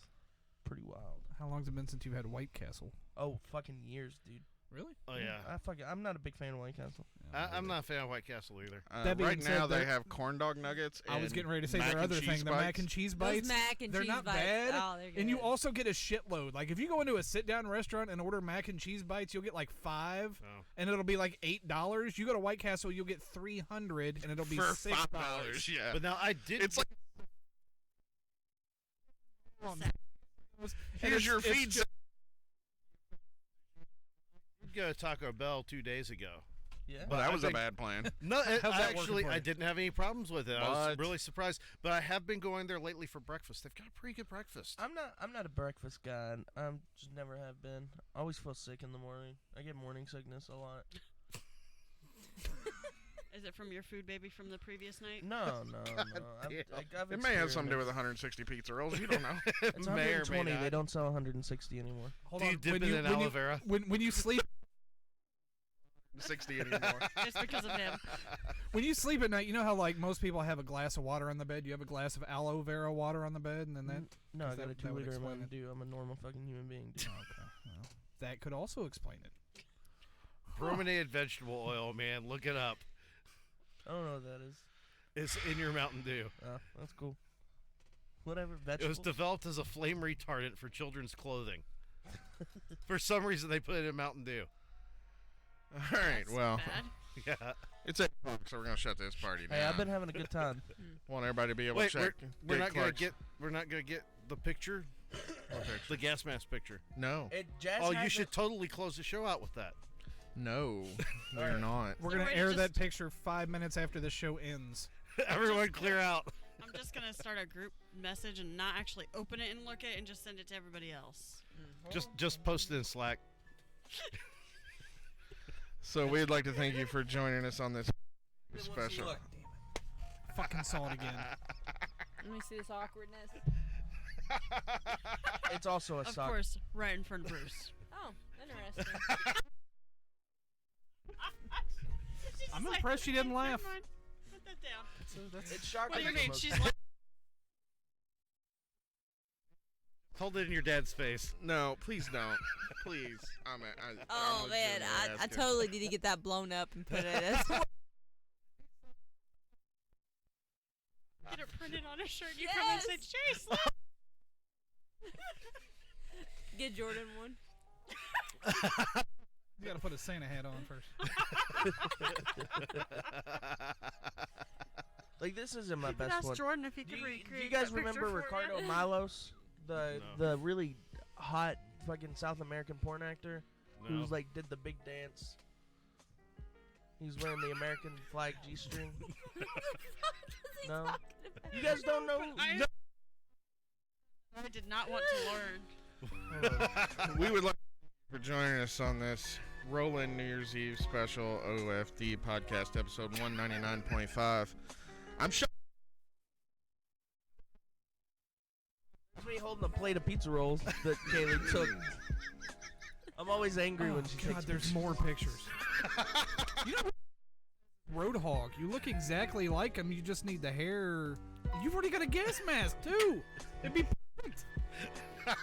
Pretty wild. How long's it been since you've had White Castle? Oh, fucking years, dude. Really? Oh yeah. I'm not a big fan of White Castle. I'm not a fan of White Castle either. Right now they have corn dog nuggets. I was and getting ready to say mac their and other cheese thing, the bites. mac and cheese bites. Those mac and they're cheese not bites. bad. Oh, they're and you good. also get a shitload. Like if you go into a sit-down restaurant and order mac and cheese bites, you'll get like 5, and it'll be like $8. You go to White Castle, you'll get 300, and it'll be For $6. $5. Yeah. But now I did. It's like And here's your feed. Did go to Taco Bell 2 days ago. Yeah. Well, that was a bad plan. No, How's that working actually, for I you? didn't have any problems with it. I was What? really surprised. But I have been going there lately for breakfast. They've got a pretty good breakfast. I'm not a breakfast guy. I'm just never have been. I always feel sick in the morning. I get morning sickness a lot. Is it from your food baby from the previous night? No. I've It may have something to do with experienced- 160 pizza rolls. You don't know. It's May or may 120. not. They don't sell 160 anymore. Hold Do on. you dip when it you, in when aloe you, vera? When you sleep 60 anymore. It's because of him. when you sleep at night, you know how like most people have a glass of water on the bed. You have a glass of aloe vera water on the bed, and then that. No, I got a that 2 would liter in explain Mountain Dew. I'm a normal fucking human being. Dude. Okay, well, that could also explain it. Brominated vegetable oil, man. Look it up. I don't know what that is. It's in your Mountain Dew. Oh, that's cool. Whatever. It Vegetables. was developed as a flame retardant for children's clothing. For some reason, they put it in Mountain Dew. All right, well, Bad. Yeah. it's 8 o'clock, so we're gonna shut this party down. Hey, I've been having a good time. Want everybody to be able Wait, to check. we're not gonna clerks. get. We're not gonna get the picture. What picture? The gas mask picture. No, Jazz Oh, you has should it- totally close the show out with that. no, we're not. We're So gonna we're air just- that picture 5 minutes after the show ends. Everyone clear out. I'm just gonna start a group message and not actually open it and look at it and just send it to everybody else. Just post it in Slack. So we'd like to thank you for joining us on this special. Fucking saw it again. Let me see this awkwardness. It's also a Of sock. course, right in front of Bruce. Oh, interesting. She's I'm just impressed she didn't "Never laugh." mind. Put that down. It's shocking. What do you for mean? most She's people. like, Hold it in your dad's face. No, please don't. Please. Oh man, I totally need to get that blown up and put it as. get it printed on a shirt. You come and say, "Chase, look." Get Jordan one. You gotta put a Santa hat on first. Like this isn't my You could best ask one. Jordan if he Do could you, recreate do you guys that picture remember for Ricardo you. Milos, the No. really hot fucking South American porn actor No. who's like did the big dance? He's wearing the American flag G-string. No, you guys don't know. I did not want to learn. We would like for joining us on this Rollin New Year's Eve special OFD podcast episode 199.5. I'm sure. It's me holding a plate of pizza rolls that Kaylee took. I'm always angry when she God, takes there's pictures. more pictures. You know, Roadhog, you look exactly like him. You just need the hair. You've already got a gas mask too. It'd be perfect. Come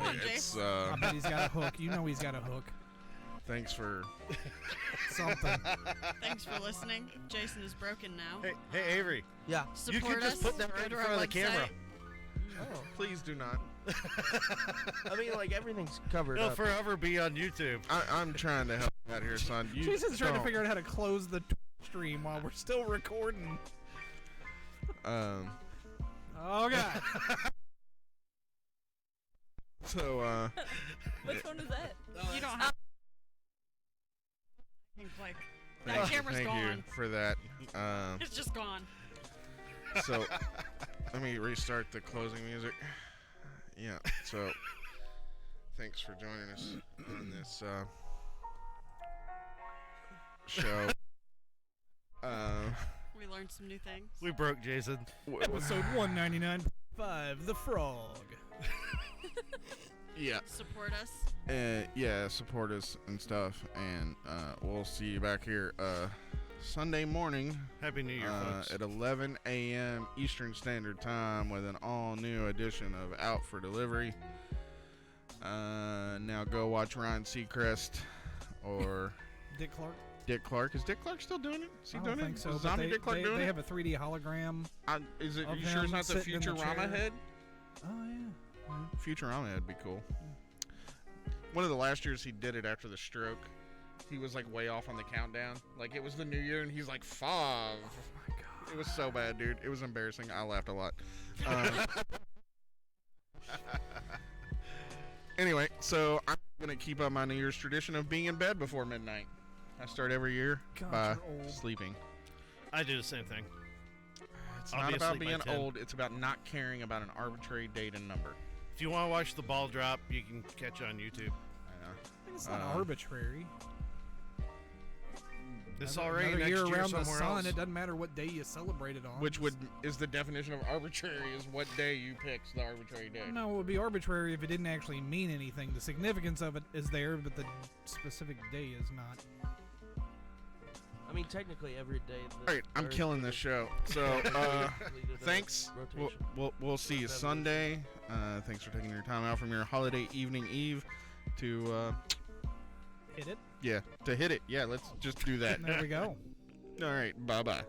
on, It's, Jace. I bet he's got a hook. You know he's got a hook. Thanks for something. Thanks for listening. Jason is broken now. Hey, Avery. Yeah. You Support can just us. put that Go right in to front our of the camera. website. Oh. please do not. I mean, like everything's covered It'll up. forever be on YouTube. I'm trying to help you out here, son. You Jason's trying to don't. figure out how to close the stream while we're still recording. Oh God. So Which one is that? You don't have. Like that camera's thank gone. you for that. It's just gone. So let me restart the closing music. Yeah. So thanks for joining us on this show. We learned some new things. We broke Jason. Episode 199.5, The Frog. Yeah. Support us. Yeah, support us and stuff, and we'll see you back here Sunday morning. Happy New Year, folks. At 11 a.m. Eastern Standard Time with an all-new edition of Out for Delivery. Now go watch Ryan Seacrest or Dick Clark. Dick Clark. Is Dick Clark still doing it? Is he I doing don't think it? so. Is but Zombie Dick Clark doing they it? have a 3D hologram. Is it? of You sure it's him not the sitting in the Futurama chair. head? Oh yeah. Futurama head would be cool. One of the last years he did it after the stroke. He was like way off on the countdown. Like it was the new year and he's like 5. Oh my god. It was so bad, dude. It was embarrassing. I laughed a lot. Anyway, so I'm gonna keep up my New Year's tradition of being in bed before midnight. I start every year God, by you're old. sleeping. I do the same thing. It's I'll not be about asleep by being 10. old. It's about not caring about an arbitrary date and number. If you want to watch the ball drop, you can catch it on YouTube. It's not arbitrary. This already Another next year year around the somewhere sun. else. It doesn't matter what day you celebrate it on. Which is the definition of arbitrary is what day you pick's the arbitrary day. No, it would be arbitrary if it didn't actually mean anything. The significance of it is there, but the specific day is not. I mean, technically every day. All right, I'm killing this show. So, thanks. We'll see you Sunday. Thanks for taking your time out from your holiday evening eve to hit it. Yeah, to hit it. Yeah, let's just do that. There we go. All right, bye-bye.